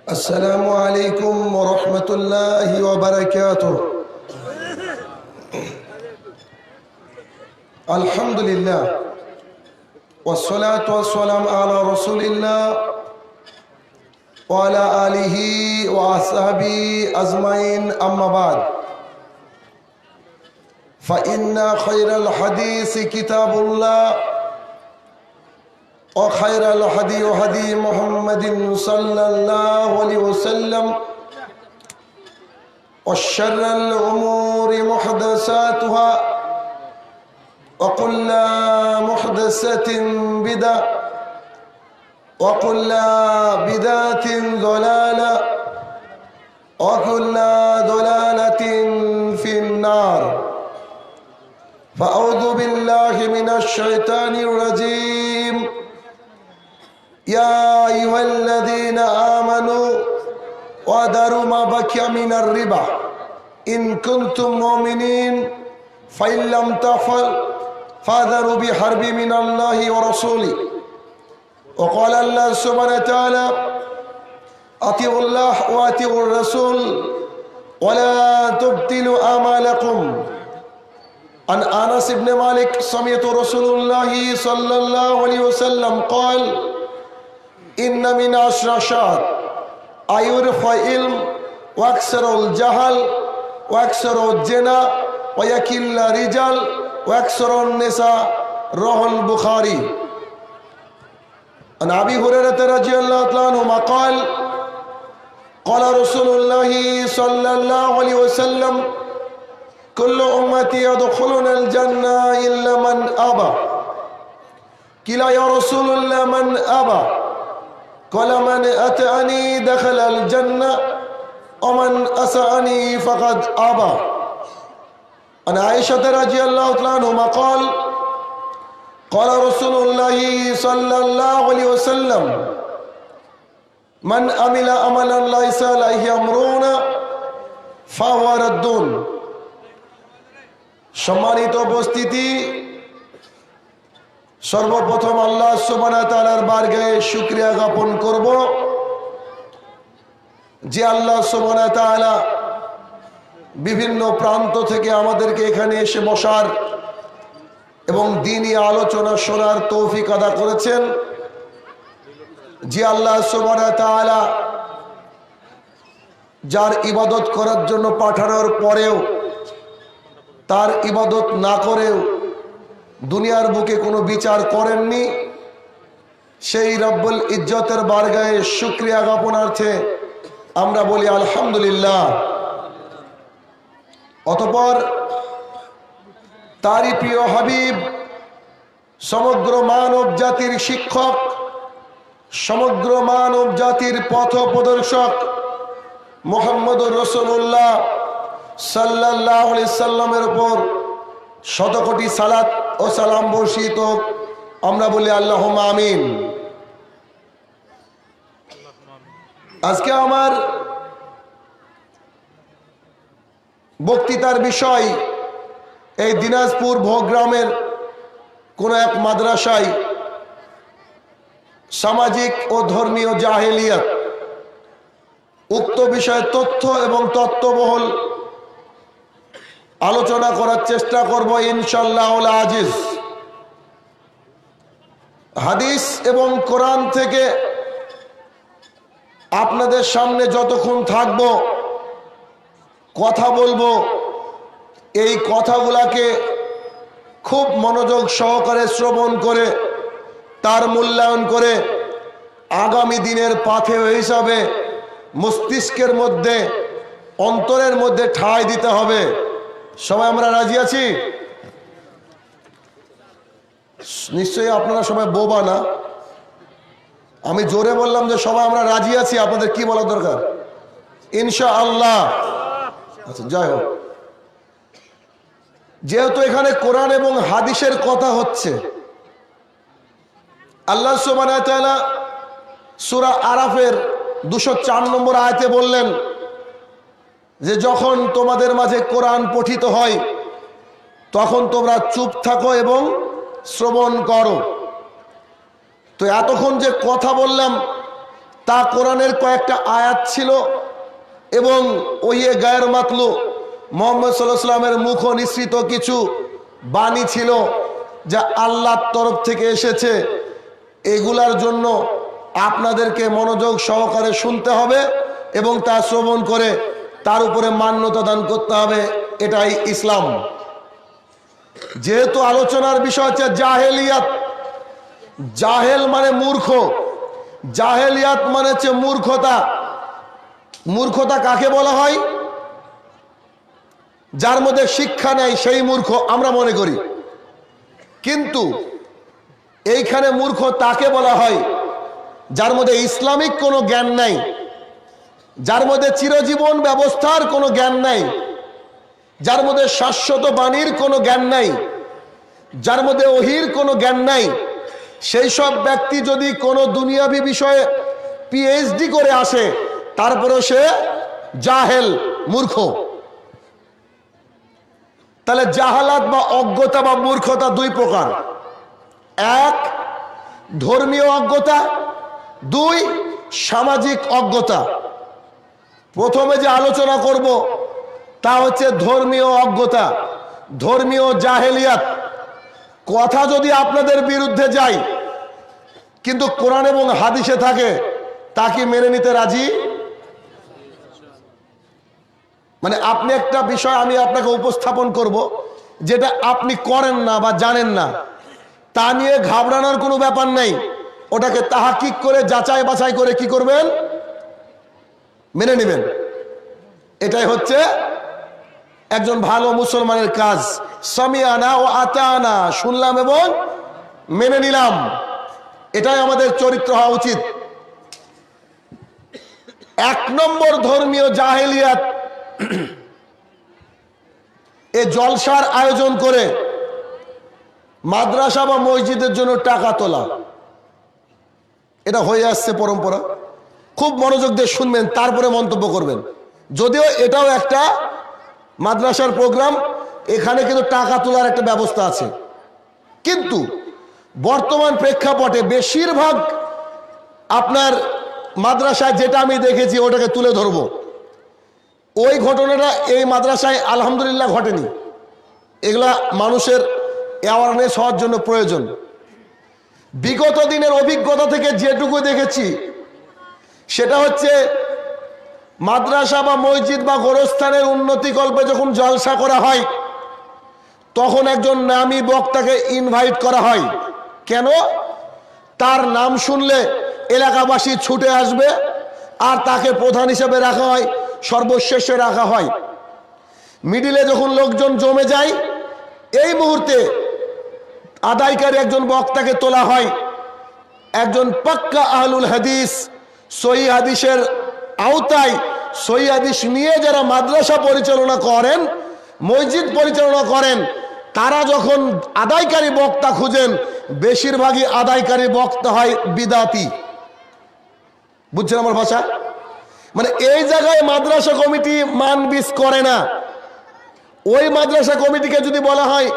السلام عليكم ورحمة الله وبركاته. الحمد لله والصلاة والسلام على رسول الله وعلى آله وأصحابه أجمعين. أما بعد، فإن خير الحديث كتاب الله وخير الهدي هدي محمد صلى الله عليه وسلم وشر الأمور محدثاتها وكل محدثة بدعة وكل بدعة ضلالة وكل ضلالة في النار. فأعوذ بالله من الشيطان الرجيم. يا أيها الذين آمنوا وذروا ما بقي من الربا إن كنتم مؤمنين فإن لم تفعلوا فاذروا بحرب من الله ورسوله. وقال الله سبحانه وتعالى: أطيعوا الله وأطيعوا الرسول ولا تبطلوا أعمالكم. عن أنس بن مالك سمعت رسول الله صلى الله عليه وسلم قال: إن من عشر شهر أيرفع علم وأكثر الجهل وأكثر الزنا ويكل الرجال وأكثر النساء. رواه البخاري. عن أبي هريرة رضي الله عنه قال: قال رسول الله صلى الله عليه وسلم: كل أمتي يدخلون الجنة إلا من أبى. قيل يا رسول الله من أبى؟ قال: من أطاعني دخل الجنة ومن أساءني فقد أبى. عن عائشة رضي الله عنها قال: قال رسول الله صلى الله عليه وسلم: من عمل عملا ليس عليه أمرنا فهو رد. সম্মানিত উপস্থিতি, সর্বপ্রথম আল্লাহ সুবহানাহু ওয়া তাআলার বারগাহে শুকরিয়া জ্ঞাপন করব যে আল্লাহ সুবহানাহু ওয়া তাআলা বিভিন্ন প্রান্ত থেকে আমাদেরকে এখানে এসে বসার এবং দ্বীনি আলোচনা শোনার তৌফিক আদা করেছেন। যে আল্লাহ সুবহানাহু ওয়া তাআলা যার ইবাদত করার জন্য পাঠানোর পরেও তার ইবাদত না করেও দুনিয়ার বুকে কোনো বিচার করেননি, সেই রব্বুল ইজ্জতের বারগাহে শুকরিয়া জ্ঞাপনার্থে আমরা বলি আলহামদুলিল্লাহ। অতঃপর তারই প্রিয় হাবিব, সমগ্র মানব জাতির শিক্ষক, সমগ্র মানব জাতির পথ প্রদর্শক মুহাম্মদুর রাসূলুল্লাহ সাল্লাল্লাহু আলাইহি সাল্লামের উপর শতকোটি সালাত ও সালাম বর্ষিত আমরা বলি আল্লাহুম্মা আমিন। আজকে আমার বক্তৃতার বিষয় এই দিনাজপুর ভোগ্রামের কোন এক মাদ্রাসায় সামাজিক ও ধর্মীয় জাহেলিয়াত, উক্ত বিষয়ে তথ্য এবং তত্ত্ববহুল আলোচনা করার চেষ্টা করব ইনশাআল্লাহ আজিজ। হাদিস এবং কোরআন থেকে আপনাদের সামনে যতক্ষণ থাকব কথা বলবো, এই কথাগুলাকে খুব মনোযোগ সহকারে শ্রবণ করে তার মূল্যায়ন করে আগামী দিনের পাথেয় হিসাবে মস্তিষ্কের মধ্যে, অন্তরের মধ্যে ঠাঁই দিতে হবে। সবাই আমরা রাজি আছি? নিশ্চয়ই আপনারা সবাই বোবা না। আমি জোরে বললাম যে সবাই আমরা রাজি আছি, আপনাদের কি বলা দরকার? ইনশাআল্লাহ। আচ্ছা, যাই হোক, যেহেতু এখানে কোরআন এবং হাদিসের কথা হচ্ছে, আল্লাহ সুবহানাহু ওয়া তাআলা সূরা আরাফের 204 নম্বর আয়াতে বললেন যে যখন তোমাদের মাঝে কোরআন পঠিত হয় তখন তোমরা চুপ থাকো এবং শ্রবণ করো। তো এতক্ষণ যে কথা বললাম তা কোরআনের কয়েকটা আয়াত ছিল এবং ওই গায়ের মাতলু মুহাম্মদ সাল্লাল্লাহু আলাইহি ওয়াসাল্লামের মুখ নিঃসৃত কিছু বাণী ছিল যা আল্লাহর তরফ থেকে এসেছে। এগুলার জন্য আপনাদেরকে মনোযোগ সহকারে শুনতে হবে এবং তা শ্রবণ করে তার উপরে মান্যতা দান করতে হবে। এটাই ইসলাম। যেহেতু আলোচনার বিষয় হচ্ছে জাহেলিয়াত, জাহেল মানে মূর্খ, জাহেলিয়াত মানে হচ্ছে মূর্খতা। মূর্খতা কাকে বলা হয়? যার মধ্যে শিক্ষা নেই সেই মূর্খ আমরা মনে করি, কিন্তু এইখানে মূর্খ তাকে বলা হয় যার মধ্যে ইসলামিক কোনো জ্ঞান নাই, যার মধ্যে চিরজীবন ব্যবস্থার কোনো জ্ঞান নাই, যার মধ্যে শাশ্বত বাণীর কোনো জ্ঞান নাই, যার মধ্যে ওহির কোনো জ্ঞান নাই। সেই সব ব্যক্তি যদি কোনো দুনিয়াবী বিষয়ে পিএইচডি করে আসে তারপরেও সে জাহেল, মূর্খ। তাহলে জাহালাত বা অজ্ঞতা বা মূর্খতা দুই প্রকার। এক, ধর্মীয় অজ্ঞতা। দুই, সামাজিক অজ্ঞতা। প্রথমে যে আলোচনা করব তা হচ্ছে ধর্মীয় অজ্ঞতা, ধর্মীয় জাহেলিয়াত। কথা যদি আপনাদের বিরুদ্ধে যায় কিন্তু কোরআন এবং হাদিসে থাকে, তা কি মেনে নিতে রাজি? মানে আপনি একটা বিষয় আমি আপনাকে উপস্থাপন করব যেটা আপনি করেন না বা জানেন না, তা নিয়ে ঘাবড়ানোর কোনো ব্যাপার নেই। ওটাকে তাহাকিক করে যাচাই বাছাই করে কি করবেন? মেনে নেবেন। এটাই হচ্ছে একজন ভালো মুসলমানের কাজ। সামিআনা ও আতানা, শুনলাম এবং মেনে নিলাম, এটাই আমাদের চরিত্র হওয়া উচিত। এক নম্বর ধর্মীয় জাহেলিয়াত, এ জলসার আয়োজন করে মাদ্রাসা বা মসজিদের জন্য টাকা তোলা। এটা হয়ে আসছে পরম্পরা। খুব মনোযোগ দিয়ে শুনবেন, তারপরে মন্তব্য করবেন। যদিও এটাও একটা মাদ্রাসার প্রোগ্রাম, এখানে কিন্তু টাকা তোলার একটা ব্যবস্থা আছে, কিন্তু বর্তমান প্রেক্ষাপটে বেশিরভাগ আপনার মাদ্রাসায় যেটা আমি দেখেছি ওটাকে তুলে ধরবো। ওই ঘটনাটা এই মাদ্রাসায় আলহামদুলিল্লাহ ঘটেনি। এগুলা মানুষের অ্যাওয়ারনেস হওয়ার জন্য প্রয়োজন। বিগত দিনের অভিজ্ঞতা থেকে যেটুকু দেখেছি সেটা হচ্ছে মাদ্রাসা বা মসজিদ বা গোরস্থানের উন্নতিকল্পে যখন জলসা করা হয় তখন একজন নামী বক্তাকে ইনভাইট করা হয়। কেন? তার নাম শুনলে এলাকাবাসী ছুটে আসবে আর তাকে প্রধান হিসেবে রাখা হয়, সর্বশেষে রাখা হয়। মিডিলে যখন লোকজন জমে যায় এই মুহূর্তে আদায়কারী একজন বক্তাকে তোলা হয়। একজন পাক্কা আহলুল হাদিস, সহিহ হাদিসের আওতায় সহিহ হাদিস নিয়ে যারা মাদ্রাসা পরিচালনা করেন, মসজিদ পরিচালনা করেন, তারা যখন আদায়কারী বক্তা খুঁজেন বেশিরভাগই আদায়কারী বক্তা হয় বিদাতি। বুঝছেন আমার ভাষা? মানে এই জায়গায় মাদ্রাসা কমিটি মানবিস করে না। ওই মাদ্রাসা কমিটিকে যদি বলা হয়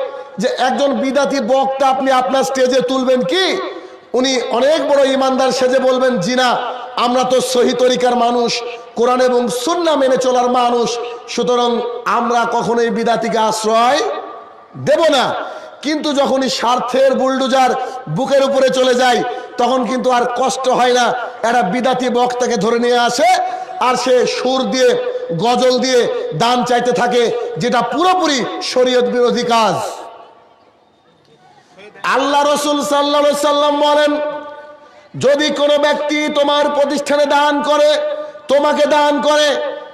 যে একজন বিদাতি বক্তা আপনি আপনার স্টেজে তুলবেন কি, উনি অনেক বড় ইমানদার সেজে বলবেন জি না, আমরা তো সহি তরিকার মানুষ, কোরআন এবং সুন্নাহ মেনে চলার মানুষ, সুতরাং আমরা কখনোই বিদাতিকে আশ্রয় দেব না। কিন্তু যখনই স্বার্থের বুলডোজার বুকের উপরে চলে যায় তখন কিন্তু আর কষ্ট হয় না, একটা বিদাতি বক্তাকে ধরে নিয়ে আসে আর সে সুর দিয়ে গজল দিয়ে দান চাইতে থাকে, যেটা পুরোপুরি শরীয়ত বিরোধী কাজ। আল্লাহ রসুল সাল্লাল্লাহু আলাইহি সাল্লাম বলেন, যদি কোনো ব্যক্তি তোমার প্রতিষ্ঠানে দান করে, তোমাকে দান করে,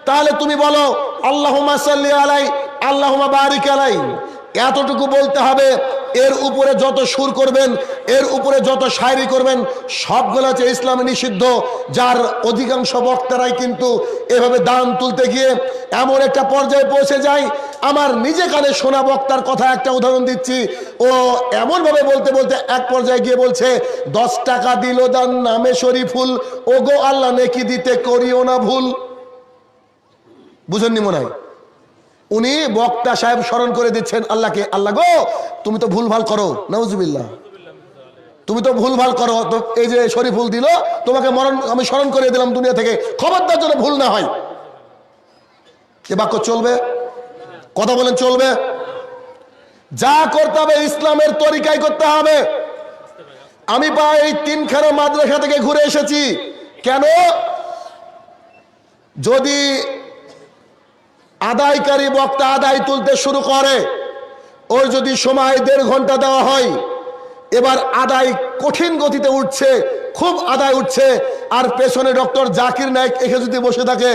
তাহলে তুমি বলো আল্লাহুম্মা সাল্লি আলাই, আল্লাহুম্মা বারিক আলাই। এতটুকু বলতে হবে। এর উপরে যত সুর করবেন, এর উপরে যত শায়রি করবেন, সবগুলো হচ্ছে ইসলামে নিষিদ্ধ। যার অধিকাংশ বক্তারাই কিন্তু এভাবে দান তুলতে গিয়ে এমন একটা পর্যায়ে পৌঁছে যায়। আমার নিজে কানে শোনা বক্তার কথা একটা উদাহরণ দিচ্ছি। ও এমনভাবে বলতে বলতে এক পর্যায়ে গিয়ে বলছে, 10 টাকা দিল দান নামে শরীফুল, ও গো আল্লাহ নেকি দিতে করিও না ভুল। বুঝেননি মনে হয়? উনি বক্তা সাহেব স্মরণ করে দিচ্ছেন আল্লাহকে, আল্লাহ গো তুমি তো ভুল ভাল করো, নাউজুবিল্লাহ। তুমি তো ভুলভাল করো, তো এই যে শরীফুল দিল তোমাকে আমি স্মরণ করিয়ে দিলাম দুনিয়া থেকে, খবরদার জন্য ভুল না হয়। এ বাক্য চলবে? কথা বলেন চলবে? যা করতে হবে ইসলামের তরিকায় করতে হবে। আমি প্রায় এই 3খানা মাদ্রাসা থেকে ঘুরে এসেছি। কেন? যদি আদায়কারী বক্তা আদায় তুলতে শুরু করে, ওর যদি সময় 1.5 ঘন্টা দেওয়া হয়, এবার আদায় কঠিন গতিতে উঠছে, খুব আদায় উঠছে, আর পেছনে ডক্টর জাকির নায়েক এসে যদি বসে থাকে,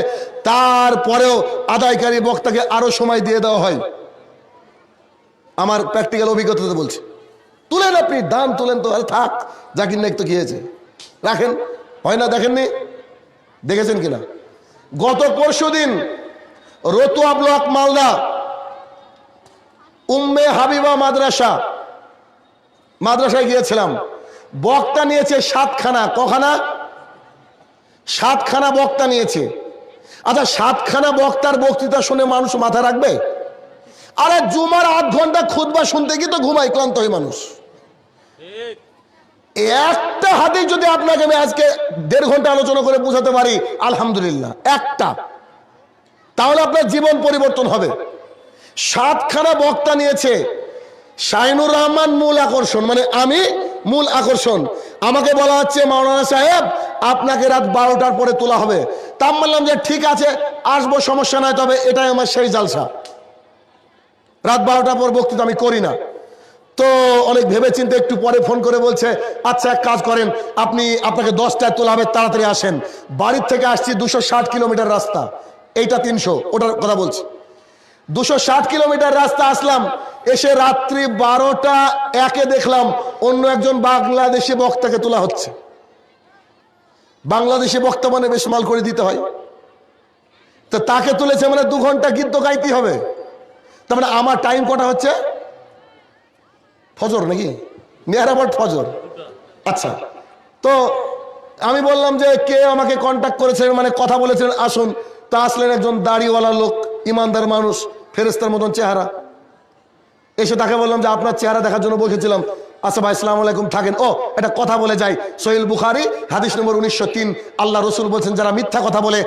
তারপরেও আদায়কারী বক্তাকে আরো সময় দিয়ে দেওয়া হয়। আমার প্র্যাকটিক্যাল অভিজ্ঞতাতে বলছি। তুলেন, আপনি দাম তুলেন তো, আর থাক, জাকির নায়েক তো কি হয়েছে, রাখেন। হয় না? দেখেননি? দেখেছেন কিনা? গত পরশুদিন রতুয়া ব্লক মালদা উম্মে হাবিবা মাদ্রাসায় গিয়েছিলাম। বক্তা নিয়েছে 7খানা। কখানা? 7খানা বক্তা নিয়েছে। আচ্ছা, 7খানা বক্তার বক্তৃতা শুনে মানুষ মাথা রাখবে? আরে জুমার 8 ঘন্টা খুতবা শুনতে গিয়ে তো ঘুমাই, ক্লান্ত হয় মানুষ। একটা হাদিস যদি আপনাকে আমি আজকে 1.5 ঘন্টা আলোচনা করে বুঝাতে পারি, আলহামদুলিল্লাহ, একটা, তাহলে আপনার জীবন পরিবর্তন হবে। 7খানা বক্তা নিয়েছে। শাহিনুর রহমান মূল আকর্ষণ, মানে আমি মূল আকর্ষণ। আমাকে বলা হচ্ছে, মাওলানা সাহেব আপনাকে রাত 12টার পরে তোলা হবে। তা আমি বললাম যে ঠিক আছে, আসবো, সমস্যা নাই, তবে এটাই আমার সেই জালসা, রাত 12টার পর বক্তৃতা আমি করি না। তো অনেক ভেবে চিন্তে একটু পরে ফোন করে বলছে, আচ্ছা এক কাজ করেন, আপনাকে 10টায় তোলা হবে, তাড়াতাড়ি আসেন। বাড়ির থেকে আসছি 260 কিলোমিটার রাস্তা, এইটা 300, ওটার কথা বলছি। 260 কিলোমিটার রাস্তা আসলাম, এসে রাত্রি 12টা 1 দেখলাম অন্য একজন বাংলাদেশি বক্তাকে তোলা হচ্ছে। বাংলাদেশি বক্তা মানে বেশ মাল করে দিতে হয়, তো তাকে তুলেছে মানে 2 ঘন্টা গীত গাইতে হবে। তার মানে আমার টাইম কটা হচ্ছে? ফজর নাকি মেহরাবাদ ফজর? আচ্ছা, তো আমি বললাম যে কে আমাকে কন্ট্যাক্ট করেছে, মানে কথা বলেছিলেন, আসুন। তা আসলেন একজন দাড়িওয়ালা লোক, ইমানদার মানুষ, ফেরেশতার মতন চেহারা। এসে তাকে বললাম যে আপনার চেহারা দেখার জন্য বসেছিলাম। আচ্ছা ভাই, আসসালামু আলাইকুম, থাকেন। ও, এটা কথা বলে যাই, সহিহ বুখারী হাদিস নম্বর 1903, আল্লাহ রসুল বলছেন যারা মিথ্যা কথা বলে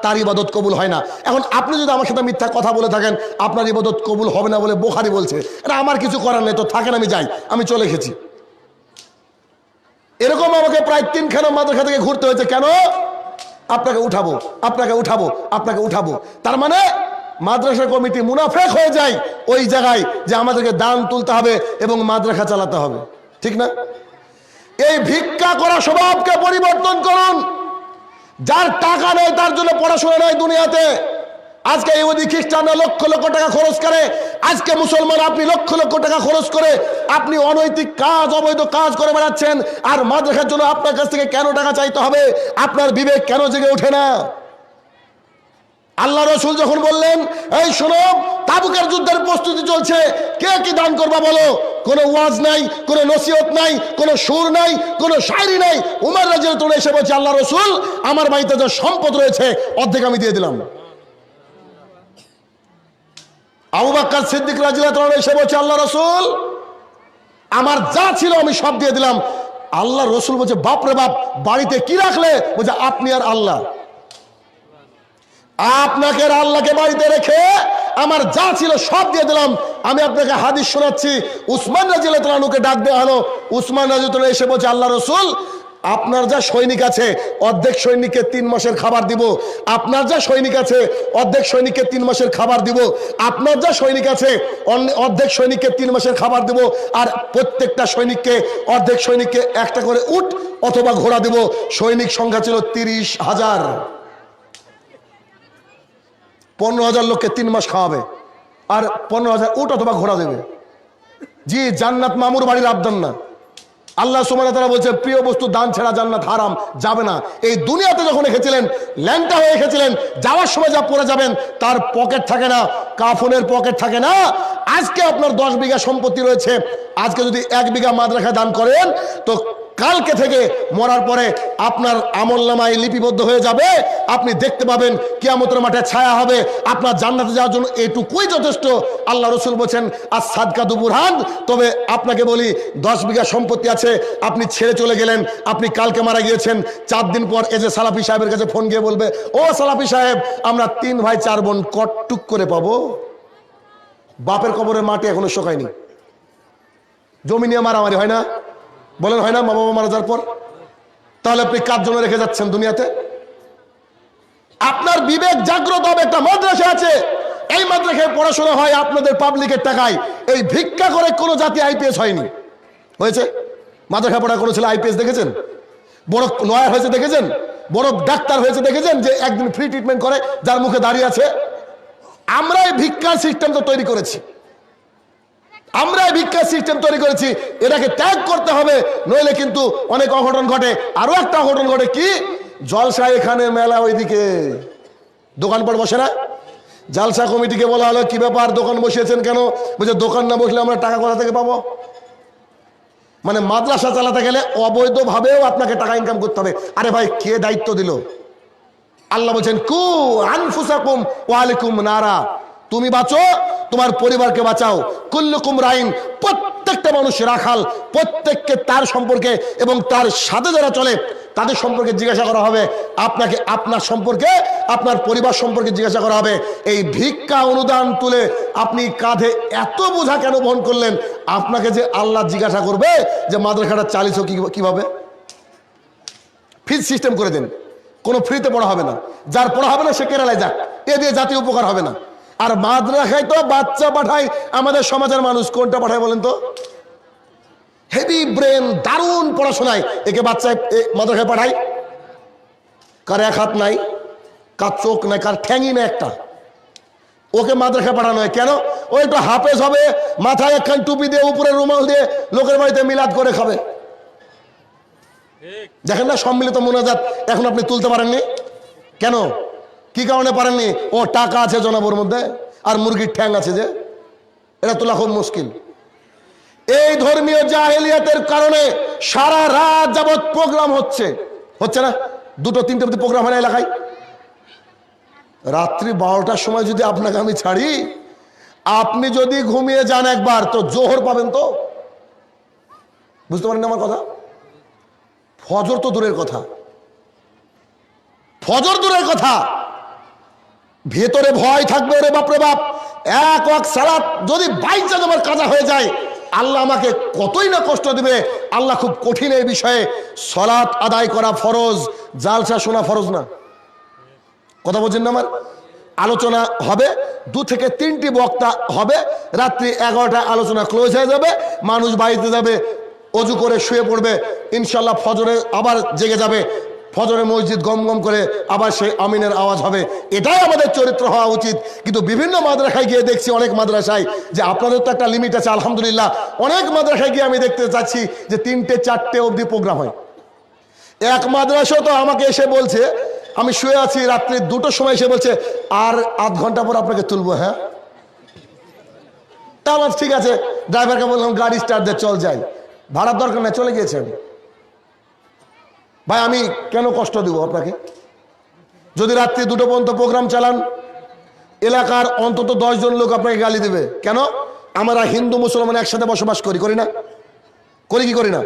তার ইবাদত কবুল হয় না। এখন আপনি যদি আমার সাথে মিথ্যা কথা বলে থাকেন, আপনার ইবাদত কবুল হবে না বলে বুখারী বলছে, এটা আমার কিছু করার নেই, তো থাকেন, আমি যাই, আমি চলে এসেছি। এরকম আমাকে প্রায় 3খানা মাদ্রাসা থেকে ঘুরতে হয়েছে। কেন? আপনাকে উঠাবো, আপনাকে উঠাবো, আপনাকে উঠাবো। তার মানে মাদ্রাসা কমিটি মুনাফেক হয়ে যায় ওই জায়গায় যে আমাদেরকে দান তুলতে হবে এবং মাদ্রাসা চালাতে হবে, ঠিক না? এই ভিক্ষা করা স্বভাবকে পরিবর্তন করুন। যার টাকা নেই তার জন্য পড়াশোনা নয় দুনিয়াতে। আজকে ইহুদি খ্রিস্টানরা লক্ষ লক্ষ টাকা খরচ করে, আজকে মুসলমান আপনি লক্ষ লক্ষ টাকা খরচ করে আপনি অনৈতিক কাজ, অবৈধ কাজ করে বেড়াচ্ছেন, আর মাদ্রাসার জন্য আপনার কাছ থেকে কেন টাকা চাইতে হবে? আপনার বিবেক কেন জেগে ওঠে না? আল্লাহ রসুল যখন বললেন, এই শোনো, তাবুকের যুদ্ধের প্রস্তুতি চলছে, কে কি দান করবা বলো? কোনো ওয়াজ নাই, কোনো নসিহত নাই, কোনো সুর নাই, কোনো শায়রি নাই। উমর রাদিয়াল্লাহু আনহু এসে বলছে, আল্লাহ রসুল আমার বাড়িতে যে সম্পদ রয়েছে অর্ধেক আমি দিয়ে দিলাম। আবু বকর সিদ্দিক রাদিয়াল্লাহু আনহু এসে বলছে, আল্লাহ রসুল আমার যা ছিল আমি সব দিয়ে দিলাম। আল্লাহ রসুল বলছে, বাপরে বাপ, বাড়িতে কি রাখলে? বলছে, আপনি আর আল্লাহ। আপনাকে আর আল্লাহকে বাড়িতে রেখে আমার যা ছিল সব দিয়ে দিলাম। আমি আপনাকে হাদিস শোনাচ্ছি, উসমান রাদিয়াল্লাহু আনহুকে ডাক দেওয়া হলো। উসমান রাদিয়াল্লাহু আনহু এসে বলছে, আল্লাহ রসুল আপনার যা সৈনিক আছে অর্ধেক সৈনিককে 3 মাসের খাবার দিব। আপনার যা সৈনিক আছে অর্ধেক সৈনিককে 3 মাসের খাবার দিব। আপনার যা সৈনিক আছে অর্ধেক সৈনিককে 3 মাসের খাবার দিব। আর প্রত্যেকটা সৈনিককে, অর্ধেক সৈনিককে একটা করে উট অথবা ঘোড়া দিব। সৈনিক সংখ্যা ছিল 30,000। 15,000 লোককে 3 মাস খাওয়াবে, আর 15,000 উট অথবা ঘোড়া দেবে। জি, জান্নাত মামুর বাড়ির আবদান না। আল্লাহ সুবহানাহু ওয়া তাআলা বলছে, প্রিয় বস্তু দান ছাড়া জান্নাত হারাম, যাবে না। এই দুনিয়াতে যখন এসেছিলেন, ল্যাংটা হয়ে এসেছিলেন, যাওয়ার সময় যা পড়ে যাবেন তার পকেট থাকে না, কাফনের পকেট থাকে না। আজকে আপনার 10 বিঘা সম্পত্তি রয়েছে, আজকে যদি 1 বিঘা মাদ্রাসায় দান করেন তো কালকে থেকে মরার পরে আপনার আমলনামায় লিপিবদ্ধ হয়ে যাবে, আপনি দেখতে পাবেন কিয়ামতের মাঠে ছায়া হবে, আপনার জান্নাতে যাওয়ার জন্য এটুকুই যথেষ্ট। আল্লাহ রসুল বলছেন আর সাদকাতু বুরহান। তবে আপনাকে বলি 10 বিঘা সম্পত্তি আছে, আপনি ছেড়ে চলে গেলেন, আপনি কালকে মারা গিয়েছেন, 4 দিন পর এই যে সালাফি সাহেবের কাছে ফোন গিয়ে বলবে, ও সালাফি সাহেব আমরা 3 ভাই 4 বোন কটটুক করে পাবো? বাপের কবরের মাটি এখনো শোকায়নি, জমি নিয়ে মারামারি হয় না? বলেন হয় না? মা বাবা মারা যাওয়ার পর। তাহলে আপনি কার জন্য রেখে যাচ্ছেন দুনিয়াতে? আপনার বিবেক জাগ্রত হবে। একটা মাদ্রাসা আছে, এই মাদ্রাসায় পড়াশোনা হয় আপনাদের পাবলিকের টাকায়। এই ভিক্ষা করে কোনো জাতি আইপিএস হয়নি। হয়েছে? মাদ্রাসা পড়া কোনো ছেলে আইপিএস দেখেছেন? বড় লয়ার হয়েছে দেখেছেন? বড় ডাক্তার হয়েছে দেখেছেন? যে একদিন ফ্রি ট্রিটমেন্ট করে, যার মুখে দাঁড়িয়ে আছে। আমরা এই ভিক্ষার সিস্টেম তো তৈরি করেছি, আমরা এই ভিক্ষার সিস্টেম তৈরি করেছি, এটাকে ত্যাগ করতে হবে, নইলে কিন্তু অনেক অঘটন ঘটে। আরো একটা অঘটন ঘটে কি? জলসা এখানে, মেলা ওইদিকে, দোকানপাট বসে না? জালসা কমিটিকে বলা হলো কি ব্যাপার দোকান বসিয়েছেন কেন? বলছে দোকান না বসলে আমরা টাকা কোথা থেকে পাবো? মানে মাদ্রাসা চালাতে গেলে অবৈধভাবেও আপনাকে টাকা ইনকাম করতে হবে। আরে ভাই, কে দায়িত্ব দিল? আল্লাহ বলছেন কু আনফুসাকুম ওয়া আলাইকুম নারা, তুমি বাঁচো, তোমার পরিবারকে বাঁচাও। কুল্লুকুম রাইন, প্রত্যেকটা মানুষ রাখাল, প্রত্যেককে তার সম্পর্কে এবং তার সাথে যারা চলে তাদের সম্পর্কে জিজ্ঞাসা করা হবে। আপনাকে আপনার সম্পর্কে, আপনার পরিবার সম্পর্কে জিজ্ঞাসা করা হবে। এই ভিক্ষা অনুদান তুলে আপনি কাঁধে এত বোঝা কেন বহন করলেন? আপনাকে যে আল্লাহ জিজ্ঞাসা করবে যে মাদ্রাসাটা চালিয়েছো কিভাবে? ফিজ সিস্টেম করে দেন, কোনো ফ্রিতে পড়া হবে না, যার পড়া হবে না সে কেরালায় যাক, এ দিয়ে জাতীয় উপকার হবে না। আর মাদ্রাসায় তো বাচ্চা পাঠায় আমাদের সমাজের মানুষ। কোনটা পাঠায় বলেন তো? হেভি ব্রেন, দারুণ পড়াশোনায়, একে বাচ্চায় মাদ্রাসায় পাঠায়। কার এক হাত নাই, কার চোখ নাই, কার ঠ্যাঙই নেই একটা, ওকে মাদ্রাসায় পাঠানো হয় কেন? ও একটু হাফেজ হবে, মাথায় একখান টুপি দিয়ে উপরে রুমাল দিয়ে লোকের বাড়িতে মিলাদ করে খাবে। দেখেন না সম্মিলিত মোনাজাত এখন আপনি তুলতে পারেননি কেন? কি কারণে পারেননি? ও টাকা আছে জনাবর মধ্যে, আর মুরগির ঠ্যাং আছে, যে এটা তোলা খুব মুশকিল। এই ধর্মীয় জাহেলিয়াতের কারণে সারা রাত যাবৎ প্রোগ্রাম হচ্ছে না? 2-3টে অবধি প্রোগ্রাম হয় না এলাকায়। রাত্রি 12টার সময় যদি আপনাকে আমি ছাড়ি, আপনি যদি ঘুমিয়ে যান একবার তো জোহর পাবেন। তো বুঝতে পারেন আমার কথা? ফজর তো দূরের কথা, ফজর দূরের কথা, ভেতরে ভয় থাকবে। ওরে বাপরে বাপ, এক ওয়াক্ত সালাত যদি বাইচান্স আমার কাজা হয়ে যায়, আল্লাহ আমাকে কতই না কষ্ট দিবে। আল্লাহ খুব কঠিন এই বিষয়ে। সালাত আদায় করা ফরজ, জালসা শোনা ফরজ না। কথা বলছেন না? আমার আলোচনা হবে, 2 থেকে 3টি বক্তা হবে, রাত্রি 11টায় আলোচনা ক্লোজ হয়ে যাবে, মানুষ বাড়িতে যাবে, অজু করে শুয়ে পড়বে, ইনশাল্লাহ ফজরে আবার জেগে যাবে, ফজরে মসজিদ গম গম করে আবার সেই আমিনের আওয়াজ হবে। এটাই আমাদের চরিত্র হওয়া উচিত। কিন্তু বিভিন্ন মাদ্রাসায় গিয়ে দেখছি, অনেক মাদ্রাসায়, যে আপনাদের তো একটা লিমিট আছে আলহামদুলিল্লাহ, অনেক মাদ্রাসায় গিয়ে আমি দেখতে চাচ্ছি যে 3টে-4টে অবধি প্রোগ্রাম হয়। এক মাদ্রাসা তো আমাকে এসে বলছে, আমি শুয়ে আছি, রাত্রি 2টোর সময় এসে বলছে আর আধ ঘন্টা পর আপনাকে তুলবো। হ্যাঁ, তা আমার ঠিক আছে, ড্রাইভারকে বললাম গাড়ি স্টার্ট দিয়ে চল যাই, ভাড়ার দরকার নেই, চলে গিয়েছেন। ভাই আমি কেন কষ্ট দিব আপনাকে? যদি রাত্রি 2টো পর্যন্ত প্রোগ্রাম চালান, এলাকার অন্তত 10 জন লোক আপনাকে গালি দেবে। কেন? আমরা হিন্দু মুসলমান একসাথে বসবাস করি না? করি কি করি না?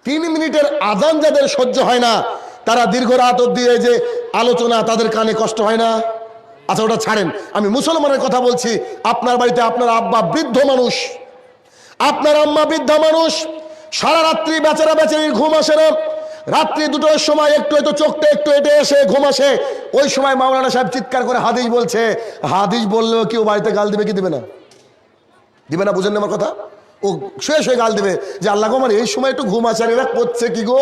3 মিনিটের আজান যাদের সহ্য হয় না, তারা দীর্ঘ রাত অবধি এই যে আলোচনা, তাদের কানে কষ্ট হয় না? আচ্ছা ওটা ছাড়েন, আমি মুসলমানের কথা বলছি। আপনার বাড়িতে আপনার আব্বা বৃদ্ধ মানুষ, আপনার আম্মা বৃদ্ধা মানুষ, সারা রাত্রি বেচারা বেচারির ঘুম আসে না, রাত্রি 2টোর সময় একটু হয়তো চোখটা একটু এটে এসে ঘুম আসে, ওই সময় মাওলানা সাহেব চিৎকার করে হাদিস বলছে। হাদিস বললেও কেউ বাড়িতে গাল দিবে কি দিবে না? দিবে না? বুঝেন না আমার কথা? ও শুয়ে শুয়ে গাল দিবে যে আল্লাহ গো, আমার এই সময় একটু ঘুম আসে, এরা করছে কি গো?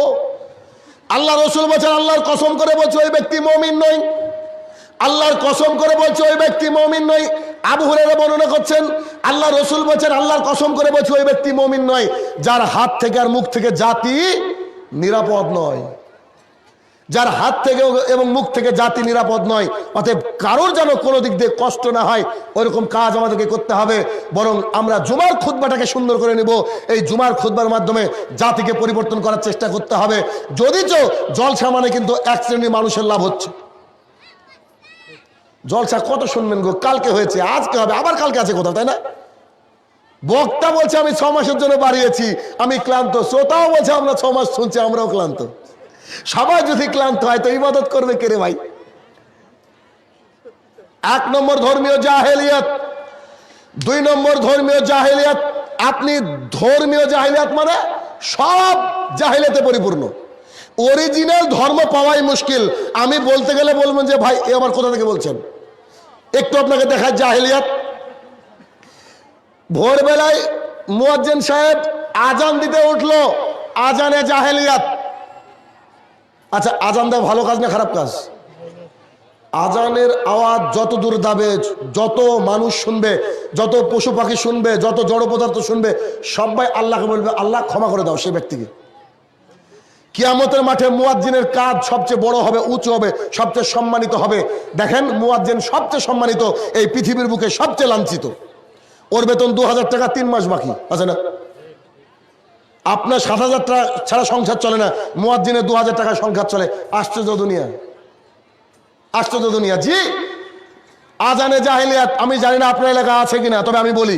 আল্লাহ রসুল বলছেন, আল্লাহর কসম করে বলছে ওই ব্যক্তি মুমিন নয়। আল্লাহর কসম করে বলছে ওই ব্যক্তি মুমিন নয়। আবু হুরায়রা বর্ণনা করছেন, আল্লাহ রসুল বলছেন, আল্লাহর কসম করে বলছে ওই ব্যক্তি মুমিন নয় যার হাত থেকে আর মুখ থেকে জাতি নিরাপদ নয়। যার হাত থেকে এবং মুখ থেকে জাতি নিরাপদ নয়। অতএব কারোর যেন কোনো দিক দিয়ে কষ্ট না হয় ওইরকম কাজ আমাদেরকে করতে হবে। বরং আমরা জুমার খুতবাটাকে সুন্দর করে নিব, এই জুমার খুতবার মাধ্যমে জাতিকে পরিবর্তন করার চেষ্টা করতে হবে। যদিচ জলসা মানে কিন্তু এক শ্রেণীর মানুষের লাভ হচ্ছে। জলসা কত শুনবেন গো, কালকে হয়েছে, আজকে হবে, আবার কালকে আছে কোথাও, তাই না? বক্তা বলছে আমি 6 মাসের জন্য বাড়িয়েছি, আমি ক্লান্ত। শ্রোতাও বলছে আমরা 6 মাস শুনছি, আমরাও ক্লান্ত। সবাই যদি ক্লান্ত হয় তো ইবাদত করবে কে রে ভাই? 1 নম্বর ধর্মীয় জাহেলিয়াত। 2 নম্বর ধর্মীয় জাহেলিয়াত, আপনি ধর্মীয় জাহেলিয়াত মানে সব জাহেলিয়াতে পরিপূর্ণ। অরিজিনাল ধর্ম পাওয়াই মুশকিল। আমি বলতে গেলে বলবেন যে ভাই এ আবার কোথা থেকে বলছেন? একটু আপনাকে দেখায় জাহেলিয়াত। ভোরবেলায় মুয়াজ্জিন সাহেব আজান দিতে উঠলো, আজানে জাহেলিয়াত। আচ্ছা, আজান দেওয়া ভালো কাজ না খারাপ কাজ? আজানের আওয়াজ যত দূর যাবে, যত মানুষ শুনবে, যত পশু পাখি শুনবে, যত জড় পদার্থ শুনবে, সবাই আল্লাহকে বলবে আল্লাহ ক্ষমা করে দাও সেই ব্যক্তিকে। কিয়ামতের মাঠে মুয়াজ্জিনের কাজ সবচেয়ে বড় হবে, উঁচু হবে, সবচেয়ে সম্মানিত হবে। দেখেন মুয়াজ্জিন সবচেয়ে সম্মানিত, এই পৃথিবীর বুকে সবচেয়ে লাঞ্ছিত। ওর বেতন 2000 টাকা 3 মাস বাকি আছে না? আপনার 7000 টাকা ছাড়া সংসার চলে না, মুয়াজ্জিনের 2000 টাকা সংসার চলে। আশ্চর্য দুনিয়া, আশ্চর্য দুনিয়া। জি, আজানে জাহেলিয়াত। আমি জানি না আপনার এলাকা আছে কিনা, তবে আমি বলি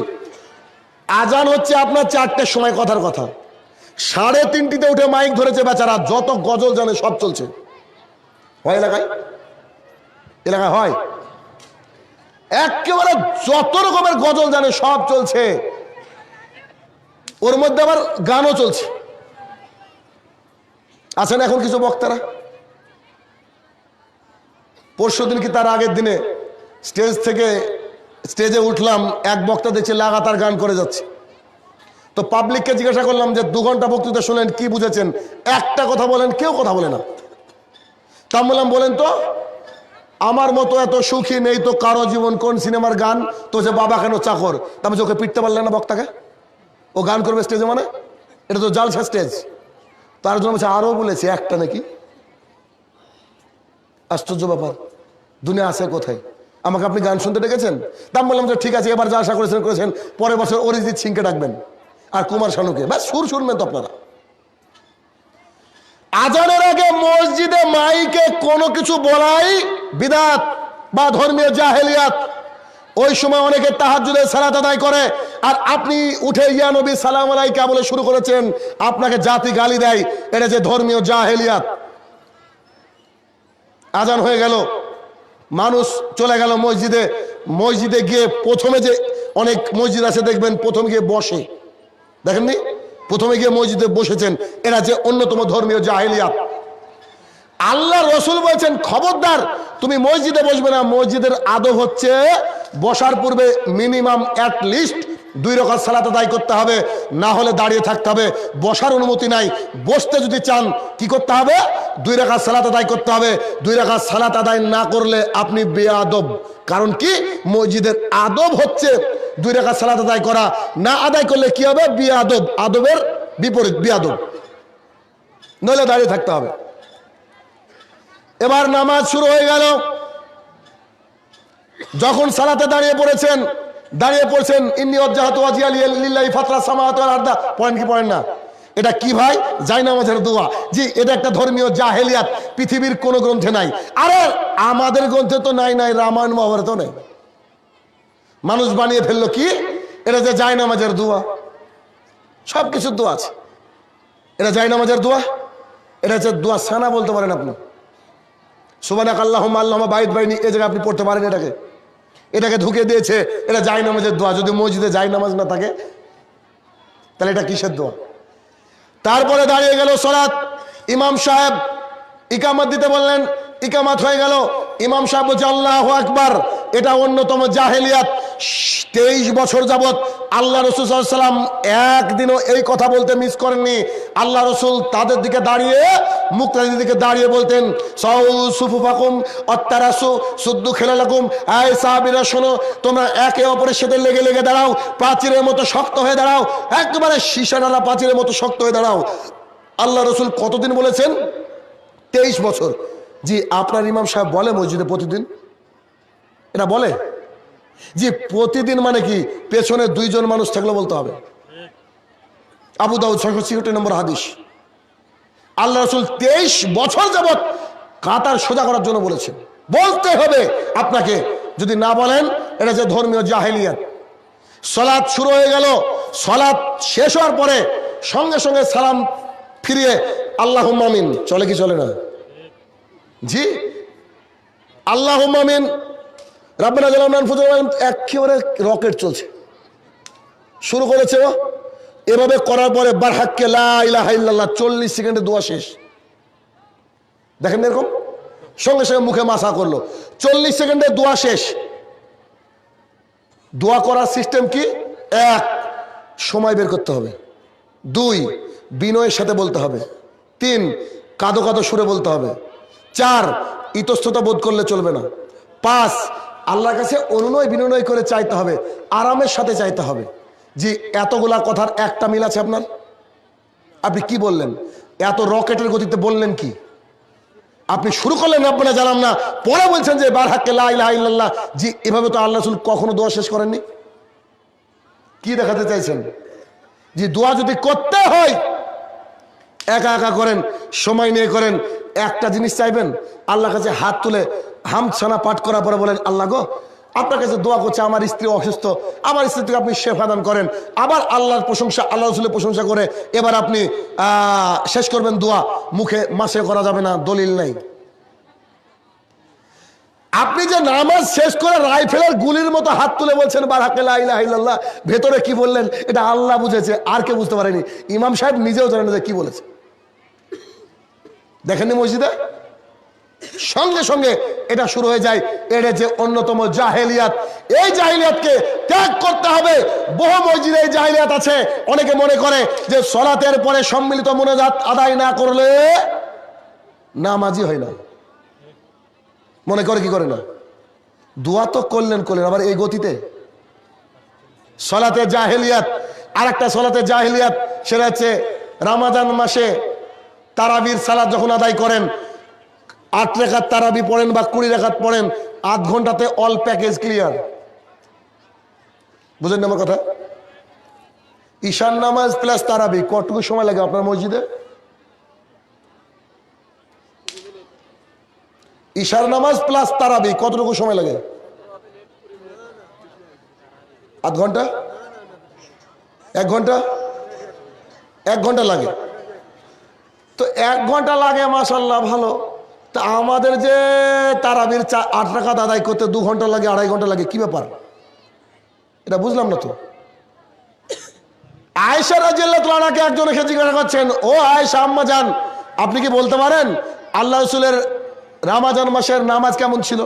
আজান হচ্ছে আপনার 4টের সময়, কথার কথা 3:30তে উঠে মাইক ধরেছে বেচারা, যত গজল জানে সব চলছে। হয় এলাকায়? এলাকায় হয় একেবারে যত রকমের গজল জানে সব চলছে, ওর মধ্যে আবার গানও চলছে। আছেন এখন কিছু বক্তারা, পরশুদিন কি তার আগের দিনে স্টেজে উঠলাম, এক বক্তা দেখছি লাগাতার গান করে যাচ্ছে। তো পাবলিককে জিজ্ঞাসা করলাম যে 2 ঘন্টা বক্তৃতা শুনলেন, কি বুঝেছেন? একটা কথা বলেন, কেউ কথা বলে না। তা বললাম বলেন তো, আমার মতো এত সুখী নেই তো কারো জীবন, কোন সিনেমার গান? তো যে বাবা কেন চাকর, তারপরে ওকে পিটতে পারলেন না বক্তাকে? ও গান করবে স্টেজে মানে? এটা তো জালসা স্টেজ। তার জন্য বলছে আরো বলেছে একটা নাকি। আশ্চর্য ব্যাপার, দুনিয়া আছে কোথায়? আমাকে আপনি গান শুনতে ডেকেছেন? তা বললাম যে ঠিক আছে, এবার যা আশা করেছেন, পরের বছর অরিজিৎ সিংকে ডাকবেন আর কুমার শানুকে, ব্যাস সুর শুনবেন তো আপনারা। আজানের আগে মসজিদে মাইকে কোনো কিছু বলাই বিদআত বা ধর্মীয় জাহেলিয়াত। ওই সময় অনেকে তাহাজ্জুদের সালাত আদায় করে, আর আপনি উঠে ইয়া নবী সালাম আলাইকা বলে শুরু করেছেন, আপনাকে জাতি গালি দেয়। এটা যে ধর্মীয় জাহেলিয়াত। আজান হয়ে গেল, মানুষ চলে গেল মসজিদে। মসজিদে গিয়ে প্রথমে যে অনেক মসজিদ আছে দেখবেন, প্রথমে গিয়ে বসে, দেখেননি? প্রথমে গিয়ে মসজিদে বসেছেন, এরা যে অন্যতম ধর্মীয় জাহেলিয়াত। আল্লাহ রসুল বলছেন খবরদার তুমি মসজিদে বসবে না। মসজিদের আদব হচ্ছে বসার পূর্বে মিনিমাম অ্যাটলিস্ট 2 রাকাত সালাত আদায় করতে হবে, না হলে দাঁড়িয়ে থাকতে হবে। বসার অনুমতি নাই। বসতে যদি চান কি করতে হবে? 2 রাকাত সালাত আদায় করতে হবে। 2 রাকাত সালাত আদায় না করলে আপনি বেয়াদব। কারণ কি? মসজিদের আদব হচ্ছে 2 রাকাত সালাত আদায় করা, না আদায় করলে কি হবে? বেয়াদব। আদবের বিপরীত বেয়াদব, নইলে দাঁড়িয়ে থাকতে হবে। এবার নামাজ শুরু হয়ে গেল। যখন সালাতে দাঁড়িয়ে পড়ছেন ইন্নী ওয়াজ্জাহতু ওয়াজহিয়া লিল্লাহি ফাতরাস সামাওয়াতি ওয়াল আরদ, পড়েন কি পড়েন না? এটা কি ভাই? জায়নামাজের দোয়া। জি, এটা একটা ধর্মীয় জাহেলিয়াত, পৃথিবীর কোন গ্রন্থে নাই। আরে আমাদের গ্রন্থে তো নাই, রামায়ণ মহাভারত নেই। মানুষ বানিয়ে ফেললো কি? এটা যে জায়নামাজের দোয়া, সবকিছুর দোয়া আছে। এটা জায়নামাজের দোয়া, এটা হচ্ছে দোয়া সানা বলতে পারেন আপনি। সুবহানাক আল্লাহুম্মা আল্লাহুম্মা বাইত বাইনি, এই জায়গায় আপনি পড়তে পারেন। এটাকে ঢুকে দিয়েছে, এটা জায়নামাজের দোয়া। যদি মসজিদে জায়নামাজ না থাকে তাহলে এটা কিসের দোয়া? তারপরে দাঁড়িয়ে গেল সালাত। ইমাম সাহেব ইকামত দিতে বললেন, ইকামত হয়ে গেল। ইমাম সাহেব বলছে আল্লাহু আকবার। এটা অন্যতম জাহেলিয়াত। 23 বছর যাবত আল্লাহ রসুল সাল্লাল্লাহু আলাইহি ওয়াসাল্লাম একদিনও এই কথা বলতে মিস করেননি। আল্লাহ রসুল তাদের দিকে দাঁড়িয়ে, মুক্তাদির দিকে দাঁড়িয়ে বলতেন সাউ সুফুফাকুম অত্তারাসু সুদ্দু খেলালাকুম। এই সাহাবীরা শোনো, তোমরা একে অপরের সাথে লেগে লেগে দাঁড়াও, প্রাচীরের মতো শক্ত হয়ে দাঁড়াও, একেবারে সীসা ডালা প্রাচীরের মতো শক্ত হয়ে দাঁড়াও। আল্লাহ রসুল কতদিন বলেছেন? 23 বছর। জি, আপনার ইমাম সাহেব বলে মসজিদে প্রতিদিন? এটা বলে? জি, প্রতিদিন মানে কি পেছনে 2 জন মানুষ থাকলে বলতে হবে। আবু দাউদ 666 নম্বর হাদিস। আল্লাহ রাসূল 23 বছর যাবত কাতার সোজা করার জন্য বলেছেন। বলতে হবে আপনাকে, যদি না বলেন এটা যে ধর্মীয় জাহেলিয়াত। সালাত শুরু হয়ে গেল, সালাত শেষ হওয়ার পরে সঙ্গে সঙ্গে সালাম ফিরিয়ে আল্লাহুম্মা আমিন চলে কি চলে না? জি, আল্লাহুম্মা আমিন রাব্বানা জালামনা আনফুসানা, একেবারে রকেট চলছে। শুরু করেছে এভাবে করার পরে বারহাক্কে লা ইলাহা ইল্লাল্লাহ 40 সেকেন্ডে দোয়া শেষ। দেখেন এরকম সঙ্গে সঙ্গে মুখে মাসা করলো, 40 সেকেন্ডে দোয়া শেষ। দোয়া করার সিস্টেম কি? 1, সময় বের করতে হবে। 2, বিনয়ের সাথে বলতে হবে। 3, কাঁদো কাঁদো সুরে বলতে হবে। 4, ইতস্ততা বোধ করলে চলবে না। 5, আল্লাহর কাছে অনুনয় বিনয় করে চাইতে হবে, আরামের সাথে চাইতে হবে। জি, এতগুলা কথার একটা মিল আছে আপনার? আপনি কি বললেন? এত রকেটের গতিতে বললেন কি? আপনি শুরু করলেন রব্বানা জালাম না, পরে বলছেন যে বারহাক্কে লা ইলাহা ইল্লাল্লাহ। জি, এভাবে তো আল্লাহ রাসূল কখনো দোয়া শেষ করেননি। কি দেখাতে চাইছেন? জি, দোয়া যদি করতে হয় একা একা করেন, সময় নিয়ে করেন। একটা জিনিস চাইবেন, আল্লাহর কাছে হাত তুলে হামছানা পাঠ করার পরে বলেন, আল্লাহ গো, আপনার কাছে দোয়া করছে আমার স্ত্রী অসুস্থ, আমার স্ত্রীকে আপনি শেফা দান করেন। আবার আল্লাহর প্রশংসা, আল্লাহ রাসূলের প্রশংসা করে এবার আপনি শেষ করবেন দোয়া। মুখে মাসে করা যাবে না, দলিল নাই। আপনি যে নামাজ শেষ করে রাইফেলের গুলির মতো হাত তুলে বলছেন বারহাক্কে লা ইলাহা ইল্লাল্লাহ, ভেতরে কি বললেন এটা আল্লাহ বুঝেছে, আর কে বুঝতে পারেনি। ইমাম সাহেব নিজেও জানেন যে কি বলেছে। দেখেননি মসজিদে সঙ্গে সঙ্গে এটা শুরু হয়ে যায়। এটা যে অন্যতম জাহেলিয়াত, এই জাহেলিয়াতকে ত্যাগ করতে হবে। বহু মসজিদে এই জাহেলিয়াত আছে। অনেকে মনে করে যে সালাতের পরে সম্মিলিত মুনাজাত আদায় না করলে নামাজই হয় না। মনে করে কি করে না? দোয়া তো করলেন, আবার এই গতিতে সালাতে জাহেলিয়াত। আর একটা সালাতে জাহেলিয়াত, সেটা হচ্ছে রমজান মাসে তারাবির সালাত যখন আদায় করেন, 8 রাকাত তারাবি পড়েন বা 20 রাকাত পড়েন, 8 ঘন্টাতে অল প্যাকেজ ক্লিয়ার। বুঝলেন আমার কথা? ঈশান নামাজ প্লাস তারাবি কতটুকু সময় লাগে আপনার মসজিদে? ঈশার নামাজ প্লাস তারাবি কতটুকু সময় লাগে? 8 ঘন্টা? 1 ঘন্টা? 1 ঘন্টা লাগে। তো 1 ঘন্টা লাগে, মাশাআল্লাহ, ভালো। তা আমাদের যে তারাবির 8 রাকাত আদায় করতে 2 ঘন্টা লাগে, 2.5 ঘন্টা লাগে, কি ব্যাপার? এটা বুঝলাম না তো। আয়েশা রাদিয়াল্লাহু তাআলাকে একজন এসে জিজ্ঞাসা করছেন, ও আয়েশা আম্মা জান, আপনি কি বলতে পারেন আল্লাহ রাসূলের রমজান মাসের নামাজ কেমন ছিল?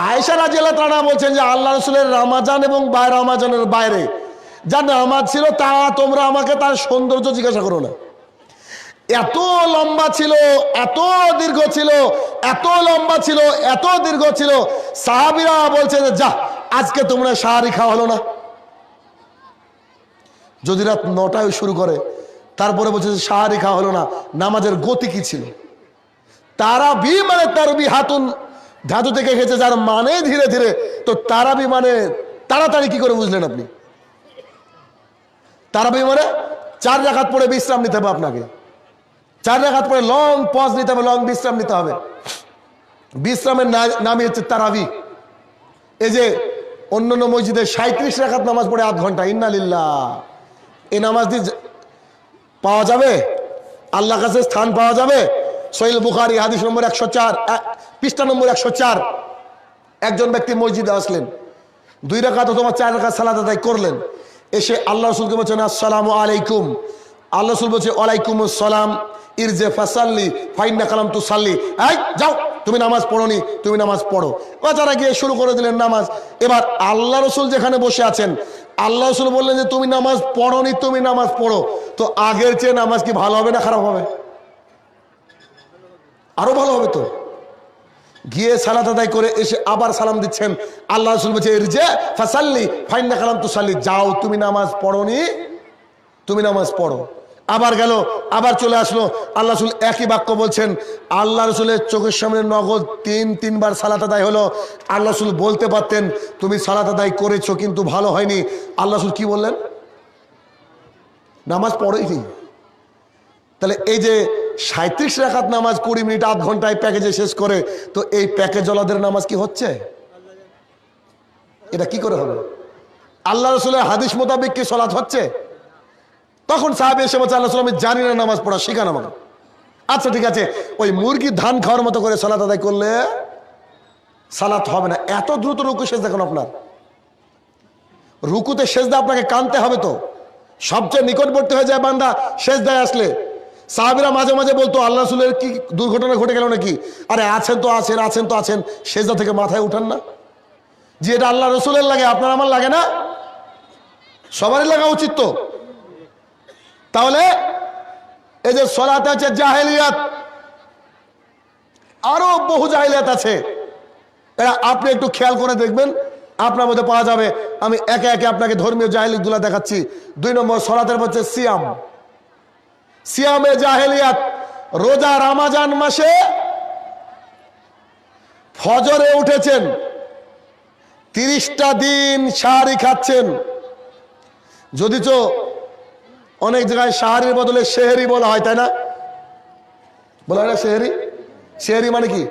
আয়েশা রাদিয়াল্লাহু তাআলা বলছেন যে আল্লাহ রাসূলের রমজান এবং রমজানের বাইরে যা নামাজ ছিল তা তোমরা আমাকে তার সৌন্দর্য জিজ্ঞাসা করো না। এত লম্বা ছিল, এত দীর্ঘ ছিল, এত লম্বা ছিল, এত দীর্ঘ ছিল, সাহাবীরা বলছে যে যা, আজকে তোমরা সাহারি খাওয়া হলো না। যদি রাত 9টায় শুরু করে, তারপরে বলছে যে সাহারি খাওয়া হলো না। নামাজের গতি কি ছিল? তারাবি মানে তারবি হাতুন ধাতু থেকে এসেছে, যার মানে ধীরে ধীরে। তো তারাবি মানে তাড়াতাড়ি, কি করে বুঝলেন আপনি? তারাবি মানে 4 রাকাত পরে বিশ্রাম নিতে হবে আপনাকে। 4 রাকাত পরে লং পজ নিতে হবে, লং বিশ্রাম নিতে হবে। বিশ্রামের নামই হচ্ছে তারাবি। এই যে অন্যান্য মসজিদে 37 রাকাত নামাজ পড়ে 8 ঘন্টা, ইন্নালিল্লাহ। এই নামাজ দিয়ে পাওয়া যাবে আল্লাহর কাছে, স্থান পাওয়া যাবে? সহিহ বুখারী হাদিস নম্বর 104, পৃষ্ঠা নম্বর 104। একজন ব্যক্তি মসজিদে আসলেন, 2 রাকাত অথবা 4 রাকাত সালাত আদায় করলেন। এসে আল্লাহ রাসূলকে বলছেন আসসালামু আলাইকুম। আল্লাহ রাসূল বলছে ওয়ালাইকুমুস সালাম, ইরজি ফাসাল্লি ফাইন্না কালাম তুসাল্লি। এই যাও, তুমি নামাজ পড়োনি, তুমি নামাজ পড়ো। বাচ্চারা গিয়ে শুরু করে দিলেন নামাজ। এবার আল্লাহ রাসূল যেখানে বসে আছেন, আল্লাহ রাসূল বললেন যে তুমি নামাজ পড়োনি, তুমি নামাজ পড়ো। তো আগের চেয়ে নামাজ কি ভালো হবে না খারাপ হবে? আরো ভালো হবে তো। গিয়ে সালাত আদায় করে এসে আবার সালাম দিচ্ছেন। আল্লাহ রাসূল বলছে ইরজি ফাসাল্লি ফাইন্না কালাম তুসাল্লি, যাও, তুমি নামাজ পড়োনি, তুমি নামাজ পড়ো। আবার গেল, আবার চলে আসলো। আল্লাহ রাসূল একই বাক্য বলছেন। আল্লাহ রাসূলের চোখের সামনে নগদ তিনবার সালাত আদায় হলো। আল্লাহ রাসূল বলতে পারতেন তুমি সালাত আদায় করেছো কিন্তু ভালো হয়নি। আল্লাহ রাসূল কি বললেন? নামাজ পড়েই। তাহলে এই যে 37 রাকাত নামাজ 20 মিনিট আধ ঘন্টায় প্যাকেজে শেষ করে, তো এই প্যাকেজ ওলাদের নামাজ কি হচ্ছে? এটা কি করে হবে? আল্লাহ রাসূলের হাদিস মোতাবেক কি সালাত হচ্ছে? তখন সাহাবী এসে বলছে আল্লাহ রাসূল আমি জানি না নামাজ পড়া, শিখান আমাকে। আচ্ছা ঠিক আছে, ওই মুরগি ধান খাওয়ার মতো করে সালাত আদায় করলে সালাত হবে না। এত দ্রুত রুকু সেজদা দেখুন, আপনার রুকুতে সেজদা আপনাকে কানতে হবে। তো সবচেয়ে নিকটবর্তী হয়ে যায় বান্দা সেজদায় আসলে। সাহাবীরা মাঝে মাঝে বলতো আল্লাহ রাসূলের কি দুর্ঘটনা ঘটে গেল নাকি? আরে আছেন তো আছেন, আছেন তো আছেন, সেজদা থেকে মাথায় উঠান না। যে এটা আল্লাহ রাসূলের লাগে, আপনার আমার লাগে না? সবারই লাগা উচিত। তো তাহলে এই যে সালাত আছে জাহেলিয়াত, আরো বহু জাহেলিয়াত আছে। এরা আপনি একটু খেয়াল করে দেখবেন, আপনার মধ্যে পাওয়া যাবে। আমি একে একে আপনাকে ধর্মীয় জাহেলিয়াতগুলো দেখাচ্ছি। 2 নম্বর সালাতের হচ্ছে সিয়াম। সিয়ামে জাহেলিয়াত, রোজা রমজান মাসে ফজরে উঠেছেন, 30টা দিন সাহারি খাচ্ছেন। যদিচ অনেক জায়গায় সাহারির বদলে সেহরি বলা হয়, তাই না? বলা হয় না সেহরি? সেহরি মানে কি?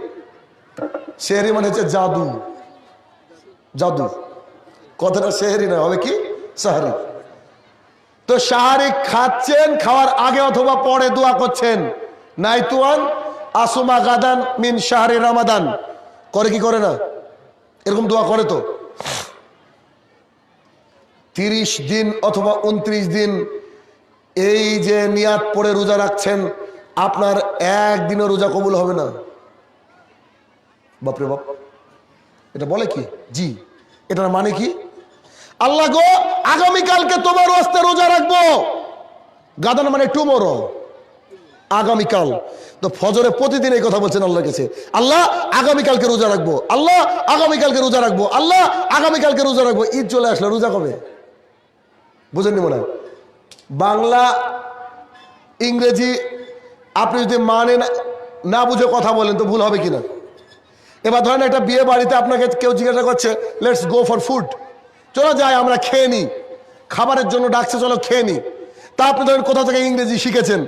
সেহরি মানে হচ্ছে জাদু। জাদু কথাটা সেহরি না, হবে কি সাহারি। তো সাহারি খাচ্ছেন, খাওয়ার আগে অথবা পরে দোয়া করছেন, নাইতুয়ান আসুমা গাদান মিন শাহরি রমাদান। করে কি করে না? এরকম দোয়া করে। তো 30 দিন অথবা 29 দিন এই যে নিয়াত পড়ে রোজা রাখছেন, আপনার একদিনও রোজা কবুল হবে না। বাপরে বাপ, এটা বলে কি? জি, এটার মানে কি? আল্লাহ গো আগামীকালকে তোমার ওয়াস্তে রোজা রাখবো। গাদান মানে টুমোরো, আগামীকাল। তো ফজরে প্রতিদিন এই কথা বলছেন আল্লাহর কাছে, আল্লাহ আগামীকালকে রোজা রাখবো, আল্লাহ আগামীকালকে রোজা রাখবো, আল্লাহ আগামীকালকে রোজা রাখবো। ঈদ চলে আসলো, রোজা কবে? বুঝেননি মনে হয়? বাংলা ইংরেজি আপনি যদি মানে না বুঝে কথা বলেন তো ভুল হবে কিনা? এবার ধরেন একটা বিয়ে বাড়িতে আপনাকে কেউ জিজ্ঞাসা করছে লেটস গো ফর ফুড, চলো যাই আমরা খেয়ে নিই, খাবারের জন্য ডাকছে চলো খেয়ে নিই। তা আপনি ধরেন কোথা থেকে ইংরেজি শিখেছেন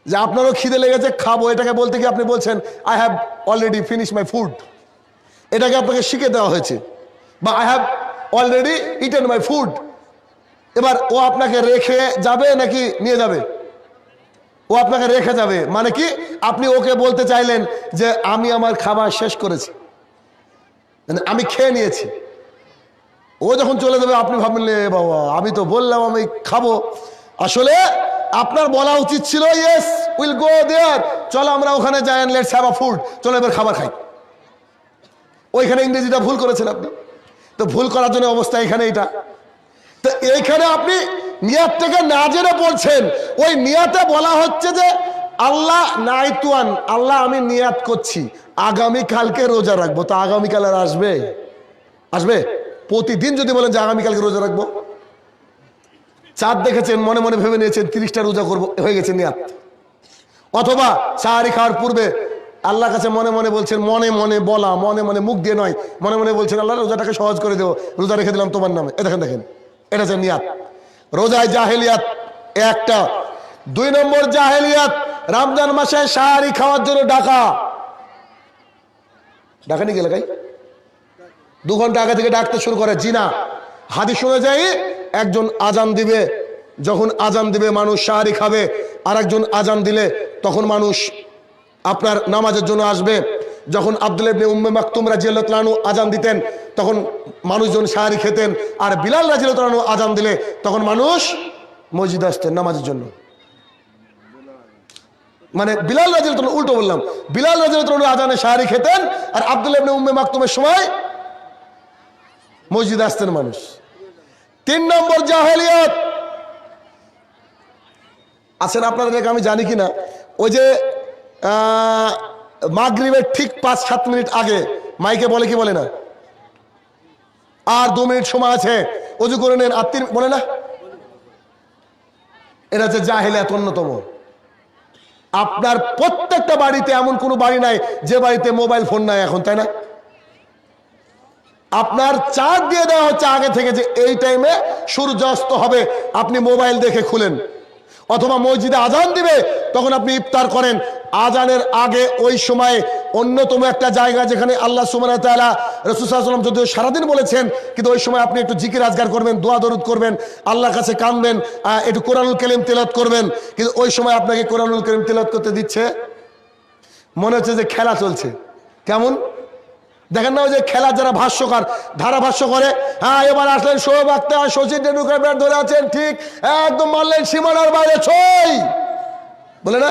যে আপনারও খিদে লেগেছে খাবো, এটাকে বলতে কি আপনি বলছেন I have already finish my food. এটাকে আপনাকে শিখে দেওয়া হয়েছে, বা I have already eaten my food. এবার ও আপনাকে রেখে যাবে নাকি নিয়ে যাবে? ও আপনাকে রেখে যাবে। মানে কি আপনি ওকে বলতে চাইলেন যে আমি আমার খাবার শেষ করেছি, মানে আমি খেয়ে নিয়েছি। ও যখন চলে যাবে আপনি ভাবলেন বাবা আমি তো বললাম আমি খাবো। আসলে আপনার বলা উচিত ছিল ইয়েস উইল গো দেয়ার, চলো আমরা ওখানে যাই, লেটস হ্যাভ আ ফুড, চলো এবার খাবার খাই। ওইখানে ইংরেজিটা ভুল করেছেন আপনি। তো ভুল করার জন্য অবস্থা এখানে এটা। তো এইখানে আপনি নিয়াতটাকে না জেনে বলছেন, ওই নিয়াতে বলা হচ্ছে যে আল্লাহ নাইতুয়ান, আল্লাহ আমি নিয়াত করছি আগামীকালকে রোজা রাখবো। তো আগামীকাল আর আসবে? আসবে? প্রতিদিন যদি বলেন যে আগামীকালকে রোজা রাখবো, চাঁদ দেখেছেন মনে মনে ভেবে নিয়েছেন 30টা রোজা করবো, হয়ে গেছে নিয়াত। অথবা সাহারি খাওয়ার পূর্বে আল্লাহর কাছে মনে মনে বলছেন, মনে মনে বলা, মনে মনে মুখ দিয়ে নয়, মনে মনে বলছেন আল্লাহ রোজাটাকে সহজ করে দেবো, রোজা রেখে দিলাম তোমার নামে। দেখেন দেখেন, এটা হচ্ছে নিয়াত। রোজায় জাহেলিয়াত একটা। 2 নম্বর জাহেলিয়াত, রমজান মাসে সাহারি খাওয়ার জন্য ডাকা। ডাকানি গেলে গাই 2 ঘন্টা আগে থেকে ডাকতে শুরু করে। জি না, হাদিস শুনে যাই একজন আজান দিবে, যখন আজান দিবে মানুষ সাহারি খাবে, আর একজন আজান দিলে তখন মানুষ আপনার নামাজের জন্য আসবে। যখন আব্দুল্লাহ ইবনে উম্মে মাকতুম রাদিয়াল্লাহু তাআলা আজান দিতেন তখন মানুষজন সাহারি খেতেন, আর বিলাল রাদিয়াল্লাহু তাআলা আজান দিলে তখন মানুষ মসজিদে আসতেন নামাজের জন্য। মানে বিলাল রাদিয়াল্লাহু তাআলা, উল্টো বললাম, বিলাল রাদিয়াল্লাহু তাআলা আজানে সাহারি খেতেন, আর আব্দুল্লাহ ইবনে উম্মে মাকতুমের সময় মসজিদে আসতেন মানুষ। 3 নম্বর জাহেলিয়াত আছেন আপনাদের, আমি জানি কিনা, ওই যে মাগরিবের ঠিক 5-7 মিনিট আগে মাইকে বলে কি বলে না, আর 2 মিনিট সময় আছে, অজু করে নেন, বলে না? এটা হচ্ছে জাহেলিয়াত অন্যতম। আপনার প্রত্যেকটা বাড়িতে এমন কোনো বাড়ি নাই যে বাড়িতে মোবাইল ফোন নাই এখন, তাই না? আপনার চার্জ দিয়ে দেওয়া হচ্ছে আগে থেকে যে এই টাইমে সূর্যাস্ত হবে, আপনি মোবাইল দেখে খুলেন। অথবা মসজিদে আজান দিবে, তখন আপনি ইফতার করেন। আজানের আগে ওই সময় অন্যতম একটা জায়গা যেখানে আল্লাহ সুবহানাহু ওয়া তাআলা, রাসূল সাল্লাল্লাহু আলাইহি ওয়াসাল্লাম যদিও সারাদিন বলেছেন, কিন্তু ওই সময় আপনি একটু জিকির আজগার করবেন, দোয়া দরুদ করবেন, আল্লাহর কাছে কাঁদবেন, একটু কোরআনুল কারীম তেলাওয়াত করবেন। কিন্তু ওই সময় আপনাকে কোরআনুল কারীম তেলাওয়াত করতে দিচ্ছে, মনে হচ্ছে যে খেলা চলছে। কেমন দেখেন না, ওই যে খেলা যারা ভাষ্যকার ধারাভাষ্য করে, হ্যাঁ এবার আসলেন শোয়েব আখতার, শচীন টেন্ডুলকার ব্যাট ধরে আছেন, ঠিক একদম মারলেন সীমানার বাইরে ছয়, বলে না?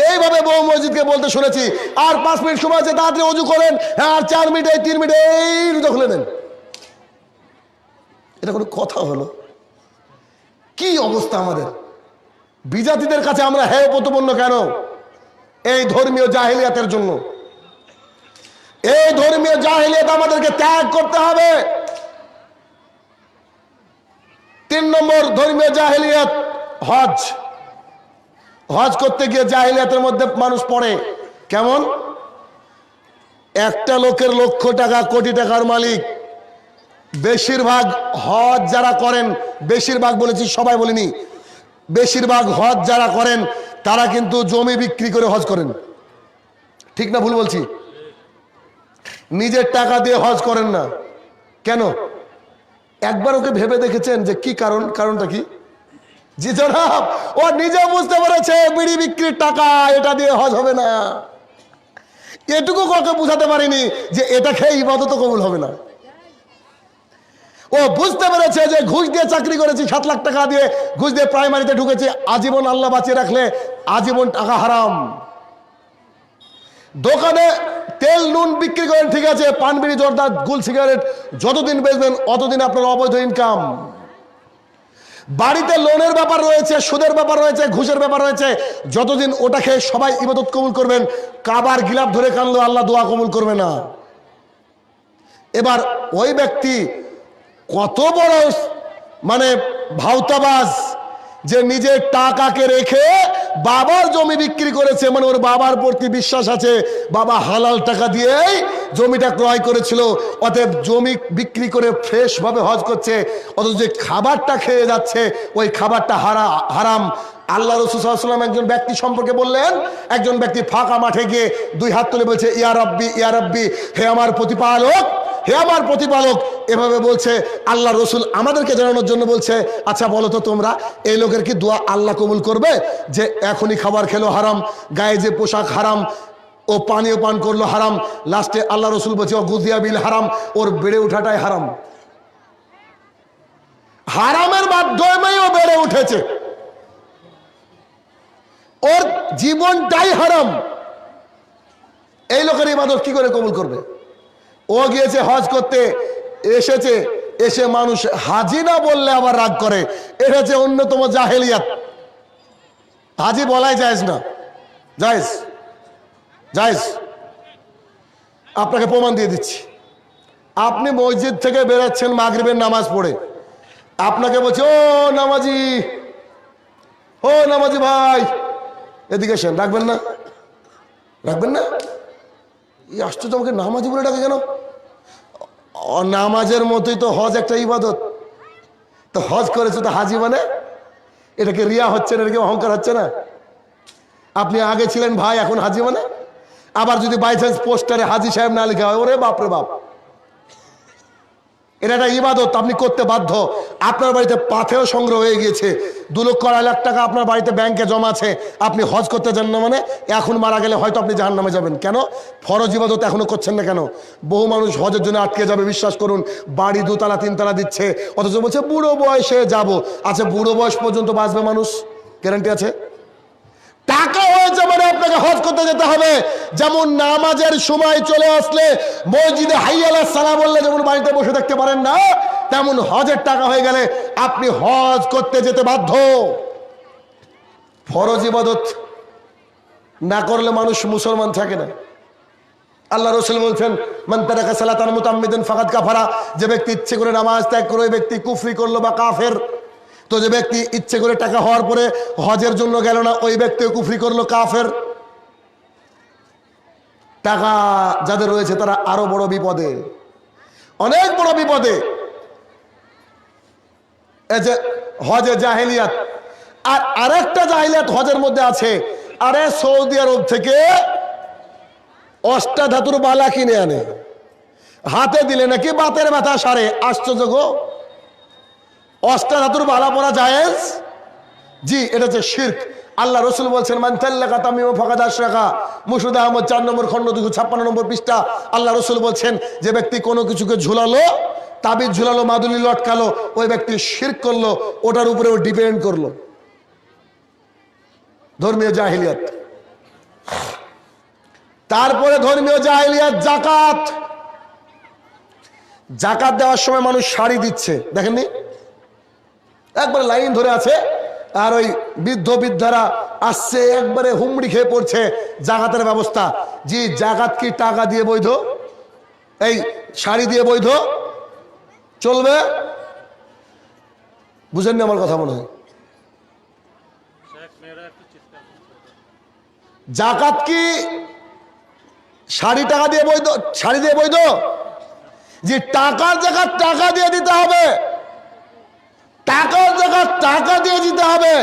এইভাবে বহু মসজিদকে বলতে শুনেছি। আর 5 মিনিট সময় আছে, তাড়াতাড়ি অজু করেন, আর 4 মিনিট 3 মিনিট এই রোজা খুলে নেন। এটা কোনো কথা হলো? কি অবস্থা আমাদের বিজাতিদের কাছে! আমরা হেয় প্রতিপন্ন কেন? এই ধর্মীয় জাহেলিয়াতের জন্য। এই ধর্মীয় জাহেলিয়াত আমাদেরকে ত্যাগ করতে হবে। 3 নম্বর ধর্মীয় জাহেলিয়াত হজ। হজ করতে গিয়ে জাহেলিয়াতের মধ্যে মানুষ পড়ে কেমন? একটা লোকের লক্ষ টাকা কোটি টাকার মালিক, বেশিরভাগ হজ যারা করেন, বেশিরভাগ বলেছি সবাই বলিনি, বেশিরভাগ হজ যারা করেন তারা কিন্তু জমি বিক্রি করে হজ করেন। ঠিক না ভুল বলছি? নিজের টাকা দিয়ে হজ করেন না। কেন? একবার ওকে ভেবে দেখেছেন যে কি কারণ? কারণটা কি? জি জনাব, ও নিজে বুঝতে পেরেছে বিড়ি বিক্রির টাকা, এটা দিয়ে হজ হবে না। এটুকু কাউকে বুঝাতে পারিনি যে এটা খেয়ে ইবাদত কবুল হবে না। ও বুঝতে পেরেছে যে ঘুষ দিয়ে চাকরি করেছি, 7 লাখ টাকা দিয়ে ঘুষ দিয়ে প্রাইমারিতে ঢুকেছি, আজীবন আল্লাহ বাঁচিয়ে রাখলে আজীবন টাকা হারাম। দোকানে তেল নুন বিক্রি করেন, ঠিক আছে, পান বিড়ি জর্দা গুল সিগারেট যতদিন বেচবেন অতদিন আপনার অবৈধ ইনকাম। বাড়িতে লোনের ব্যাপার রয়েছে, সুদের ব্যাপার রয়েছে, ঘুষের ব্যাপার রয়েছে, যতদিন ওটা খেয়ে সবাই ইবাদত কবুল করবেন, কাবার গিলাফ ধরে কানলো আল্লাহ দোয়া কবুল করবে না। এবার ওই ব্যক্তি কত বড় মানে ভাওতাবাজ যে নিজের টাকাকে রেখে বাবার জমি বিক্রি করেছে, মানে ওর বাবার প্রতি বিশ্বাস আছে, বাবা হালাল টাকা দিয়েই জমিটা ক্রয় করেছিল, অতএব জমি বিক্রি করে ফ্রেশ ভাবে হজ করছে, অথচ যে খাবারটা খেয়ে যাচ্ছে ওই খাবারটা হারাম। আল্লাহ রাসূল সাল্লাল্লাহু আলাইহি ওয়াসাল্লাম একজন ব্যক্তি সম্পর্কে বললেন, একজন ব্যক্তি ফাঁকা মাঠে গিয়ে 2 হাত তুলে বলছে, ইয়া রাব্বি ইয়া রাব্বি, হে আমার প্রতিপালক, হে আমার প্রতিপালক, এভাবে বলছে। আল্লাহ রসুল আমাদেরকে জানানোর জন্য বলছে, আচ্ছা বলো তো তোমরা, এই লোকের কি দোয়া আল্লাহ কবুল করবে যে এখনই খাবার খেলো হারাম, গায়ে যে পোশাক হারাম, ও পানীয় পান করলো হারাম, লাস্টে আল্লাহ রসুল বলছে ও গুজিয়া বিল হারাম, ওর বেড়ে ওঠাটাই হারাম। হারামের মাধ্যমেই ও বেড়ে উঠেছে, ওর জীবনটাই হারাম। এই লোকের ইবাদত কি করে কবুল করবে? ও গিয়েছে হজ করতে, এসেছে, এসে মানুষ হাজি না বললে আবার রাগ করে। এটা হচ্ছে অন্যতম জাহেলিয়াত। হাজি বলাই জায়েজ না, জায়েজ জায়েজ। আপনাকে প্রমাণ দিয়ে দিচ্ছি। আপনি মসজিদ থেকে বেরোচ্ছেন মাগরিবের নামাজ পড়ে, আপনাকে বলছে ও নামাজি, ও নামাজি ভাই এদিকে এসেন, রাখবেন না? রাখবেন না? এই আশ্চর্য, আমাকে নামাজি বলে ডাকে কেন? নামাজের মতোই তো হজ একটা ইবাদত। তো হজ করেছে তো হাজি মানে, এটাকে রিয়া হচ্ছে না, এটাকে অহংকার হচ্ছে না? আপনি আগে ছিলেন ভাই, এখন হাজি মানে? আবার যদি বাই চান্স পোস্টারে হাজি সাহেব না লেখা হয়, ওরে বাপরে বাপ, এটা একটা ইবাদত, আপনি করতে বাধ্য। আপনার বাড়িতে পাথেও সংগ্রহ হয়ে গিয়েছে, 2 লক্ষ 2.5 লাখ টাকা আপনার বাড়িতে ব্যাংকে জমা আছে, আপনি হজ করতে যান না মানে এখন মারা গেলে হয়তো আপনি জাহান্নামে যাবেন। কেন? ফরজ ইবাদত এখনো করছেন না কেন? বহু মানুষ হজের জন্য আটকে যাবে, বিশ্বাস করুন, বাড়ি 2 তলা 3 তলা দিচ্ছে, অথচ বলছে বুড়ো বয়সে যাব। আচ্ছা, বুড়ো বয়স পর্যন্ত বাঁচবে মানুষ? গ্যারান্টি আছে? টাকা হয়েছে মানে আপনাকে হজ করতে যেতে হবে। যেমন নামাজের সময় চলে আসলে মসজিদে হাইয়া আলাস সালাহ বললে যেমন বাড়িতে বসে থাকতে পারেন না, তেমন হজের টাকা হয়ে গেলে আপনি হজ করতে যেতে বাধ্য। ফরজ ইবাদত না করলে মানুষ মুসলমান থাকে না। আল্লাহ রাসূল বলছেন, মান তারাকা সালাতান মুতাম্মিদান ফাকাদ কাফারা, যে ব্যক্তি ইচ্ছে করে নামাজ ত্যাগ করে ওই ব্যক্তি কুফরি করলো বা কাফের। তো তো যে ব্যক্তি ইচ্ছে করে টাকা হওয়ার পরে হজের জন্য গেল না, ওই ব্যক্তিও কুফরি করলো, কাফের। টাকা যাদের রয়েছে তারা আরো বড় বিপদে, অনেক বড় বিপদে। এই যে হজে জাহেলিয়াত, আর আরেকটা জাহেলিয়াত হজের মধ্যে আছে। আরে সৌদি আরব থেকে অষ্টাধাতুর বালা কিনে আনে, হাতে দিলে নাকি বাতের ব্যথা সারে। আশ্চর্য গো, অষ্টাধাতুর বালা পরা জায়েজ? জি, এটা হচ্ছে শিরক। আল্লাহ রসুল বলছেন, মান তাল্লাকা তামিমা ফাকাদ আশরাকা। মুর্শিদ আহমদ 4 নম্বর খণ্ড 256 নম্বর পৃষ্ঠা। আল্লাহ রসুল বলছেন, যে ব্যক্তি কোনো কিছুকে ঝুলালো, তাবিজ ঝুলালো, মাদুলি লটকালো, ওই ব্যক্তি শিরক করলো, ওটার উপরে ও ডিপেন্ড করলো। ধর্মীয় জাহিলিয়াত। তারপরে ধর্মীয় জাহিলিয়াত যাকাত। যাকাত দেওয়ার সময় মানুষ শাড়ি দিচ্ছে, দেখেননি? একবারে লাইন ধরে আছে, আর ওই বৃদ্ধ বৃদ্ধারা আসছে, একবারে হুমড়ি খেয়ে পড়ছে জাকাতের ব্যবস্থা। জি, জাকাত কি টাকা দিয়ে বৈধ? এই শাড়ি দিয়ে বৈধ? চলবে? বুঝেননি আমার কথা মনে হয়? জাকাত কি শাড়ি টাকা দিয়ে বৈধ? শাড়ি দিয়ে বৈধ? যে টাকার জাকাত টাকা দিয়ে দিতে হবে, টাকার জাকাত টাকা দিয়ে দিতে হবে।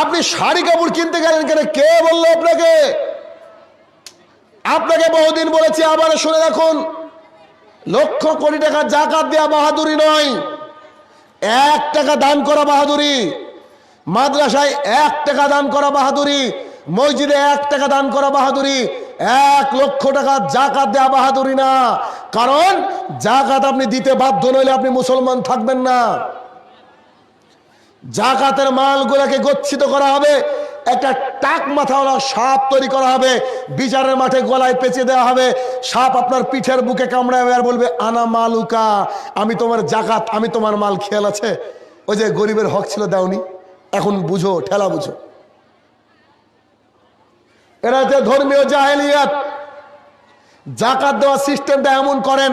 আপনি শাড়ি কাপড় কিনতে গেলেন কেন? কে বললো আপনাকে? আপনাকে বহুদিন বলেছি, আবার শুনে রাখুন, লক্ষ কোটি টাকা জাকাত দেওয়া বাহাদুরি নয়, 1 টাকা দান করা বাহাদুরি। মাদ্রাসায় 1 টাকা দান করা বাহাদুরি, মসজিদে 1 টাকা দান করা বাহাদুরি। 1 লক্ষ টাকা জাকাত দেওয়া বাহাদুরি না। কারণ জাকাত আপনি দিতে বাধ্য নইলে আপনি মুসলমান থাকবেন না। জাকাতের মালগুলোকে গচ্ছিত করা হবে, একটা টাক মাথাওয়ালা সাপ তৈরি করা হবে, বিচারের মাঠে গলায় পেঁচে দেওয়া হবে। সাপ আপনার পিঠের বুকে কামড়াবে আর বলবে, আনা মালুকা, আমি তোমার জাকাত, আমি তোমার মাল। খেয়াল আছে? ওই যে গরিবের হক ছিল দাওনি, এখন বুঝো, ঠেলা বুঝো। এরা হচ্ছে ধর্মীয় জাহেলিয়াত। জাকাত দেওয়ার সিস্টেমটা এমন করেন,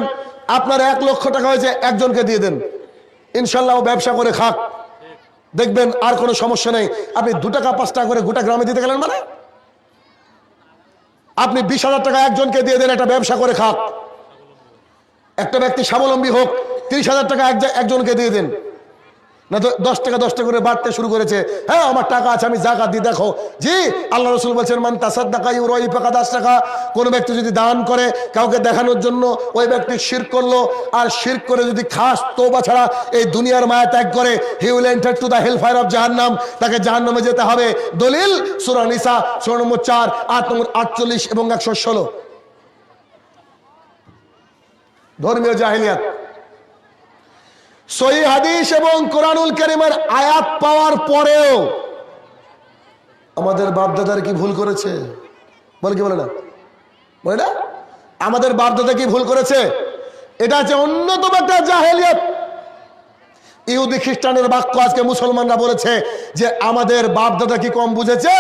আপনার 1 লক্ষ টাকা হয়েছে, একজনকে দিয়ে দেন, ইনশাল্লাহ ও ব্যবসা করে খাক, দেখবেন আর কোনো সমস্যা নেই। আপনি 2 টাকা 5 টাকা করে গোটা গ্রামে দিতে গেলেন, মানে আপনি 20,000 টাকা একজনকে দিয়ে দেন, একটা ব্যবসা করে খাক, একটা ব্যক্তি স্বাবলম্বী হোক। 30,000 টাকা একজনকে দিয়ে দেন, না তো 10 টাকা 10 টাকা করে বাড়তে শুরু করেছে। হ্যাঁ, আমার টাকা আছে, আমি জাকাত দিই। দেখো জি, আল্লাহ রসুল বলছেন, মান তাসাদ্দাকা ইউরাই ফাকাদ আশরাকা। কোন ব্যক্তি যদি দান করে কাউকে দেখানোর জন্য, ওই ব্যক্তি শিরক করলো। আর শিরক করে যদি খাস তওবা ছাড়া এই দুনিয়ার মায়া ত্যাগ করে, he will enter to the hell fire of জাহান্নাম। তাকে জাহান্নামে যেতে হবে। দলিল সূরা নিসা সূরা নম্বর 4 আয়াত নম্বর 48 এবং 116। ধর্মীয় জাহেলিয়াত। সহিহ হাদিস এবং কোরআনুল কারীমের আয়াত পাওয়ার পরেও আমাদের বাপদাদার কি ভুল করেছে? বলে কি বলে না? বলে না? আমাদের বাপদাদা কি ভুল করেছে? এটা হচ্ছে অন্যতম একটা জাহেলিয়াত। ইহুদি খ্রিস্টানের বাক্য আজকে মুসলমানরা বলেছে যে আমাদের বাপদাদা কি কম বুঝেছে,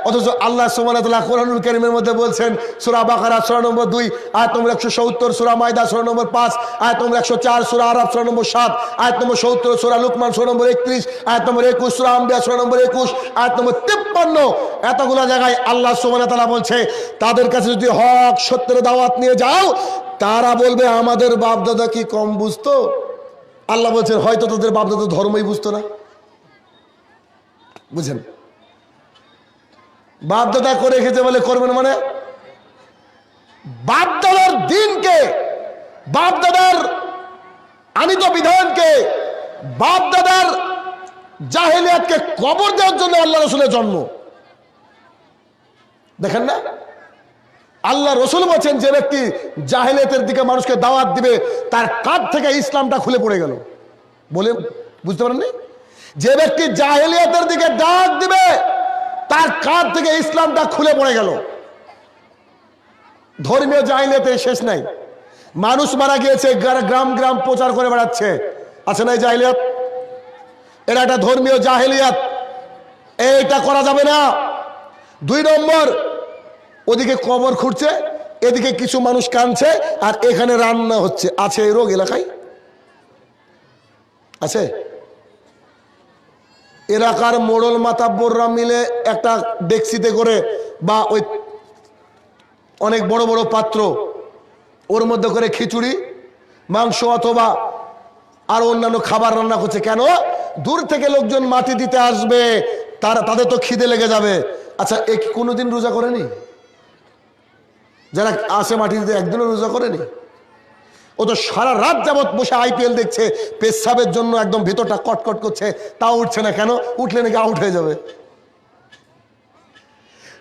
অথচ আল্লাহ সুবহানাহু ওয়া তাআলা কোরআনুল কারীমের মধ্যে বলছেন, সূরা বাকারা সূরা নম্বর 2 আয়াত নম্বর 170, সূরা মাইদা সূরা নম্বর 5 আয়াত নম্বর 104, সূরা আরাফ সূরা নম্বর 7 আয়াত নম্বর 70, সূরা লুকমান সূরা নম্বর 31 আয়াত নম্বর 21, সূরা আম্বিয়া সূরা নম্বর 21 আয়াত নম্বর 53। এতগুলো জায়গায় আল্লাহ সুবহানাহু ওয়া তাআলা বলছে, তাদের কাছে যদি হক সত্যের দাওয়াত নিয়ে যাও, তারা বলবে আমাদের বাপদাদা কি কম বুঝতো। আল্লাহ বলছেন, হয়তো তোদের বাপদাদা ধর্মই বুঝতো না। বুঝেন? বাপদাদা করে রেখেছে বলে করবেন, মানে বাপদাদার দিনকে, বাপদাদার আনিত বিধানকে, বাপদাদার জাহেলিয়াতকে কবর দেওয়ার জন্য আল্লাহ রসুলের জন্ম। দেখেন না, আল্লাহ রসুল বলছেন, যে ব্যক্তি জাহেলিয়াতের দিকে মানুষকে দাওয়াত দিবে, তার কাঁধ থেকে ইসলামটা খুলে পড়ে গেল। বলে বুঝতে পারেননি? যে ব্যক্তি জাহেলিয়াতের দিকে ডাক দিবে, তার কাঁধ থেকে ইসলামটা খুলে পড়ে গেল। ধর্মীয় জাহেলিয়াতের শেষ নাই। মানুষ মারা গিয়েছে, গ্রাম গ্রাম প্রচার করে বেড়াচ্ছে, আছে না এই জাহেলিয়াত? এরা একটা ধর্মীয় জাহেলিয়াত, এইটা করা যাবে না। 2 নম্বর, ওদিকে কবর খুঁড়ছে, এদিকে কিছু মানুষ কাঁদছে, আর এখানে রান্না হচ্ছে। আছে এই রোগ এলাকায়? আছে? এলাকার মোড়ল মাতাব্বররা মিলে একটা ডেক্সিতে করে বা ওই অনেক বড় বড় পাত্র, ওর মধ্যে করে খিচুড়ি, মাংস অথবা আর অন্যান্য খাবার রান্না করছে। কেন? দূর থেকে লোকজন মাটি দিতে আসবে, তাদের তো খিদে লেগে যাবে। আচ্ছা, এ কি কোনোদিন রোজা করেনি? যারা আসে মাটি দিতে একদিনও রোজা করেনি? ও তো সারা রাত যাবৎ বসে আইপিএল দেখছে, পেশাবের জন্য একদম ভেতরটা কটকট করছে, তাও উঠছে না। কেন? উঠলে নাকি আউট হয়ে যাবে।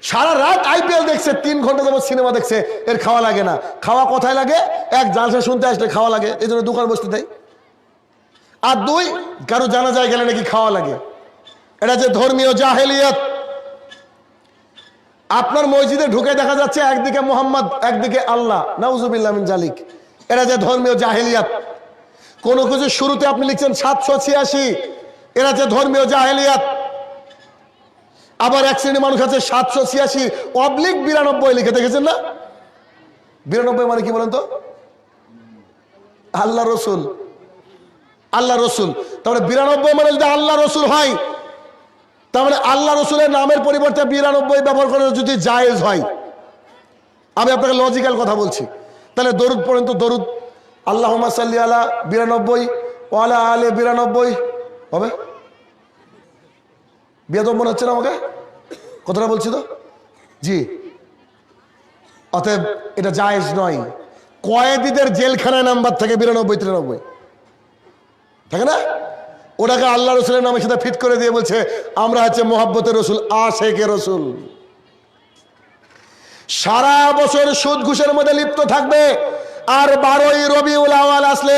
সারা রাত আইপিএল দেখছে, 3 ঘন্টা যাবৎ সিনেমা দেখছে, এর খাওয়া লাগে না। খাওয়া কোথায় লাগে? এক জালসা শুনতে আসলে খাওয়া লাগে, এই জন্য দোকান বসতে দেয়। আর 2, কারো জানাজায় গেলে নাকি খাওয়া লাগে। এটা যে ধর্মীয় জাহেলিয়াত। আপনার মসজিদে ঢুকে দেখা যাচ্ছে একদিকে মোহাম্মদ, একদিকে আল্লাহ, নাউজুবিল্লাহ মিন জালিক। এটা যে ধর্মীয় জাহেলিয়াত। কোন কিছু শুরুতে আপনি লিখছেন 786, এরা যে ধর্মীয় জাহেলিয়াত। আবার এক শ্রেণীর মানুষ আছে 786/92 লিখে, দেখেছেন না? 92 মানে কি বলেন তো? আল্লাহ রসুল। আল্লাহ রসুল, তাহলে 92 মানে যদি আল্লাহ রসুল হয়, তাহলে আল্লাহ রসুলের নামের পরিবর্তে 92 ব্যবহার করে যদি জায়েজ হয়, আমি আপনাকে লজিক্যাল কথা বলছি, তাহলে দরুদ পড়েন তো। দরুদ আল্লাহুম্মা সাল্লি আলা 92 ওয়া আলা আলি 92 হবে? বেয়াদব মনে হচ্ছে না আমাকে? কথাটা বলছি তো? জি। অতএব এটা জায়েজ নয়। কয়েদিদের জেলখানায় নাম্বার থাকে 92-93, থাকে না? ওটাকে আল্লাহ রসুলের নামের সাথে ফিট করে দিয়ে বলছে আমরা হচ্ছে মোহাব্বতের রসুল, আশেকে রসুল। সারা বছর সুদ ঘুষের মধ্যে লিপ্ত থাকবে, আর 12ই রবিউল আউয়াল আসলে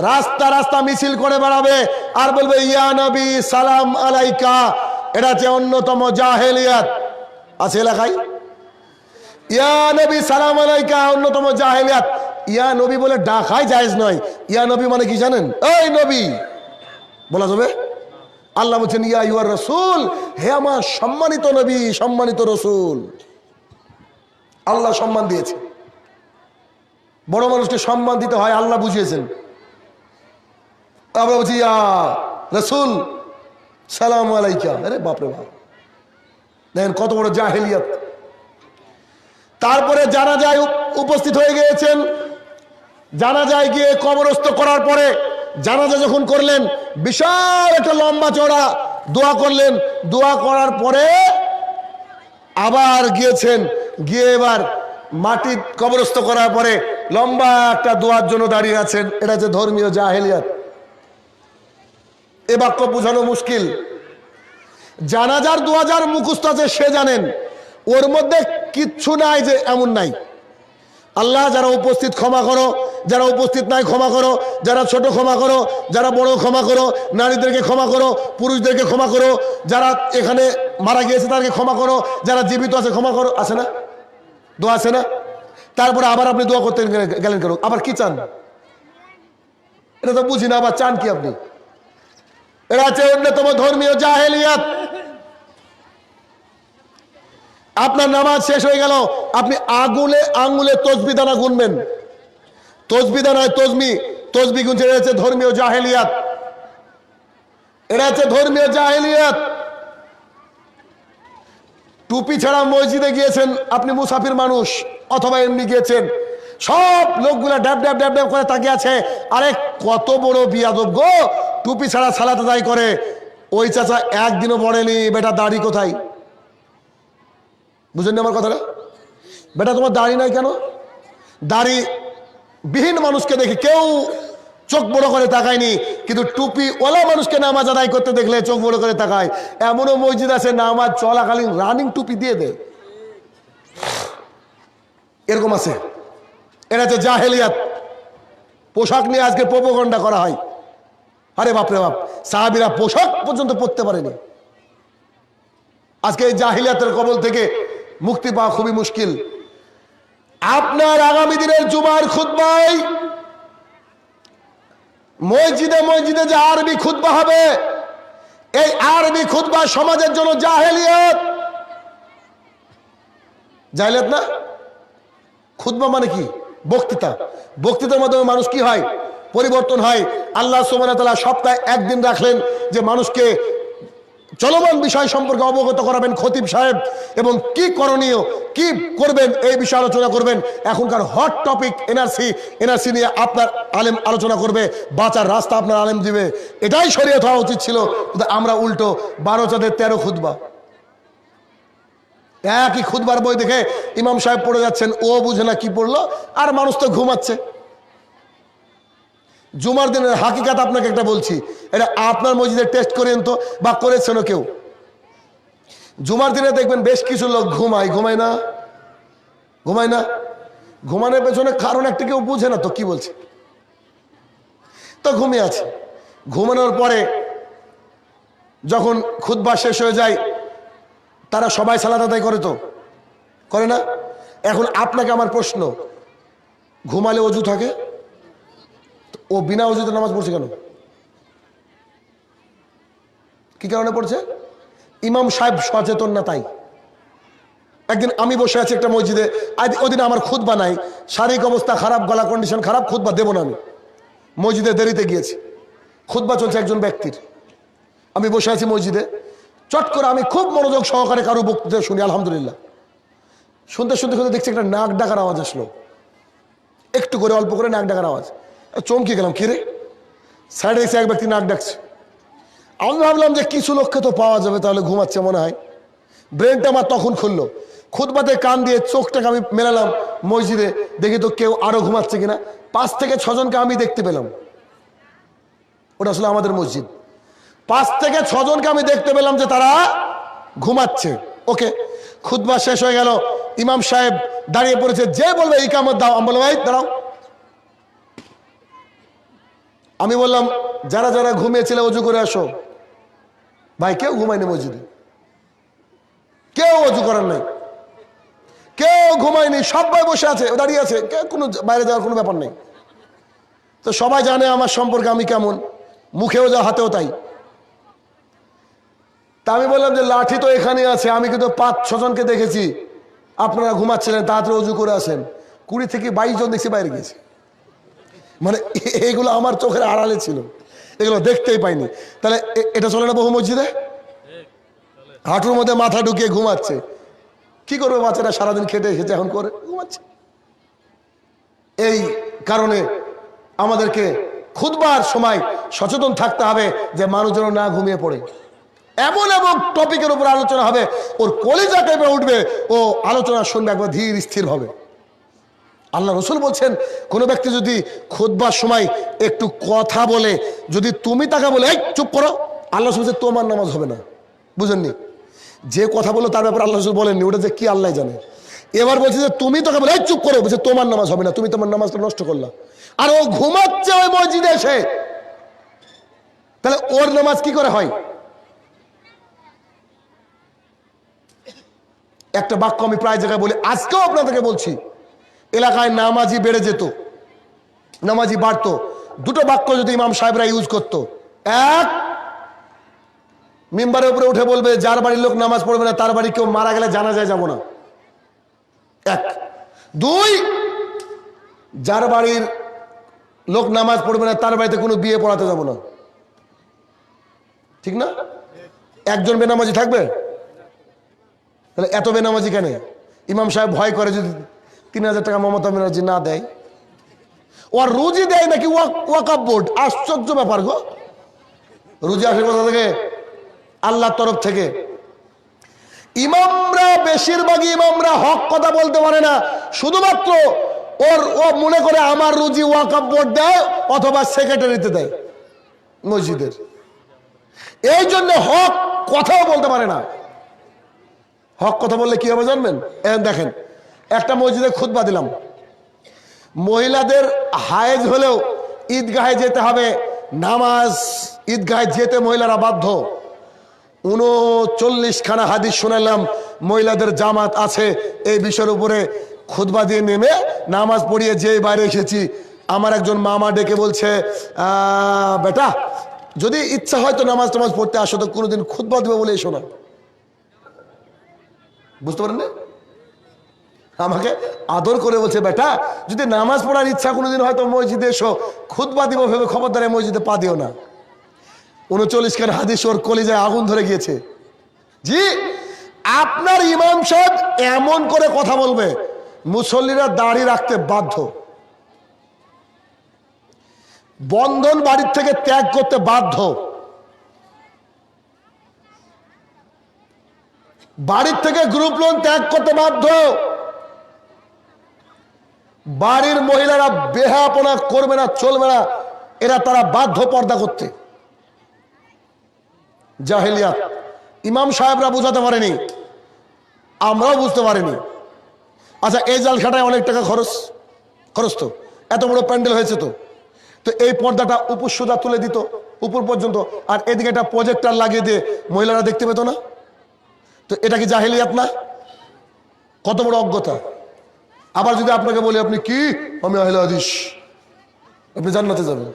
রাস্তা রাস্তা মিছিল করে বেড়াবে আর বলবে ইয়া নবী সালাম আলাইকা। এটা হচ্ছে অন্যতম জাহেলিয়াত। আছে এলাকায় ইয়া নবী সালাম আলাইকা, অন্যতম জাহেলিয়াত। ইয়া নবী বলে ডাকাই জায়েজ নয়। ইয়া নবী মানে কি জানেন? এই নবী বলা যাবে? আল্লাহ বলছেন ইয়া ইউর রসুল, হে আমার সম্মানিত নবী, সম্মানিত রসুল। আল্লাহ সম্মান দিয়েছে। বড় মানুষকে সম্মান দিতে হয়, আল্লাহ বুঝিয়েছেন। আমরা বলছি ইয়া রসুল সালাম আলাইকা। আরে বাপরে বাপ, দেখেন কত বড় জাহেলিয়াত। তারপরে জানাজায় উপস্থিত হয়ে গিয়েছেন। জানাজায় গিয়ে কবরস্থ করার পরে জানাজা যখন করলেন, বিশাল একটা লম্বা চড়া দোয়া করলেন। দোয়া করার পরে আবার গিয়েছেন, গিয়ে এবার মাটি কবরস্থ করার পরে লম্বা একটা দোয়ার জন্য দাঁড়িয়ে আছেন। এটা যে ধর্মীয় জাহেলিয়াত। এ বাক্য বোঝানো মুশকিল। জানাজার দোয়া যার মুখস্থ আছে সে জানেন, ওর মধ্যে কিচ্ছু নাই যে এমন নাই। আল্লাহ যারা উপস্থিত ক্ষমা করো, যারা উপস্থিত নাই ক্ষমা করো, যারা ছোট ক্ষমা করো, যারা বড় ক্ষমা করো, নারীদেরকে ক্ষমা করো, পুরুষদেরকে ক্ষমা করো, যারা এখানে মারা গিয়েছে তাদেরকে ক্ষমা করো, যারা জীবিত আছে ক্ষমা করো। আছে না দোয়া? আছে না? তারপরে আবার আপনি দোয়া করতে গেলেন কেন? আবার কি চান? এটা তো বুঝি না, আবার চান কি আপনি? এটা হচ্ছে অন্যতম ধর্মীয় জাহেলিয়াত। আপনার নামাজ শেষ হয়ে গেল, আপনি আঙুলে তসবি দানা গুনবেন। তসবি দানায় তসবি গুনছে। এটা হচ্ছে ধর্মীয় জাহেলিয়াত। এটা হচ্ছে ধর্মীয় জাহেলিয়াত। টুপি ছাড়া মসজিদে গিয়েছেন আপনি, মুসাফির মানুষ অথবা এমনি গিয়েছেন, সব লোকগুলা ড্যাব ড্যাব ড্যাব ড্যাব করে তাকিয়ে আছে। আরে কত বড় বিয়াদব গো, টুপি ছাড়া সালাত আদায় করে। ওই চাচা একদিনও পড়েনি, বেটা দাড়ি কোথায়? বুঝলেন আমার কথাটা? বেটা তোমার দাড়ি নাই কেন? দাড়ি বিহীন মানুষকে দেখে কেউ চোখ বড় করে তাকায়নি, কিন্তু টুপি ওলা মানুষকে নামাজ আদায় করতে দেখলে চোখ বড় করে তাকায়। এমনও মসজিদ আছে নামাজ চলাকালীন রানিং টুপি দিয়ে দেয়, এরকম আছে। এটা হচ্ছে জাহেলিয়াত। পোশাক নিয়ে আজকে প্রোপাগান্ডা করা হয়। আরে বাপরে বাপ, সাহাবীরা পোশাক পর্যন্ত পরতে পারেনি। আজকে এই জাহেলিয়াতের কবল থেকে মুক্তি পাওয়া খুবই মুশকিল। আপনার আগামী দিনের জুমার খুতবায় মসজিদে মসজিদে যে আরবি খুতবা হবে, এই আরবি খুতবা সমাজের জন্য জাহেলিয়াত। জাহেলিয়াত না? খুতবা মানে কি? বক্তৃতা। বক্তৃতার মাধ্যমে মানুষ কি হয়? পরিবর্তন হয়। আল্লাহ সুবহানাহু ওয়া তাআলা সপ্তাহে একদিন রাখলেন যে মানুষকে চলমান বিষয় সম্পর্কে অবগত করাবেন খতিব সাহেব, এবং কি করণীয়, কি করবেন এই বিষয়ে আলোচনা করবেন। এখনকার হট টপিক এনআরসি নিয়ে আপনার আলেম আলোচনা করবে, বাঁচার রাস্তা আপনার আলেম দিবে। এটাই শরীয়ত হওয়া উচিত ছিল, কিন্তু আমরা উল্টো 12 চাঁদের 13 খুতবা, একই খুতবার বই দেখে ইমাম সাহেব পড়ে যাচ্ছেন, ও বুঝে না কি পড়লো, আর মানুষ তো ঘুমাচ্ছে। জুমার দিনের হাকিকাত আপনাকে একটা বলছি, এটা আপনার মসজিদে টেস্ট করেন তো, বা করেছেন কেউ? জুমার দিনে দেখবেন বেশ কিছু লোক ঘুমায় না? ঘুমানোর পেছনে কারণ একটা, কেউ বুঝে না তো কি বলছে, তো ঘুমিয়ে আছে। ঘুমানোর পরে যখন খুতবা শেষ হয়ে যায়, তারা সবাই সালাত আদায় করে, তো করে না? এখন আপনাকে আমার প্রশ্ন, ঘুমালে অজু থাকে, ও বিনা অজুতে নামাজ পড়ছে কেন? কি কারণে পড়ছে? ইমাম সাহেব সচেতন না তাই। একদিন আমি বসে আছি একটা মসজিদে, ওদিন আমার খুতবা নাই, শারীরিক অবস্থা খারাপ, গলা কন্ডিশন খারাপ, খুতবা দেবো না, আমি মসজিদে দেরিতে গিয়েছি, খুতবা চলছে একজন ব্যক্তির, আমি বসে আছি মসজিদে। চট করে আমি খুব মনোযোগ সহকারে কারো বক্তৃতা শুনি, আলহামদুলিল্লাহ, শুনতে শুনতে শুনতে দেখছি একটা নাক ডাকার আওয়াজ আসলো, একটু করে অল্প করে নাক ডাকার আওয়াজ। চমকে গেলাম, কিরে, সাইডে এসে এক ব্যক্তি নাক ডাকছে। আমি ভাবলাম যে কিছু লোককে তো পাওয়া যাবে, তাহলে ঘুমাচ্ছে মনে হয়। ব্রেনটা আমার তখন খুললো, খুতবাতে কান দিয়ে চোখটাকে আমি মেলালাম মসজিদে, দেখি তো কেউ আরো ঘুমাচ্ছে কিনা। 5 থেকে 6 জনকে আমি দেখতে পেলাম, ওটা আসলে আমাদের মসজিদ। 5 থেকে 6 জনকে আমি দেখতে পেলাম যে তারা ঘুমাচ্ছে। ওকে, খুতবা শেষ হয়ে গেল, ইমাম সাহেব দাঁড়িয়ে পড়েছে, যে বলবে ইকামত দাও। আমি বললাম, এই দাঁড়াও। আমি বললাম, যারা যারা ঘুমিয়েছিল অজু করে আসো। ভাই, কেউ ঘুমায়নি মসজিদে, কেউ অজু করার নাই, কেউ ঘুমায়নি, সবাই বসে আছে, দাঁড়িয়ে আছে, কেউ কোনো বাইরে যাওয়ার কোনো ব্যাপার নেই। তো সবাই জানে আমার সম্পর্কে আমি কেমন, মুখেও যা হাতেও তাই। তা আমি বললাম যে লাঠি তো এখানে আছে, আমি কিন্তু 5-6 জনকে দেখেছি আপনারা ঘুমাচ্ছিলেন, তাড়াতাড়ি অজু করে আসেন। 20 থেকে 22 জন দেখছি বাইরে গেছে, মানে এইগুলো আমার চোখের আড়ালে ছিল, এগুলো দেখতেই পাইনি। তাহলে এটা চলে না বহু মসজিদে? হাঁটুর মধ্যে মাথা ঢুকিয়ে ঘুমাচ্ছে, কি করবে বাচ্চারা, সারাদিন খেটে এসেছে, এখন করে ঘুমাচ্ছে। এই কারণে আমাদেরকে খুতবার সময় সচেতন থাকতে হবে যে মানুষ যেন না ঘুমিয়ে পড়ে। এমন এমন টপিকের উপর আলোচনা হবে, ওর কলিজা কেঁপে উঠবে, ও আলোচনা শুনবে একবার ধীর স্থির হবে। আল্লাহ রসুল বলছেন, কোনো ব্যক্তি যদি খুতবার সময় একটু কথা বলে, যদি তুমি তাকে বলে এই চুপ করো, আল্লাহ রসুল বলছে তোমার নামাজ হবে না। বুঝেননি? যে কথা বলো তার ব্যাপারে আল্লাহ রসুল বলেননি, ওটা যে কি আল্লাহ জানে। এবার বলছে যে তুমি তোকে বলে এই চুপ করো, বলছে তোমার নামাজ হবে না, তুমি তোমার নামাজটা নষ্ট করলা। আর ও ঘুমাচ্ছে ওই মসজিদে এসে, তাহলে ওর নামাজ কি করে হয়? একটা বাক্য আমি প্রায় জায়গায় বলি, আজকেও আপনাদেরকে বলছি, এলাকায় নামাজি বেড়ে যেত, নামাজি বাড়তো, দুটো বাক্য যদি ইমাম সাহেবরা ইউজ করতো। এক, মিম্বারের উপরে উঠে বলবে যার বাড়ির লোক নামাজ পড়বে না তার বাড়ি কেউ মারা গেলে জানাজায় যাব না। 1। 2, যার বাড়ির লোক নামাজ পড়বে না তার বাড়িতে কোনো বিয়ে পড়াতে যাব না। ঠিক না? একজন বেনামাজি থাকবে? তাহলে এত বেনামাজি কেন? ইমাম সাহেব ভয় করে যদি 3000 টাকা মমতা ব্যানার্জি না দেয়, ওর রুজি দেয় নাকি ওয়াকফ বোর্ড। আশ্চর্য ব্যাপার গো, রুজি আসে কোথা থেকে? আল্লাহর তরফ থেকে। ইমামরা, বেশিরভাগই ইমামরা হক কথা বলতে পারে না, শুধুমাত্র ও মনে করে আমার রুজি ওয়াকফ বোর্ড দেয় অথবা সেক্রেটারিতে দেয় মসজিদের, এই জন্য হক কথাও বলতে পারে না। হক কথা বললে কি হবে জানবেন? দেখেন, একটা মসজিদে খুতবা দিলাম, মহিলাদের হায়েজ হলেও ঈদগাহে যেতে হবে, নামাজ ঈদগাহে যেতে মহিলারা বাধ্য। 39খানা হাদিস শোনালাম, মহিলাদের জামাত আছে, এই বিষয়ের উপরে খুতবা দিয়ে নেমে নামাজ পড়িয়ে যে বাইরে এসেছি, আমার একজন মামা ডেকে বলছে, বেটা যদি ইচ্ছা হয় তো নামাজ টামাজ পড়তে আসো, তো কোনোদিন খুতবা দেবে বলে এসো না। বুঝতে পারেন না? আমাকে আদর করে বলছে, বেটা যদি নামাজ পড়ার ইচ্ছা কোনোদিন হয় তো মসজিদে এসো, খুতবা দিব ভেবে খবরদারে মসজিদে পা দিও না। 39 হাদিস ওর কলিজায় আগুন ধরে গিয়েছে। জি, আপনার ইমাম সাহেব এমন করে কথা বলবে, মুসল্লিরা দাড়ি রাখতে বাধ্য, বন্ধন বাড়ির থেকে ত্যাগ করতে বাধ্য, বাড়ির থেকে গ্রুপ লোন ত্যাগ করতে বাধ্য, বাড়ির মহিলারা বেহাপনা করবে না, চলবে না, এরা তারা বাধ্য পর্দা করতে। জাহেলিয়াত ইমাম সাহেবরা বুঝাতে পারেনি, আমরাও বুঝতে পারিনি। আচ্ছা, এই জাল খাটায় অনেক টাকা খরচ তো, এত বড় প্যান্ডেল হয়েছে তো, তো এই পর্দাটা উপর সোজা তুলে দিত উপর পর্যন্ত, আর এদিকে একটা প্রজেক্টর লাগিয়ে দিয়ে মহিলারা দেখতে পেত না, তো এটা কি জাহেলিয়াত না? কত বড় অজ্ঞতা। আবার যদি আপনাকে বলি আপনি কি, আমি আহলে হাদিস, আপনি জান্নাতে যাবেন।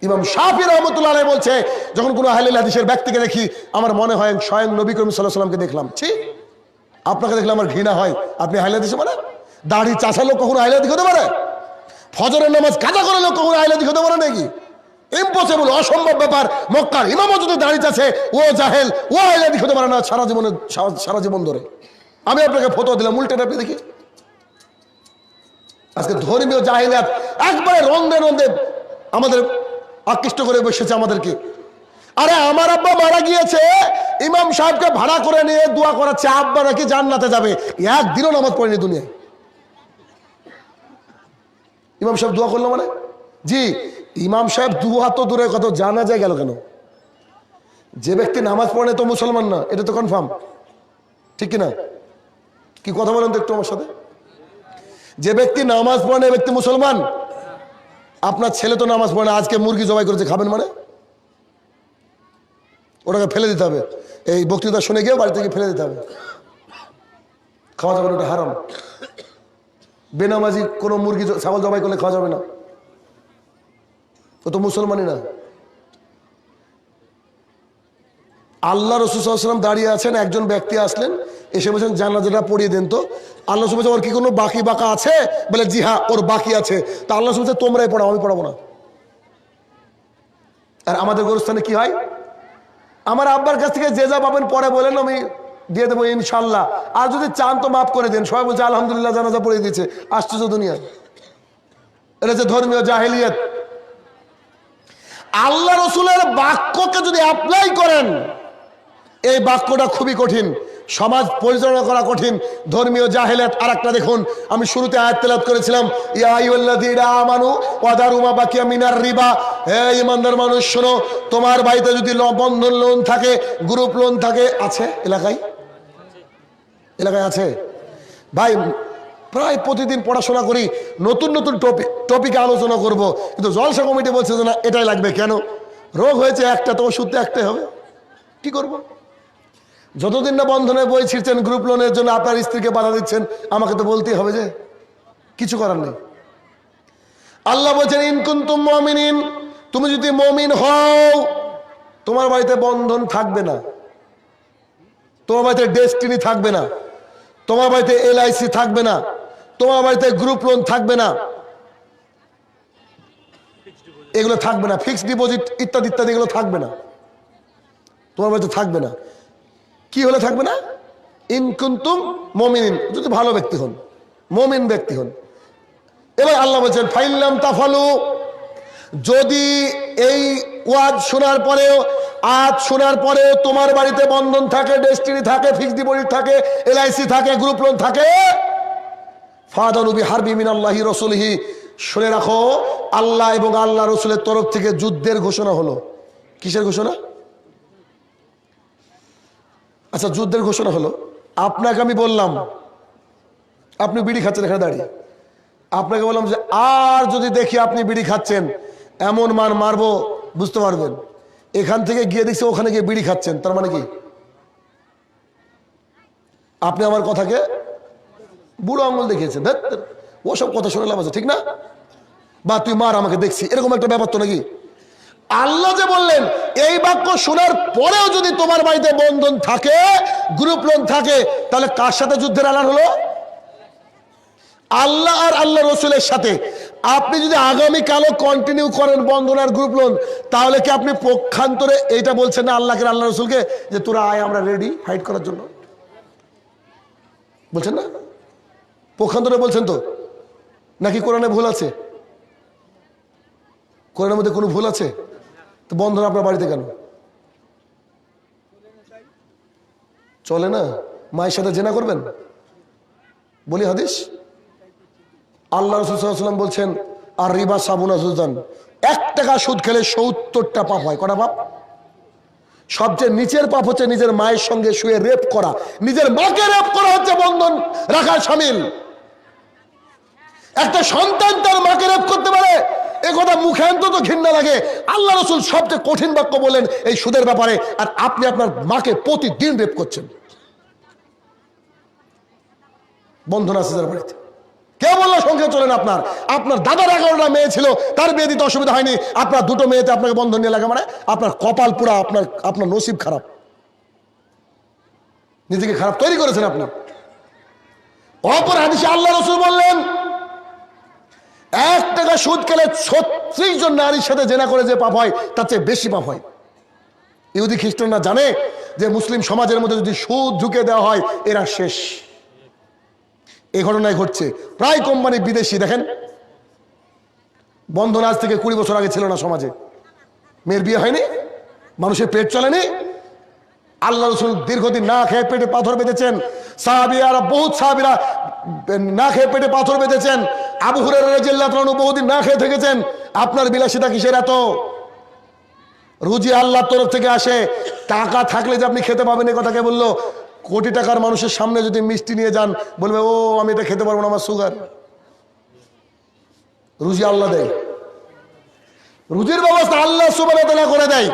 ইমাম শাফি রহমতুল্লাহ আলাইহি বলছে, যখন কোনো আহলে হাদিসের ব্যক্তিকে দেখি আমার মনে হয় স্বয়ং নবী করিম সাল্লাল্লাহু আলাইহি ওয়াসাল্লামকে দেখলাম। ঠিক, আপনাকে দেখলে আমার ঘৃণা হয়। আপনি আহলে হাদিস মানে? দাড়ি চাষা লোক কখনো আহলে হাদিস হতে পারে? ফজরের নামাজ কাজা করে লোক কখনো আহলে হাদিস হতে পারে নাকি? ইম্পসিবল, অসম্ভব ব্যাপার। মক্কার ইমামও যদি দাড়ি চাষে, ও জাহেল, ও আহলে হাদিস হতে পারে না সারা জীবন ধরে। আমি আপনাকে ফতোয়া দিলাম, উল্টেটা আপনি দেখি। আজকে ধর্মীয় জাহেলিয়াত একবারে রন্ধে রন্ধে আমাদের আকৃষ্ট করে বসেছে আমাদেরকে। আরে আমার আব্বা মারা গিয়েছে, ইমাম সাহেবকে ভাড়া করে নিয়ে দোয়া করাচ্ছে আব্বা নাকি জান্নাতে যাবে। একদিনও নামাজ পড়েনি দুনিয়ায়। ইমাম সাহেব দোয়া করলো মানে? জি, ইমাম সাহেব দোয়া তো দূরে, কত জানা যায় গেল কেন? যে ব্যক্তি নামাজ পড়ে তো মুসলমান না, এটা তো কনফার্ম, ঠিক কিনা? কি কথা বলেন তো একটু আমার সাথে। যে ব্যক্তি নামাজ পড়ে ব্যক্তি মুসলমান। আপনার ছেলে তো নামাজ পড়ে না, আজকে মুরগি জবাই করেছে, খাবেন মানে? ওটাকে ফেলে দিতে হবে। এই বক্তৃতা শুনে গিয়ে বাড়ি থেকে ফেলে দিতে হবে, খাওয়া যাবে না, ওটা হারাম। বেনামাজি কোনো মুরগি ছাগল জবাই করলে খাওয়া যাবে না, ও তো মুসলমানই না। আল্লাহ রাসূল সাল্লাল্লাহু আলাইহি ওয়াসাল্লাম দাঁড়িয়ে আছেন, একজন ব্যক্তি আসলেন, এসে বলছেন জানাজাটা পড়িয়ে দেন তো। আল্লাহ রাসূল বলছেন, ওর কি কোনো বাকি বাঁকা আছে? বলে জি হ্যাঁ, ওর বাকি আছে। তা আল্লাহ রাসূল বলছেন, তোমরাই পড়াও, আমি পড়াবো না। আর আমাদের গোরস্থানে কি হয়? আমার আব্বার কাছ থেকে যে যা পাবেন পরে বলেন, আমি দিয়ে দেবো ইনশাল্লাহ, আর যদি চান তো মাফ করে দেন। সবাই বলছে আলহামদুলিল্লাহ, জানাজা পড়িয়ে দিয়েছে। আশ্চর্য দুনিয়া। এটা যে ধর্মীয় জাহেলিয়াত। আল্লাহ রসুলের বাক্যকে যদি অ্যাপ্লাই করেন, এই বাক্যটা খুবই কঠিন, সমাজ পরিচালনা করা কঠিন। ধর্মীয় জাহেলিয়াত আর একটা দেখুন, আমি শুরুতে আয়াত তেলাওয়াত করেছিলাম, ইয়া আইয়ুহাল্লাযীনা আমানু ওয়াদারু মা বাকিয়া মিনার রিবা। হে ঈমানদার মানুষ শোনো, তোমার বাড়িতে যদি বন্ধন লোন থাকে, গ্রুপ লোন থাকে, আছে এলাকায় আছে ভাই। প্রায় প্রতিদিন পড়াশোনা করি, নতুন নতুন টপিকে আলোচনা করব, কিন্তু জলসা কমিটি বলছে যে না এটাই লাগবে। কেন? রোগ হয়েছে একটা, তো ওষুধ তো একটাই হবে, কি করব? যতদিন না বন্ধনে বই ছিঁড়ছেন গ্রুপ লোনের জন্য, আপনার স্ত্রীকে বাধা দিচ্ছেন, আমাকে তো বলতেই হবে, যে কিছু করার নেই। আল্লাহ বলছেন ইন কুনতুম মুমিনিন, তুমি যদি মুমিন হও, তোমার বাড়িতে বন্ধন থাকবে না, তোমার বাড়িতে ডেস্টিনি থাকবে না, তোমার বাড়িতে এলআইসি থাকবে না, তোমার বাড়িতে গ্রুপ লোন থাকবে না, এগুলো থাকবে না, ফিক্সড ডিপোজিট ইত্যাদি ইত্যাদি এগুলো থাকবে না, তোমার বাড়িতে থাকবে না। কি হলে থাকবে না? ইন কুনতুম মুমিনিন, যদি ভালো ব্যক্তি হন, মুমিন ব্যক্তি হন। এবার আল্লাহ বলছেন ফাইল্লাম তাফালু, যদি এই ওয়াজ শোনার পরেও, আজ শোনার পরেও তোমার বাড়িতে বন্ধন থাকে, ডেস্টিনি থাকে, ফিক্সড ডিপোজিট থাকে, এলআইসি থাকে, গ্রুপ লোন থাকে, ফাদানু বিহারবি মিনাল্লাহি রাসূলিহি, শুনে রাখো আল্লাহ এবং আল্লাহ রাসূলের তরফ থেকে যুদ্ধের ঘোষণা হলো। কিসের ঘোষণা? আচ্ছা, যুদ্ধের ঘোষণা হলো। আপনাকে আমি বললাম, আপনি বিড়ি খাচ্ছেন এখানে দাঁড়িয়ে, আপনাকে বললাম যে আর যদি দেখি আপনি বিড়ি খাচ্ছেন, এমন মার মারবো বুঝতে পারবেন। এখান থেকে গিয়ে দেখছি ওখানে গিয়ে বিড়ি খাচ্ছেন, তার মানে কি? আপনি আমার কথাকে বুড়ো আঙুল দেখিয়েছেন, ওসব কথা শুনে লাভ আছে, ঠিক না? বা তুই মার, আমাকে দেখছি, এরকম একটা ব্যাপার তো নাকি? আল্লাহ যে বললেন এই বাক্য শোনার পরেও যদি তোমার বাড়িতে বন্ধন থাকে, গ্রুপ লোন থাকে, তাহলে কার সাথে যুদ্ধের এলান হলো? আল্লাহ আর আল্লাহ রসুলের সাথে। আপনি যদি আগামীকালও কন্টিনিউ করেন বন্ধনার গ্রুপ লোন, তাহলে কি আপনি পক্ষান্তরে এইটা বলছেন না আল্লাহকে, আল্লাহ রসুলকে, যে তোরা আয়, আমরা রেডি ফাইট করার জন্য? বলছেন না? পক্ষান্তরে বলছেন তো নাকি? কোরআনে ভুল আছে? কোরআনের মধ্যে কোনো ভুল আছে? তো বন্ধন আপনার বাড়িতে কেন চলে না? মায়ের সাথে জেনা করবেন? বলি হাদিস, আল্লাহ রাসূল সাল্লাল্লাহু আলাইহি ওয়াসাল্লাম বলছেন, আর রিবা সাবুনা জুজান, 1 টাকা সুদ খেলে 70টা পাপ হয়। কটা পাপ? সবচেয়ে নিচের পাপ হচ্ছে নিজের মায়ের সঙ্গে শুয়ে রেপ করা। নিজের মাকে রেপ করা হচ্ছে বন্ধন রাখার শামিল। একটা সন্তান তার মাকে রেপ করতে পারে, এ কথা মুখে অন্তত ঘৃণা লাগে। আল্লাহ রাসূল সবচেয়ে কঠিন বাক্য বলেন এই সুদের ব্যাপারে, আর আপনি আপনার মাকে প্রতিদিন রেপ করছেন। বন্ধন আছে যার বাড়িতে, কে বললো সংখ্যা চলেন? আপনার আপনার দাদার 11টা মেয়ে ছিল, তার বিয়ে দিতে অসুবিধা হয়নি, আপনার 2টো মেয়েতে আপনাকে বন্ধন নিয়ে লাগে, মানে আপনার কপাল পুরা, আপনার নসিব খারাপ, নিজেকে খারাপ তৈরি করেছেন আপনি। অপর হাদিসে আল্লাহ রাসূল বললেন, 1 টাকা সুদ খেলে 36 জন নারীর সাথে জেনা করে যে পাপ হয়, তার চেয়ে বেশি পাপ হয়। ইহুদি খ্রিস্টানরা জানে যে মুসলিম সমাজের মধ্যে যদি সুদ ঢুকে দেওয়া হয়, এরা শেষ। এই ঘটনায় ঘটছে প্রায় কোম্পানি বিদেশি। দেখেন, বন্ধন আজ থেকে 20 বছর আগে ছিল না সমাজে। মেয়ের বিয়ে হয়নি, মানুষের পেট চলেনি, আল্লাহ রাসূল দীর্ঘদিন না খেয়ে পেটে পাথর বেঁধেছেন, সাহাবীরা বহুত সাহাবীরা না খেয়ে পেটে পাথর বেঁধেছেন, আবু হুরায়রা রাদিয়াল্লাহু তাআলা বহুদিন না খেয়ে থেকেছেন। আপনার বিলাসিতা কিসের এত? রুজি আল্লাহর তরফ থেকে আসে, টাকা থাকলে যে আপনি খেতে পাবেন, এই কথা কে বললো? কোটি টাকার মানুষের সামনে যদি মিষ্টি নিয়ে যান, বলবে ও আমি এটা খেতে পারবো না, আমার সুগার। রুজি আল্লাহ দেয়, রুজির ব্যবস্থা আল্লাহ সুবহানাহু ওয়া তাআলা করে দেয়।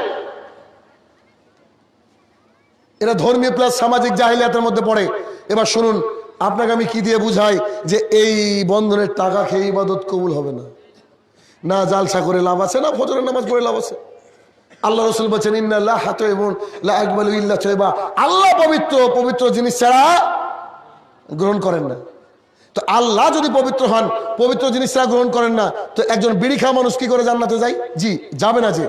এরা ধর্মীয় প্লাস সামাজিক জাহিলিয়াতের মধ্যে পড়ে। এবার শুনুন, আপনাকে আমি কি দিয়ে বুঝাই যে এই বন্ধনের টাকা খেয়ে ইবাদত কবুল হবে না? না জালসা করে লাভ আছে, না ফজরের নামাজ পড়ে লাভ আছে। আল্লাহ রাসূল বলেছেন, ইন্নাল্লাহা তাইয়্যিবুন লা ইয়াকবালু ইল্লা তাইয়্যিবা, আল্লাহ পবিত্র, পবিত্র জিনিস ছাড়া গ্রহণ করেন না। তো আল্লাহ যদি পবিত্র হন, পবিত্র জিনিস ছাড়া গ্রহণ করেন না, তো একজন বিড়ি খাওয়া মানুষ কি করে জান্নাতে যায়? জি যাবে না। যে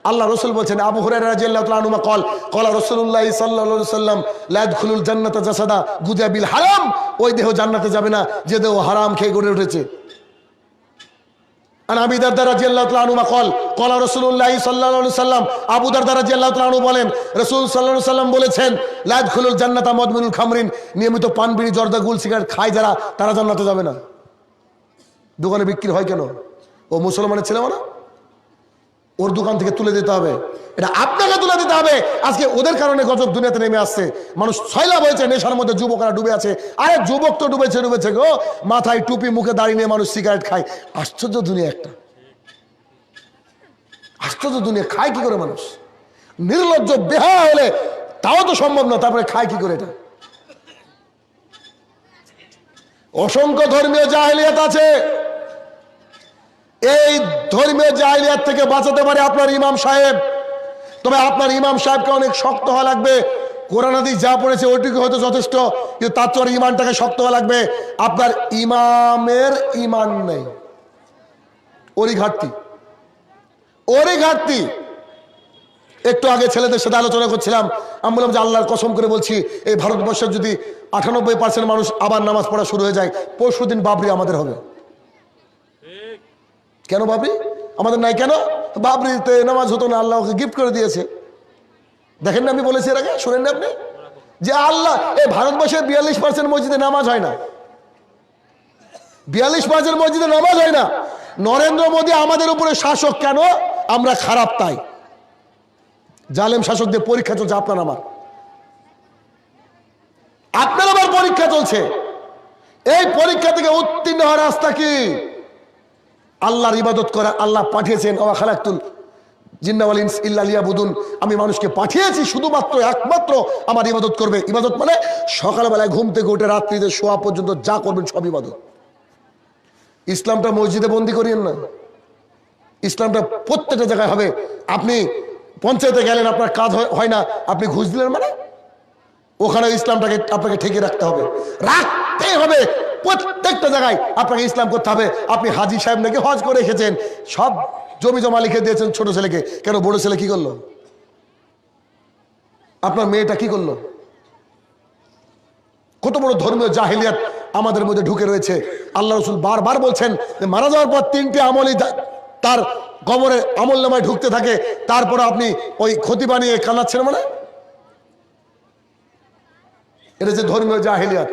আল্লাহ রাসূল বলেছেন, আবু হুরায়রা রাদিয়াল্লাহু তাআলা আনহু ক্বালা রাসূলুল্লাহ সাল্লাল্লাহু আলাইহি ওয়াসাল্লাম, লা ইয়াদখুলুল জান্নাতা জাসাদা গুদিয়া বিল হারাম, ওই দেহ জান্নাতে যাবে না যে দেহ হারাম খেয়ে গড়ে উঠেছে। আর আবু দারদা রাদিয়াল্লাহু তাআলা আনহু ক্বালা রাসূলুল্লাহ সাল্লাল্লাহু আলাইহি ওয়াসাল্লাম, আবু দারদা রাদিয়াল্লাহু তাআলা আনহু বলেন, রাসূল সাল্লাল্লাহু আলাইহি ওয়াসাল্লাম বলেছেন, লা ইয়াদখুলুল জান্নাতা মুদমিনুল খামরিন, নিয়মিত পান বিড়ি জর্দা গুল সিগারেট খায় যারা, তারা জান্নাতে যাবে না। দোকানে বিক্রি হয় কেন? ও মুসলমানের ছেলে, মানে ওর দোকান থেকে তুলে দিতে হবে, এটা আপনাকে তুলে দিতে হবে। আজকে ওদের কারণে গজব দুনিয়াতে নেমে আসছে, মানুষ ছয়লাভ হয়েছে, নেশার মধ্যে যুবকরা ডুবে আছে। আরে যুবক তো ডুবেছে গো, মাথায় টুপি মুখে দাঁড়িয়ে নিয়ে মানুষ সিগারেট খায়। আশ্চর্য দুনিয়া, একটা আশ্চর্য দুনিয়া। খায় কি করে মানুষ? নির্লজ্জ বেহায়া হলে তাও তো সম্ভব না, তারপরে খায় কি করে? এটা অসংখ্য ধর্মীয় জাহেলিয়াত আছে। এই ধর্মীয় জাহেলিয়াত থেকে বাঁচাতে পারে আপনার ইমাম সাহেব। তবে আপনার ইমাম সাহেবকে অনেক শক্ত হওয়া লাগবে। কোরআন হাদিস যা পড়েছে ওইটুকু হয়তো যথেষ্ট, কিন্তু তার চেয়ে ইমানটাকে শক্ত হওয়া লাগবে। আপনার ইমামের ইমান নেই, ওরই ঘাটতি। একটু আগে ছেলেদের সাথে আলোচনা করছিলাম, আমি বললাম যে আল্লাহর কসম করে বলছি, এই ভারতবর্ষের যদি 98% মানুষ আবার নামাজ পড়া শুরু হয়ে যায়, পরশুদিন বাবরি আমাদের হবে। কেন বাবরি আমাদের নাই? কেন? বাবরিতে নামাজ হতো না, আল্লাহ ওকে গিফট করে দিয়েছে। দেখেন না, আমি বলেছি এর আগে, শুনেন না আপনি, যে আল্লাহ এই ভারতবর্ষের 42% মসজিদে নামাজ হয় না, 42% মসজিদে নামাজ হয় না। নরেন্দ্র মোদী আমাদের উপরে শাসক, কেন? আমরা খারাপ তাই। জালেম শাসকদের পরীক্ষা চলছে, আপনার আমার পরীক্ষা চলছে। এই পরীক্ষা থেকে উত্তীর্ণ হওয়ার রাস্তা কি? আল্লাহর ইবাদত করা। আল্লাহ পাঠিয়েছেন, ওয়া খালাকতুল জিন্না ওয়াল ইনস ইল্লা লিয়াবুদুন, আমি মানুষকে পাঠিয়েছি শুধুমাত্র একমাত্র আমার ইবাদত করবে। ইবাদত মানে সকালবেলায় ঘুম থেকে উঠে রাত্রিতে শোয়া পর্যন্ত যা করবেন সব ইবাদত। ইসলামটা মসজিদে বন্দি করিয়েন না, ইসলামটা প্রত্যেকটা জায়গায় হবে। আপনি পঞ্চায়েতে গেলেন, আপনার কাজ হয় না, আপনি ঘুষ দিলেন, মানে ওখানে ইসলামটাকে আপনাকে ঠেকে রাখতে হবে। প্রত্যেকটা জায়গায় আপনাকে ইসলাম করতে হবে। আপনি হাজি সাহেব নাকি হজ করে এসেছেন, সব জমি জমা লিখে দিয়েছেন ছোট ছেলেকে, কেন বড় ছেলে কি করলো? আপনার মেয়েটা কি করলো? কত বড় ধর্মীয় জাহেলিয়াত আমাদের মধ্যে ঢুকে রয়েছে। আল্লাহ রসুল বারবার বলছেন যে মারা যাওয়ার পর 3টে আমলই তার কবরে আমল নামায় ঢুকতে থাকে, তারপর আপনি ওই ক্ষতি বানিয়ে কানাচ্ছেন। মানে এটা যে ধর্মীয় জাহেলিয়াত।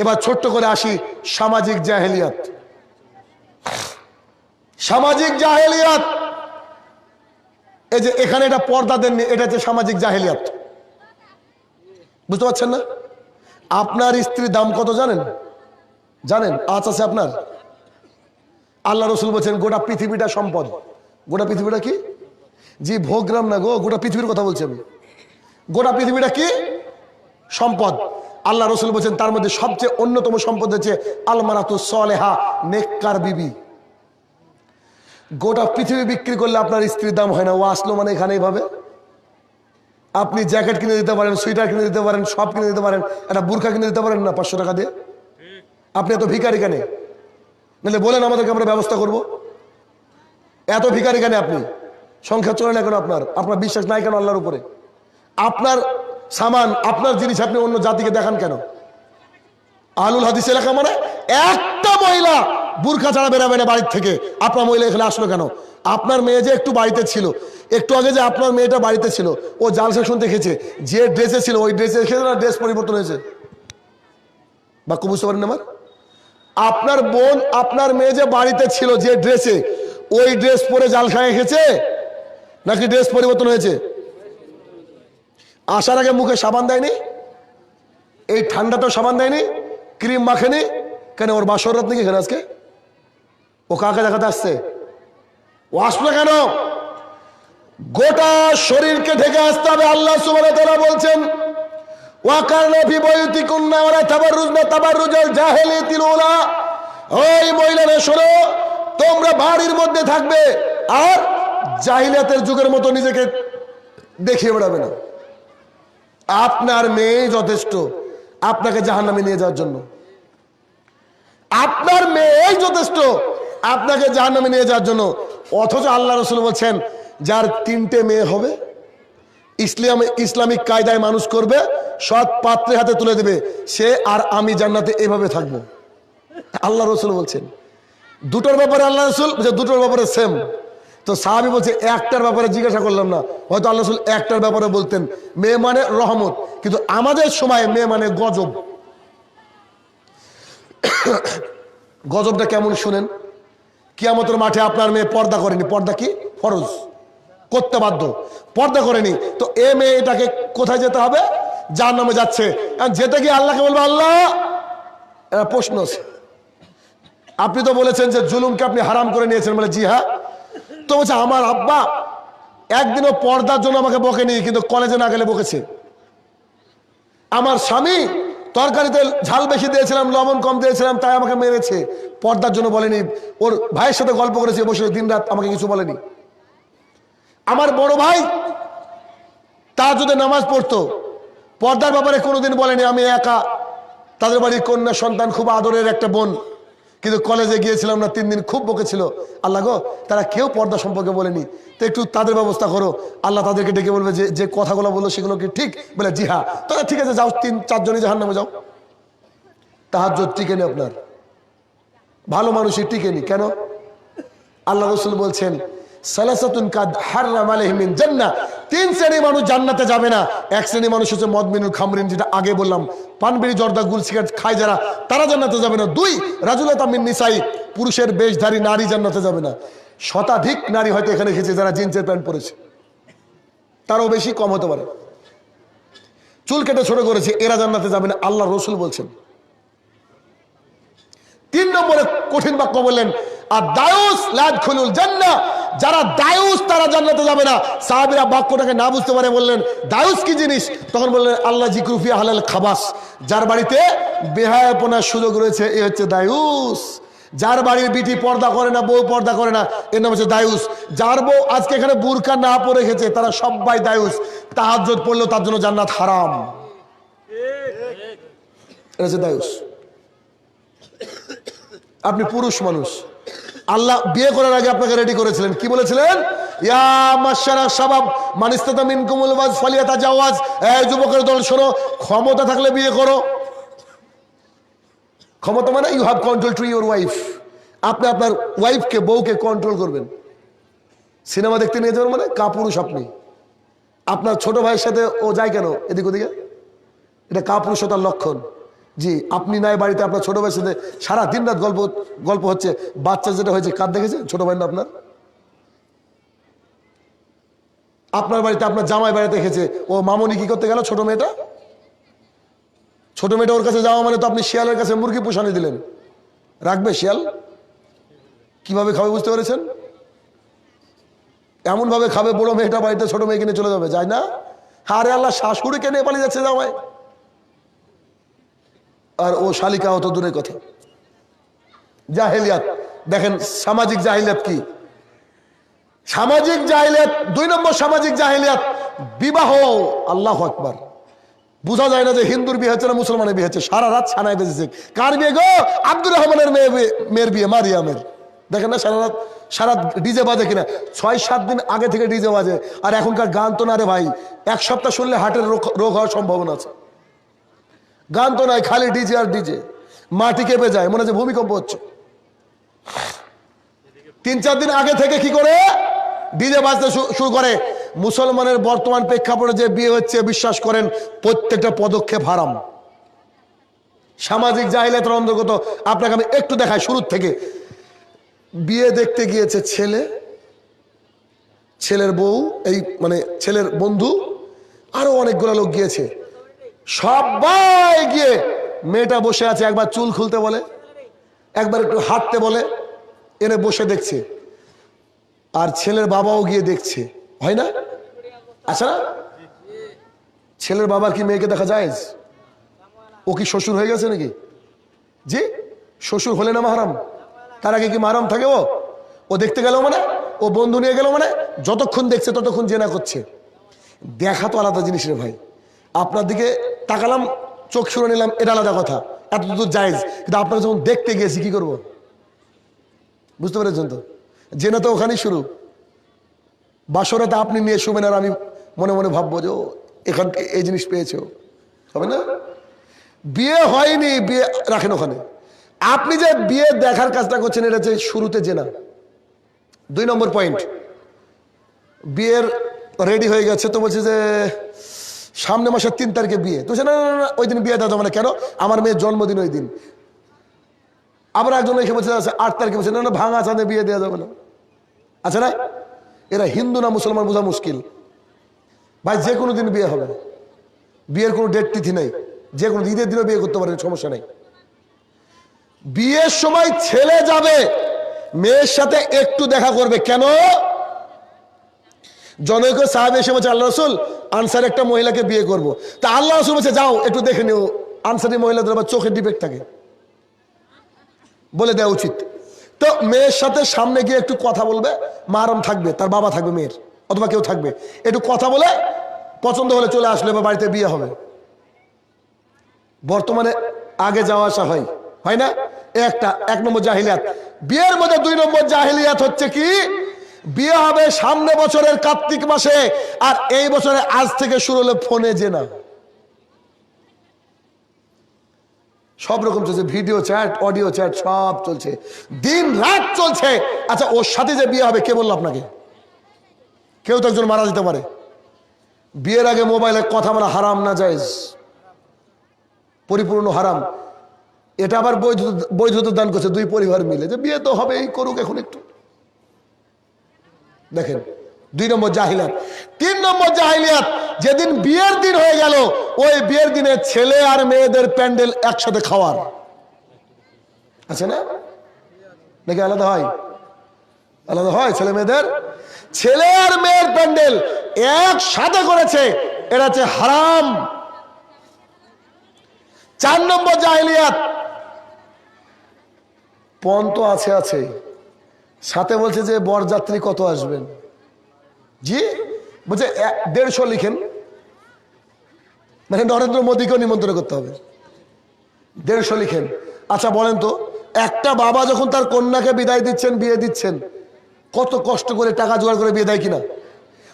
এবার ছোট্ট করে আসি সামাজিক জাহেলিয়াত। সামাজিক জাহেলিয়াত, এই যে এখানে এটা পর্দা দেননি, এটা হচ্ছে সামাজিক জাহেলিয়াত। বুঝতে পারছেন না? আপনার স্ত্রীর দাম কত জানেন? জানেন? আজ আছে আপনার। আল্লাহ রসুল বলছেন গোটা পৃথিবীটা সম্পদ। গোটা পৃথিবীটা কি? জি ভোগরাম না গো, গোটা পৃথিবীর কথা বলছি আমি। গোটা পৃথিবীটা কি? সম্পদ। আল্লাহ রসুল বলছেন তার মধ্যে সবচেয়ে অন্যতম সম্পদ হচ্ছে আলমারাতু সলেহা, নেককার বিবি। গোটা পৃথিবী বিক্রি করলে আপনার স্ত্রীর দাম হয় না। ও আসলো মানে এখানে এইভাবে আপনি জ্যাকেট কিনে দিতে পারেন, সোয়েটার কিনে দিতে পারেন, সব কিনে দিতে পারেন, একটা বুরখা কিনে দিতে পারেন না 500 টাকা দিয়ে? আপনি এত ভিখারি কেন? নাহলে বলেন আমাদেরকে, আমরা ব্যবস্থা করব। এত ভিখারি কেন আপনি? সংখ্যা চলে না কেন আপনার? আপনার বিশ্বাস নাই কেন আল্লাহর উপরে? আপনার সামান, আপনার জিনিস আপনি অন্য জাতিকে দেখান কেন? আলুল হাদিস এলাকা মানে একটা মহিলা বুরখা ছাড়া বেরাবে না বাড়ির থেকে। আপনার মহিলা এখানে আসলো কেন? আপনার মেয়ে যে একটু বাড়িতে ছিল, একটু আগে যে আপনার মেয়েটা বাড়িতে ছিল, ও জাল সেকশন দেখেছে, যে ড্রেসে ছিল ওই ড্রেসে দেখেছে না, ড্রেস পরিবর্তন হয়েছে। বাক্য বুঝতে পারেন আমার? আপনার বোন, আপনার মেয়ে যে বাড়িতে ছিল যে ড্রেসে, ওই ড্রেস পরে জাল খায় এসেছে নাকি ড্রেস পরিবর্তন হয়েছে? আসার আগে মুখে সাবান দেয়নি, এই ঠান্ডাতেও সাবান দেয়নি, ক্রিম মাখেনি কেন? ওর বাসর রাত নাকি এখানে আজকে? ও কাকে দেখাতে আসছে? ও আসলো কেন? গোটা শরীরকে ঢেকে আসতে হবে। আল্লাহ সুবহানাহু ওয়া তাআলা বলছেন ওয়াকারনা ফি বুয়ুতিকুন্না ওয়ালা তাবাররুজনা তাবাররুজাল জাহিলিয়াতিল উলা। ওই মহিলারা শোনো, তোমরা বাড়ির মধ্যে থাকবে আর জাহিলিয়াতের যুগের মতো নিজেকে দেখিয়ে বেড়াবে না। আপনার মেয়ে যথেষ্ট আপনাকে জাহান্নামে নিয়ে যাওয়ার জন্য। আপনার মেয়েই যথেষ্ট আপনাকে জাহান্নামে নিয়ে যাওয়ার জন্য। অথচ আল্লাহ রসুল বলছেন যার 3টে মেয়ে হবে, ইসলামিক কায়দায় মানুষ করবে, সৎ পাত্রের হাতে তুলে দেবে, সে আর আমি জান্নাতে এইভাবে থাকবো। আল্লাহ রসুল বলছেন। দুটোর ব্যাপারে আল্লাহ রসুল বলছে দুটোর ব্যাপারে সেম। তো সাহাবী বলছে একটার ব্যাপারে জিজ্ঞাসা করলাম না, হয়তো আল্লাহ রসুল একটার ব্যাপারে বলতেন। মেয়ে মানে রহমত, কিন্তু আমাদের সময় মেয়ে মানে গজব। গজবটা কেমন শুনেন। কিয়ামতের মাঠে আপনার মেয়ে পর্দা করেনি, পর্দা কি ফরজ, করতে বাধ্য, পর্দা করেনি, তো এ মেয়ে এটাকে কোথায় যেতে হবে? জাহান্নামে যাচ্ছে। যেতে গিয়ে আল্লাহকে বলবে আল্লাহ, প্রশ্ন আছে, আপনি তো বলেছেন যে জুলুমকে আপনি হারাম করে নিয়েছেন। বলে জি হ্যাঁ। তো বলছে আমার আব্বা একদিনও পর্দার জন্য আমাকে বকেনি, কিন্তু কলেজে না গেলে বকেছে। আমার স্বামী তরকারিতে ঝাল বেশি দিয়েছিলাম, লবণ কম দিয়েছিলাম, তাই আমাকে মেরেছে, পর্দার জন্য বলেনি। ওর ভাইয়ের সাথে গল্প করেছে বসে দিন রাত, আমাকে কিছু বলেনি। আমার বড় ভাই তাহাজ্জুদে নামাজ পড়তো, পর্দার ব্যাপারে কোনোদিন বলেনি। আমি একা, তাদের বাড়ির কন্যা সন্তান, খুব আদরের একটা বোন, কিন্তু কলেজে গিয়েছিলাম না 3 দিন, খুব বকেছিল। আল্লাহ গো, তারা কেউ পর্দা সম্পর্কে বলেনি, তো একটু তাদের ব্যবস্থা করো। আল্লাহ তাদেরকে ডেকে বলবে যে যে কথাগুলো বললো সেগুলো কি ঠিক? বলে জি হ্যাঁ। তো ঠিক আছে, যাও 3-4 জনই জাহান্নামে যাও। তাহাজ্জুদ টিকেনি আপনার, ভালো মানুষই টিকেনি। কেন? আল্লাহ রাসূল বলছেন সালাসাতুন কাদ হারাম আলাইহিম মিন জান্নাহ, 3 শ্রেণীর মানুষ জান্নাতে যাবে না। এক শ্রেণীর মানুষ হচ্ছে মদমিনুল খামরিন, যেটা আগে বললাম, পানবিড়ি জর্দা গুল সিগারেট খায় যারা, তারা জান্নাতে যাবে না। 2 রাজুলাতা মিন নিসাই, পুরুষের বেশধারী নারী জান্নাতে যাবে না। শতাধিক নারী হয়তো এখানে এসেছে যারা জিন্সের প্যান্ট পরেছে, তারও বেশি কম হতে পারে, চুল কেটে ছোট করেছে, এরা জান্নাতে যাবে না, আল্লাহ রাসূল বলছেন। 3 নম্বরে কঠিন বাক্য বললেন আর দায়ুস লা ইয়াদখুলুল জান্নাহ, যারা দায়ুস তারা জান্নাতে যাবে না। সাহাবীরা বাক্যটাকে না বুঝতে পারে বললেন দায়ুস কি জিনিস? তখন বললেন আল্লাহ জিকরু ফি আহলাল খাবাস, যার বাড়িতে বেহায়াপনার সুযোগ রয়েছে এ হচ্ছে দায়ুস। যার বাড়ির বিটি পর্দা করে না, বউ পর্দা করে না, এর নাম হচ্ছে দায়ুস। যার বউ আজকে এখানে বুরকা না পরে গেছে, তারা সবাই দায়ুস। তাহাজ্জুদ পড়লেও তার জন্য জান্নাত হারাম, এটা হচ্ছে দায়ুস। আপনি পুরুষ মানুষ, আল্লাহ বিয়ে করার আগে আপনাকে রেডি করেছিলেন, কি বলেছিলেন? ইয়া মাশশারা শাবাব মান ইসতাতা মিনকুমুল বাস ফালিয়াতাজাওয়াজ। এই যুবকের দল শোনো, ক্ষমতা থাকলে বিয়ে করো। ক্ষমতা মানে you have control to your wife. আপনি আপনার ওয়াইফকে, বউকে কন্ট্রোল করবেন। সিনেমা দেখতে নিয়ে যাবেন মানে কাপুরুষ আপনি। আপনার ছোট ভাইয়ের সাথে ও যায় কেন এদিক ওদিকে? এটা কাপুরুষতার লক্ষণ। জি, আপনি নাই বাড়িতে, আপনার ছোট ভাইয়ের সাথে সারা দিন রাত গল্প হচ্ছে। বাচ্চা যেটা হয়েছে কার দেখেছে? ছোট ভাই না আপনার? আপনার বাড়িতে আপনার জামাই বাড়িতে দেখেছে, ও মামনি কি করতে গেল? ছোট মেয়েটা ওর কাছে যাওয়া মানে তো আপনি শিয়ালের কাছে মুরগি পুষানি দিলেন। রাখবে শিয়াল? কিভাবে খাবে বুঝতে পেরেছেন? এমন ভাবে খাবে, বড় মেয়েটা বাড়িতে ছোট মেয়েকে নিয়ে চলে যাবে, যায় না? আরে আল্লাহ, শাশুড়িকে নিয়ে পালিয়ে যাচ্ছে জামাই, আর ও শালিকা অত দূরের কথা। জাহেলিয়াত দেখেন, সামাজিক জাহেলিয়াত কি? সামাজিক জাহেলিয়াত, 2 নম্বর সামাজিক জাহেলিয়াত বিবাহ। আল্লাহু আকবার। বোঝা যায় না যে হিন্দুর বিয়ে হচ্ছে না মুসলমানের বিয়ে হচ্ছে। সারা রাত ছানায় বেজেছে। কার বিয়ে গো? আব্দুর রহমানের মেয়ের বিয়ে, মারিয়ামের। দেখেন না সারা ডিজে বাজে কিনা? 6-7 দিন আগে থেকে ডিজে বাজে। আর এখনকার গান তো না রে ভাই, 1 সপ্তাহ শুনলে হার্টের রোগ হওয়ার সম্ভাবনা আছে। গান তো নাই, খালি ডিজে আর ডিজে। মাটি কেঁপে যায়, মনে হচ্ছে ভূমিকম্প হচ্ছে। 3-4 দিন আগে থেকে কি করে ডিজে বাজতে শুরু করে। মুসলমানের বর্তমান প্রেক্ষাপটে যে বিয়ে হচ্ছে, বিশ্বাস করেন প্রত্যেকটা পদক্ষেপ হারাম। সামাজিক জাহিলিয়াতের অন্তর্গত। আপনাকে আমি একটু দেখাই শুরু থেকে। বিয়ে দেখতে গিয়েছে ছেলের বউ, এই মানে ছেলের বন্ধু, আরো অনেকগুলো লোক গিয়েছে। সবাই গিয়ে মেয়েটা বসে আছে, একবার চুল খুলতে বলে, একবার একটু হাঁটতে বলে, এনে বসে দেখছে। আর ছেলের বাবাও গিয়ে দেখছে। হয় না? আচ্ছা না? ছেলের বাবার কি মেয়েকে দেখা যায়? ও কি শ্বশুর হয়ে গেছে নাকি? জি, শ্বশুর হলে না মাহারাম? তার আগে কি মাহারাম থাকে? ও দেখতে গেল মানে, ও বন্ধু নিয়ে গেল মানে, যতক্ষণ দেখছে ততক্ষণ জেনা করছে। দেখা তো আলাদা জিনিস রে ভাই। আপনার দিকে তাকালাম, চোখ সরে নিলাম, এটা আলাদা কথা, এতদূর জায়েজ। কিন্তু আপনারা যখন দেখতে গিয়েছি কি করব? বুঝতে পেরেছেন তো? জেনা তো ওখানেই শুরু। বাসরাতে আপনি নিয়ে শুবেন, আর আমি মনে মনে ভাববো যে ও এখান এই জিনিস পেয়েছে, হবে না? বিয়ে হয়নি, বিয়ে রাখেন ওখানে। আপনি যে বিয়ে দেখার কাজটা করছেন, এটা যে শুরুতে জেনা। 2 নম্বর পয়েন্ট, বিয়ের রেডি হয়ে গেছে তো বলছে যে সামনে মাসের 3 তারিখে বিয়ে। তো না, ওই দিন বিয়ে দেওয়া যাবে না। কেন? আমার মেয়ের জন্মদিন ওই দিন। আবার একজন এসে বলছে 8 তারিখে, বলছে না, ভাঙা চাঁদে বিয়ে দেওয়া যাবে না। আচ্ছা না? এরা হিন্দু না মুসলমান বোঝা মুশকিল ভাই। যে কোনো দিন বিয়ে হবে, বিয়ের কোনো ডেট তিথি নেই। যে কোনো ঈদের দিনও বিয়ে করতে পারেন, সমস্যা নেই। বিয়ের সময় ছেলে যাবে, মেয়ের সাথে একটু দেখা করবে। কেন? জনৈক সাহাবী এসে বলছে, আল্লাহ রাসূল, আনসার একটা মহিলাকে বিয়ে করব। তা আল্লাহ রাসূল বলছে, যাও একটু দেখে নিও। আনসারি মহিলাদের আবার চোখের ডিফেক্ট থাকে, বলে দেওয়া উচিত। তো মেয়ের সাথে সামনে গিয়ে একটু কথা বলবে, মাহরম থাকবে, তার বাবা থাকবে মেয়ের, অথবা কেউ থাকবে। একটু কথা বলে পছন্দ হলে চলে আসলে বা বাড়িতে বিয়ে হবে। বর্তমানে আগে যাওয়া আসা হয় না? 1 নম্বর জাহিলিয়াত। বিয়ের মধ্যে 2 নম্বর জাহিলিয়াত হচ্ছে কি? বিয়ে হবে সামনে বছরের কার্তিক মাসে, আর এই বছরে আজ থেকে শুরু হলে ফোনে জেনা। সব রকম চলছে, ভিডিও চ্যাট, অডিও চ্যাট, সব চলছে, দিন রাত চলছে। আচ্ছা, ওর সাথে যে বিয়ে হবে, কে বললো আপনাকে? কেউ তো একজন মারা যেতে পারে। বিয়ের আগে মোবাইলে কথা বলা হারাম না জায়েজ? পরিপূর্ণ হারাম। এটা আবার বৈধতা দান করছে 2 পরিবার মিলে, যে বিয়ে তো হবেই, করুক এখন একটু। দেখেন, 2 নম্বর জাহিলিয়াত। 3 নম্বর জাহিলিয়াত, যেদিন বিয়ের দিন হয়ে গেল, ওই বিয়ের দিনে ছেলে আর মেয়েদের প্যান্ডেল একসাথে খাওয়ার আছে না? নাকি আলাদা হয়? আলাদা হয়। ছেলে আর মেয়ের প্যান্ডেল একসাথে করেছে, এটা হচ্ছে হারাম। 4 নম্বর জাহিলিয়াত, পণ তো আছে, সাথে বলছে যে বরযাত্রী কত আসবেন। জি, বলছে 150 লিখেন, মানে নরেন্দ্র মোদীকেও নিমন্ত্রণ করতে হবে। 150 লিখেন। আচ্ছা বলেন তো, একটা বাবা যখন তার কন্যাকে বিদায় দিচ্ছেন, বিয়ে দিচ্ছেন, কত কষ্ট করে টাকা জোগাড় করে বিয়ে দেয় কিনা?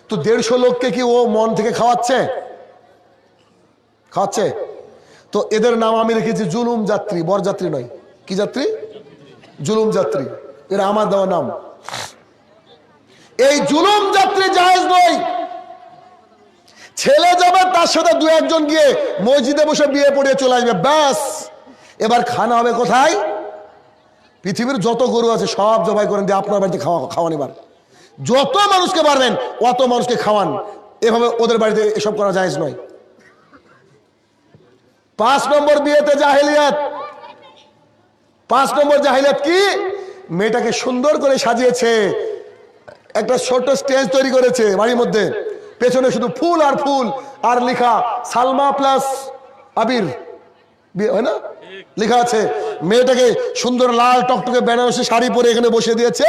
তো 150 লোককে কি ও মন থেকে খাওয়াচ্ছে? খাওয়াচ্ছে? তো এদের নাম আমি রেখেছি জুলুম যাত্রী, বরযাত্রী নয়। কি যাত্রী? জুলুম যাত্রী। এরা আমার দেওয়া নাম। এই জুলুম যাত্রী জায়েজ নয়। ছেলে যাবে, তার সাথে 2-1 গিয়ে মসজিদে বসে বিয়ে পড়িয়ে চলে আসবে, ব্যাস। এবার খানা হবে কোথায়? পৃথিবীর যত গরু আছে সব জবাই করেন দিয়ে আপনার বাড়িতে খাওয়ান। এবার যত মানুষকে পারবেন অত মানুষকে খাওয়ান। এভাবে ওদের বাড়িতে এসব করা জায়েজ নয়। 5 নম্বর বিয়েতে জাহেলিয়াত। 5 নম্বর জাহেলিয়াত কি? মেয়েটাকে সুন্দর করে সাজিয়েছে, একটা ছোট স্টেজ তৈরি করেছে বাড়ির মধ্যে, পেছনে শুধু ফুল আর ফুল, আর লেখা সালমা প্লাস আবির বিয়ে হয় না, লেখা আছে। মেয়েটাকে সুন্দর লাল টকটকে বেনারসি শাড়ি পরে এখানে বসে দিয়েছে,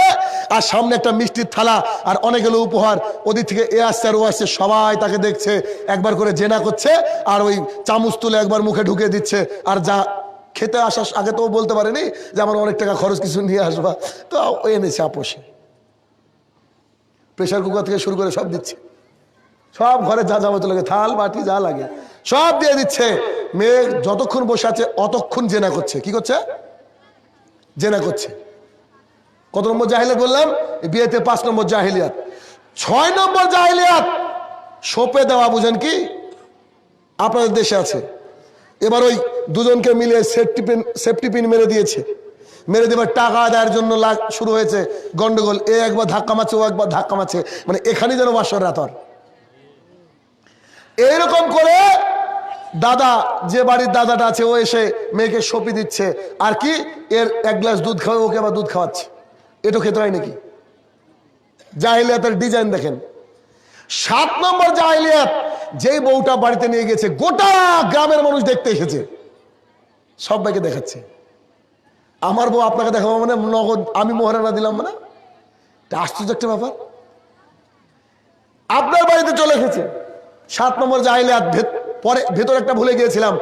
আর সামনে একটা মিষ্টির থালা আর অনেকগুলো উপহার। ওদিক থেকে এ আসছে আর ও আসছে, সবাই তাকে দেখছে, একবার করে জেনা করছে, আর ওই চামচ তুলে একবার মুখে ঢুকে দিচ্ছে। আর যা খেতে আসার আগে তো বলতে পারেনি যে আমার অনেক টাকা খরচ, কিছু নিয়ে আসবা, তো এনেছে আপোষে। প্রেশার কুকার থেকে শুরু করে সব দিচ্ছে, সব ঘরে যা যাবতীয় লাগে, থাল বাটি যা লাগে সব দিয়ে দিচ্ছে। মেয়ে যতক্ষণ বসে আছে অতক্ষণ জেনা করছে। কি করছে? জেনা করছে। কত নম্বর জাহেলিয়াত বললাম? বিয়েতে 5 নম্বর জাহেলিয়াত। 6 নম্বর জাহেলিয়াত সোপে দেওয়া। বুঝেন কি? আপনাদের দেশে আছে। এবার ওই দুজনকে মিলে সেফটি পিন মেরে দিয়েছে, মেরে দেবার টাকা আদায়ের জন্য শুরু হয়েছে গন্ডগোল। এ একবার ধাক্কা মারছে, ও একবার ধাক্কা মারছে, মানে এখানে যেন বাসর রাতর। এইরকম করে দাদা, যে বাড়ির দাদাটা আছে, ও এসে মেয়েকে সপি দিচ্ছে, আর কি এর 1 গ্লাস দুধ খাওয়া, ওকে আবার দুধ খাওয়াচ্ছে। এটা খেতে হয় নাকি? জাহেলিয়াতের ডিজাইন দেখেন। 7 নম্বর জাহেলিয়াত, যেই বউটা বাড়িতে নিয়ে গেছে, গোটা গ্রামের মানুষ দেখতে এসেছে, সবাইকে দেখাচ্ছে, আমার বউ আপনাকে দেখাবো, মানে নগদ আমি মোহরানা দিলাম, মানে আশ্চর্য একটা ব্যাপার। আপনার বাড়িতে চলে এসেছে। 7 নম্বর জাহেলিয়াত। পরে ভেতর একটা ভুলে গিয়েছিলাম,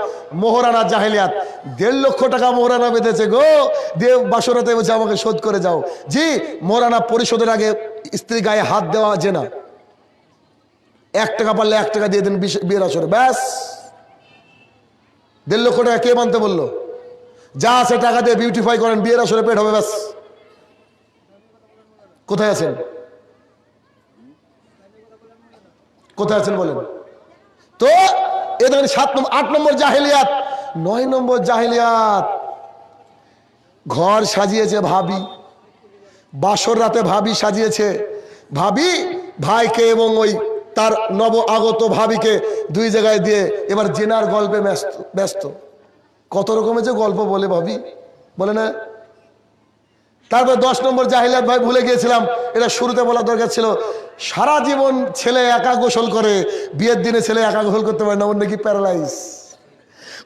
মোহরানা জাহেলিয়াত। 1.5 লক্ষ টাকা মোহরানা বেঁধেছে গো, দিয়ে বাসরাতে বলছে আমাকে শোধ করে যাও। জি, মোহরানা পরিশোধের আগে স্ত্রী গায়ে হাত দেওয়া যে না, 1 টাকা পারলে 1 টাকা দিয়ে দেন বিয়ের আসরে, ব্যাস। 1.5 লক্ষ টাকা কে মানতে বললো? যা আছে টাকা দিয়ে বিউটিফাই করেন, বিয়ের আসরে পেট হবে, ব্যাস। কোথায় আছেন? কোথায় আছেন বলেন তো? এ ধরেন 8 নম্বর জাহেলিয়াত। 9 নম্বর জাহেলিয়াত, ঘর সাজিয়েছে ভাবি, বাসর রাতে ভাবি সাজিয়েছে। ভাবি ভাইকে এবং ওই তার নব আগত ভাবিকে 2 জায়গায় দিয়ে এবার জেনার গল্পে ব্যস্ত। কত রকমের যে গল্প বলে ভাবি, বলে না? তারপর 10 নম্বর জাহেলিয়াত, ভাই ভুলে গিয়েছিলাম, এটা শুরুতে বলা দরকার ছিল। সারা জীবন ছেলে একা গোসল করে, বিয়ের দিনে ছেলে একা গোসল করতে পারে না, ওর নাকি প্যারালাইজ।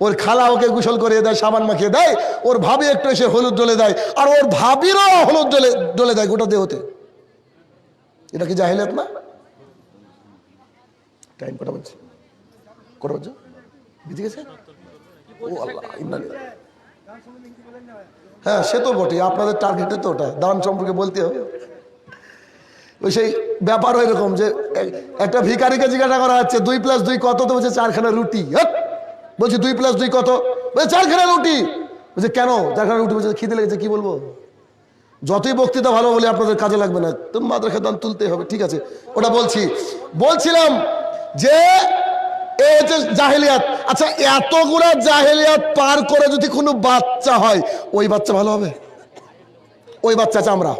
ওর খালা ওকে গোসল করিয়ে দেয়, সাবান মাখিয়ে দেয়, ওর ভাবি একটু এসে হলুদ ডলে দেয়, আর ওর ভাবিরও হলুদ ডলে দেয় গোটা দেহতে। এটা কি জাহেলিয়াত না? টাইম কটা বলছে? কটা বলছে? বুঝে গেছে? ও আল্লাহ, হ্যাঁ সে তো বটে, আপনাদের টার্গেটে তো ওটা, দান সম্পর্কে বলতে হবে। ওই সেই ব্যাপার এরকম যে একটা ভিখারিকে জিজ্ঞাসা করা হচ্ছে 2 + 2 কত? তো বলছে 4খানা রুটি। বলছি 2 + 2 কত? বলছে 4খানা রুটি। বলছে কেন 4খানা রুটি? বলছে খিদে লেগেছে। কি বলবো? যতই বক্তৃতা ভালো বলে আপনাদের কাজে লাগবে না, তুমি মাদ্রাসা দান তুলতে হবে। ঠিক আছে, ওটা বলছিলাম যে এই হচ্ছে জাহেলিয়াত। আচ্ছা, এতগুলা জাহেলিয়াত পার করে যদি কোনো বাচ্চা হয়, ওই বাচ্চা ভালো হবে? ওই বাচ্চা চামড়া,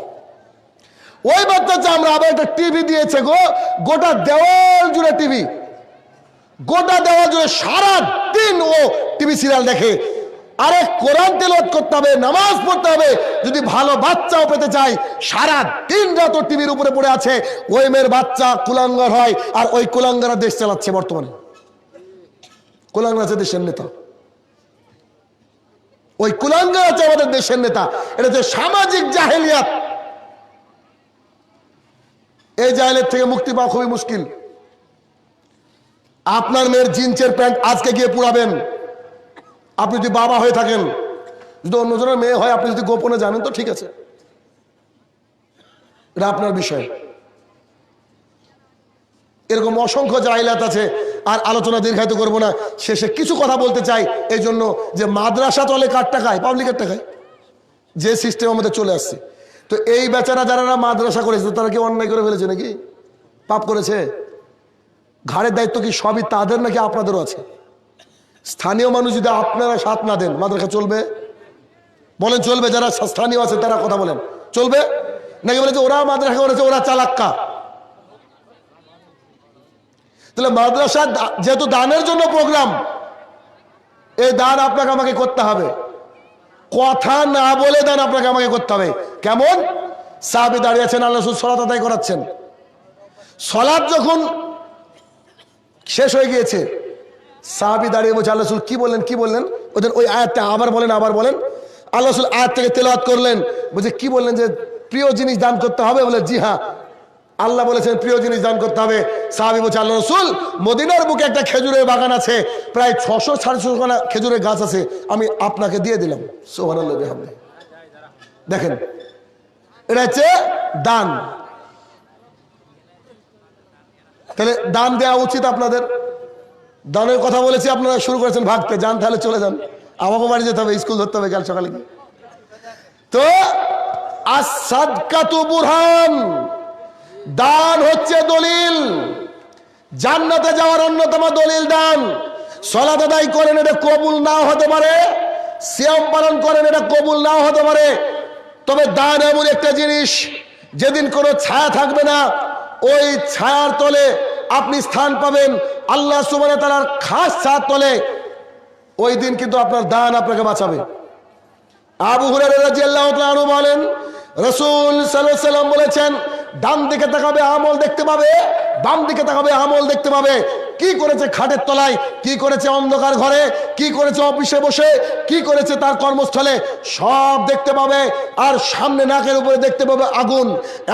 ওই বাচ্চা চামড়া। আবার একটা টিভি দিয়েছে গো, গোটা দেওয়াল জুড়ে টিভি, গোটা দেওয়াল জুড়ে সারা দিন ও টিভি সিরিয়াল দেখে। আরে কোরআন তেলাওয়াত করতে হবে, নামাজ পড়তে হবে, যদি ভালো বাচ্চাও পেতে চাই, সারা দিন রাত টিভির উপরে পড়ে আছে। ওই মেয়ের বাচ্চা কুলাঙ্গার হয়, আর ওই কুলাঙ্গারা দেশ চালাচ্ছে বর্তমানে। কুলাঙ্গার আছে দেশের নেতা, ওই কুলাঙ্গার আছে আমাদের দেশের নেতা। এটা হচ্ছে সামাজিক জাহেলিয়াত। এই জাহেলিয়াত থেকে মুক্তি পাওয়া খুবই মুশকিল। আপনার মেয়ের জিন্সের প্যান্ট আজকে গিয়ে পুরাবেন, আপনি যদি বাবা হয়ে থাকেন, যদি অন্যজনের মেয়ে হয়, আপনি যদি গোপনে জানেন তো ঠিক আছে, এটা আপনার বিষয়। এরকম অসংখ্য জাহিলাত আছে, আর আলোচনা দীর্ঘায়িত করব না। শেষে কিছু কথা বলতে চাই, এই জন্য যে মাদ্রাসা চলে কার টাকায়? পাবলিকের টাকায়, যে সিস্টেম আমাদের চলে আসছে। তো এই বেচারা যারা মাদ্রাসা করেছে, তারা কি অন্যায় করে ফেলেছে নাকি? পাপ করেছে? ঘাড়ের দায়িত্ব কি সবই তাদের নাকি আপনাদেরও আছে? স্থানীয় মানুষ যদি আপনারা সাথ না দেন, মাদ্রাসা চলবে? বলেন চলবে? যারা স্থানীয় আছে তারা কথা বলেন, চলবে নাকি? বলে যে ওরা মাদ্রাসা করেছে, ওরা চালাক্কা। তাহলে মাদ্রাসা যেহেতু দানের জন্য প্রোগ্রাম, এই দান আপনাকে আমাকে করতে হবে, কথা না বলে দান আপনাকে আমাকে করতে হবে। কেমন? সাহাবী দাঁড়িয়ে আছেন, আল্লাহ রাসূল সালাত আদায় করাচ্ছেন। সালাত যখন শেষ হয়ে গিয়েছে, সাহাবী দাঁড়িয়ে বলছে, আল্লাহ রাসূল কি বললেন, কি বললেন? ওদের ওই আয়াতটা আবার বলেন, আবার বলেন। আল্লাহ রাসূল আয়াত থেকে তেলাওয়াত করলেন, বলছে কি বললেন? যে প্রিয় জিনিস দান করতে হবে। বলে জি হ্যাঁ, আল্লাহ বলেছেন প্রিয় জিনিস দান করতে হবে। সাহাবী বলছে, আল্লাহ রাসূল, মদিনার বুকে একটা খেজুরের বাগান আছে, প্রায় 600-650 খেজুরের গাছ আছে, আমি আপনাকে দিয়ে দিলাম। সুবহানাল্লাহ বিহামদিহি। দেখেন, এটা হচ্ছে দান। তাহলে দান দেওয়া উচিত আপনাদের। দানের কথা বলেছি, আপনারা শুরু করেছেন ভাগতে। যান তাহলে চলে যান, আমাকে বাড়ি যেতে হবে, স্কুল ধরতে হবে কাল সকালে। তো আস-সাদকাতু বুরহান, দান হচ্ছে দলিল। জান্নাতে যাওয়ার অন্যতম দলিল দান। সালাত আদায় করেন, এটা কবুল নাও হতে পারে। সিয়াম পালন করেন, এটা কবুল নাও হতে পারে। তবে দান এমন একটা জিনিস, যেদিন কোনো ছায়া থাকবে না, ওই ছায়ার তলে আপনি স্থান পাবেন আল্লাহ সুবহানাহু ওয়া তাআলার খাস ছায়ার তলে। ওই দিন কিন্তু আপনার দান আপনাকে বাঁচাবে। আবু হুরায়রা রাদিয়াল্লাহু তাআলা আনহু বলেন, রাসূল সাল্লাল্লাহু আলাইহি ওয়াসাল্লাম বলেছেন, ডান দিকে তাকাবে আমল দেখতে পাবে, বাম দিকে তাকাবে আমল দেখতে পাবে। কি করেছে খাটের তলায়, কি করেছে অন্ধকার ঘরে, কি করেছে অফিসে বসে, কি করেছে তার কর্মস্থলে, সব দেখতে পাবে। আর সামনে নাকের উপরে দেখতে পাবে আগুন।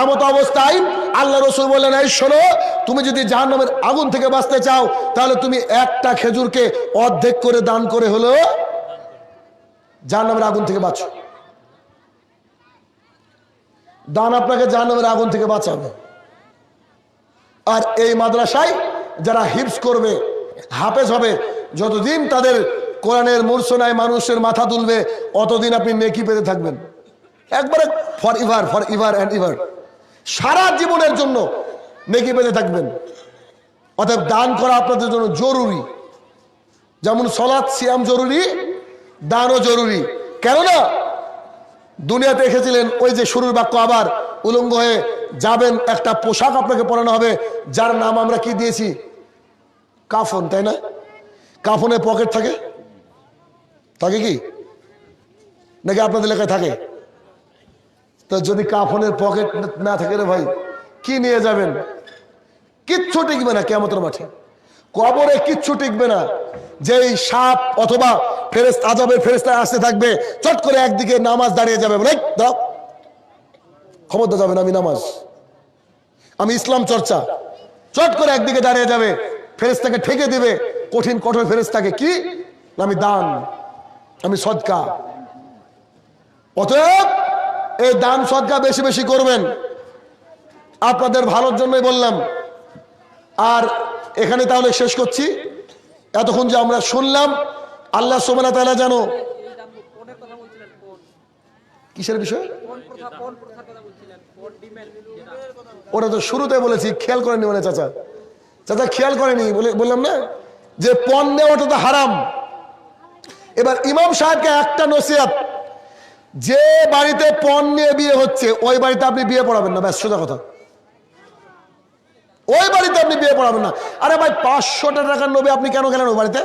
এমত অবস্থায় আল্লাহ রাসূল বললেন, এই শোনো, তুমি যদি জাহান্নামের আগুন থেকে বাঁচতে চাও, তাহলে তুমি একটা খেজুরকে অর্ধেক করে দান করে হলো জাহান্নামের আগুন থেকে বাঁচো। দান আপনাকে জাহান্নামের আগুন থেকে বাঁচাবে। আর এই মাদ্রাসায় যারা হিফজ করবে, হাফেজ হবে, যতদিন তাদের কোরআনের মূর্ছনায় মানুষের মাথা তুলবে, অতদিন আপনি নেকি পেতে থাকবেন, একবারে ফর ইভার অ্যান্ড ইভার, সারা জীবনের জন্য নেকি পেতে থাকবেন। অতএব দান করা আপনাদের জন্য জরুরি। যেমন সালাত সিয়াম জরুরি, দানও জরুরি। কেননা দুনিয়াতে এসেছিলেন, ওই যে শুরুর বাক্য, আবার উলঙ্গ হয়ে যাবেন, একটা পোশাক আপনাকে পরানো হবে, যার নাম আমরা কি দিয়েছি? কাফন, তাই না? কাফনের পকেট থাকে, থাকে কি নাকি আপনাদের এলাকায় থাকে? তো যদি কাফনের পকেট না থাকে রে ভাই, কি নিয়ে যাবেন? কিচ্ছু টিকবে না কিয়ামতের মাঠে, কবরে কিচ্ছু টিকবে না। যেই সাপ অথবা ফেরেশতা, আযাবের ফেরেশতা আসতে থাকবে, চট করে একদিকে নামাজ দাঁড়িয়ে যাবে, বলে দাও, খবর দেওয়া যাবে না, আমি নামাজ, আমি ইসলাম চর্চা, চট করে একদিকে দাঁড়িয়ে যাবে, ফেরেশতাকে ঠেকে দিবে, কঠিন কঠোর ফেরেশতাকে, কি? আমি দান, আমি সদকা। অতএব এই দান সদকা বেশি বেশি করবেন, আপনাদের ভালোর জন্যই বললাম। আর এখানে তাহলে শেষ করছি। এতক্ষণ যে আমরা শুনলাম, আল্লাহ সুবহানাহু ওয়া তাআলা জানো কিসের বিষয়, ওটা তো শুরুতে বলেছি, খেয়াল করেনি মানে চাচা, চাচা খেয়াল করেনি বললাম না যে পণ নেওয়াটা তো হারাম। এবার ইমাম সাহেবকে একটা নসিহত, যে বাড়িতে পণ নিয়ে বিয়ে হচ্ছে, ওই বাড়িতে আপনি বিয়ে পড়াবেন না, ব্যাস সোজা কথা, ওই বাড়িতে আপনি বিয়ে পড়াবেন না। আরে ভাই, 500 টাকার নবী আপনি কেন গেলেন ওই বাড়িতে?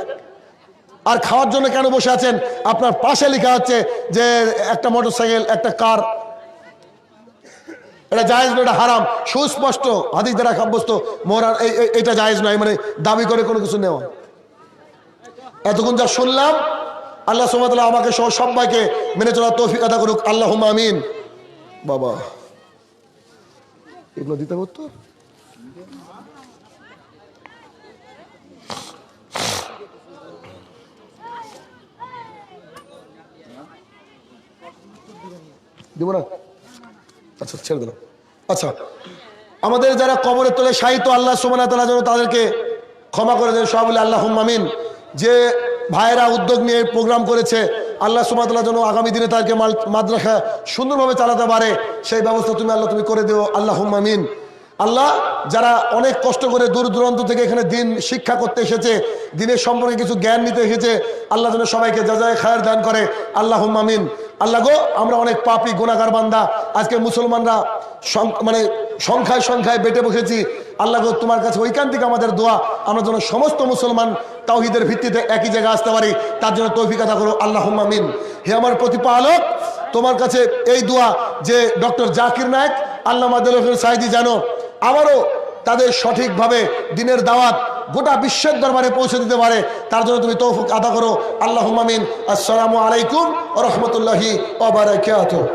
আর খাওয়ার জন্য কেন বসে আছেন? আপনার পাশে লেখা হচ্ছে যে একটা মোটরসাইকেল, একটা কার, এটা জায়েজ নয়, এটা হারাম, সুস্পষ্ট হাদিস দ্বারা সাব্যস্ত। মোহরান এটা জায়েজ নয়, মানে দাবি করে কোনো কিছু নেওয়া। এতক্ষণ যা শুনলাম, আল্লাহ সুবহানাহু ওয়া তাআলা আমাকে সহ সবাইকে মেনে চলার তৌফিক আদা করুক, আল্লাহুম্মা আমিন। বাবা এগুলো দিতে হতো। দিব না? আচ্ছা ছেড়ে দিলাম। আচ্ছা, আমাদের যারা কবরের তলে শায়িত, আল্লাহ সুবহানাহু ওয়া তাআলা যেন তাদেরকে ক্ষমা করে দেন, সবাই বলে আল্লাহুম্মা আমিন। যে ভাইয়েরা উদ্যোগ নিয়ে প্রোগ্রাম করেছে, আল্লাহ সুবহানাহু ওয়া তাআলা যেন আগামী দিনে তাদেরকে মাদ্রাসা সুন্দরভাবে চালাতে পারে, সেই ব্যবস্থা তুমি আল্লাহ তুমি করে দিও, আল্লাহুম্মা আমিন। আল্লাহ, যারা অনেক কষ্ট করে দূর দূরান্ত থেকে এখানে দিন শিক্ষা করতে এসেছে, দিনের সম্পর্কে কিছু জ্ঞান নিতে এসেছে, আল্লাহ যেন সবাইকে জাযায়ে খায়ের দান করে, আল্লাহুম্মা আমিন। আল্লাহ গো, আমরা অনেক পাপী গুনাহগার বান্দা, আজকে মুসলমানরা মানে সংখ্যায় সংখ্যায় বেটে বসেছি। আল্লাহ গো, তোমার কাছে ঐকান্তিক আমাদের দোয়া, আমরা যেন সমস্ত মুসলমান তাওহীদের ভিত্তিতে একই জায়গায় আসতে পারি, তার জন্য তৌফিক আতা করো, আল্লাহুম্মা আমিন। হে আমার প্রতিপালক, তোমার কাছে এই দোয়া যে ডক্টর জাকির নায়েক, আল্লামা দেলোয়ার সাঈদী জানো আবারও তাদের সঠিকভাবে দিনের দাওয়াত গোটা বিশ্বের দরবারে পৌঁছে দিতে পারে, তার জন্য তুমি তৌফিক আতা করো, আল্লাহুম্মা আমিন। আসসালামু আলাইকুম ওয়া রাহমাতুল্লাহি ওয়া বারাকাতুহু।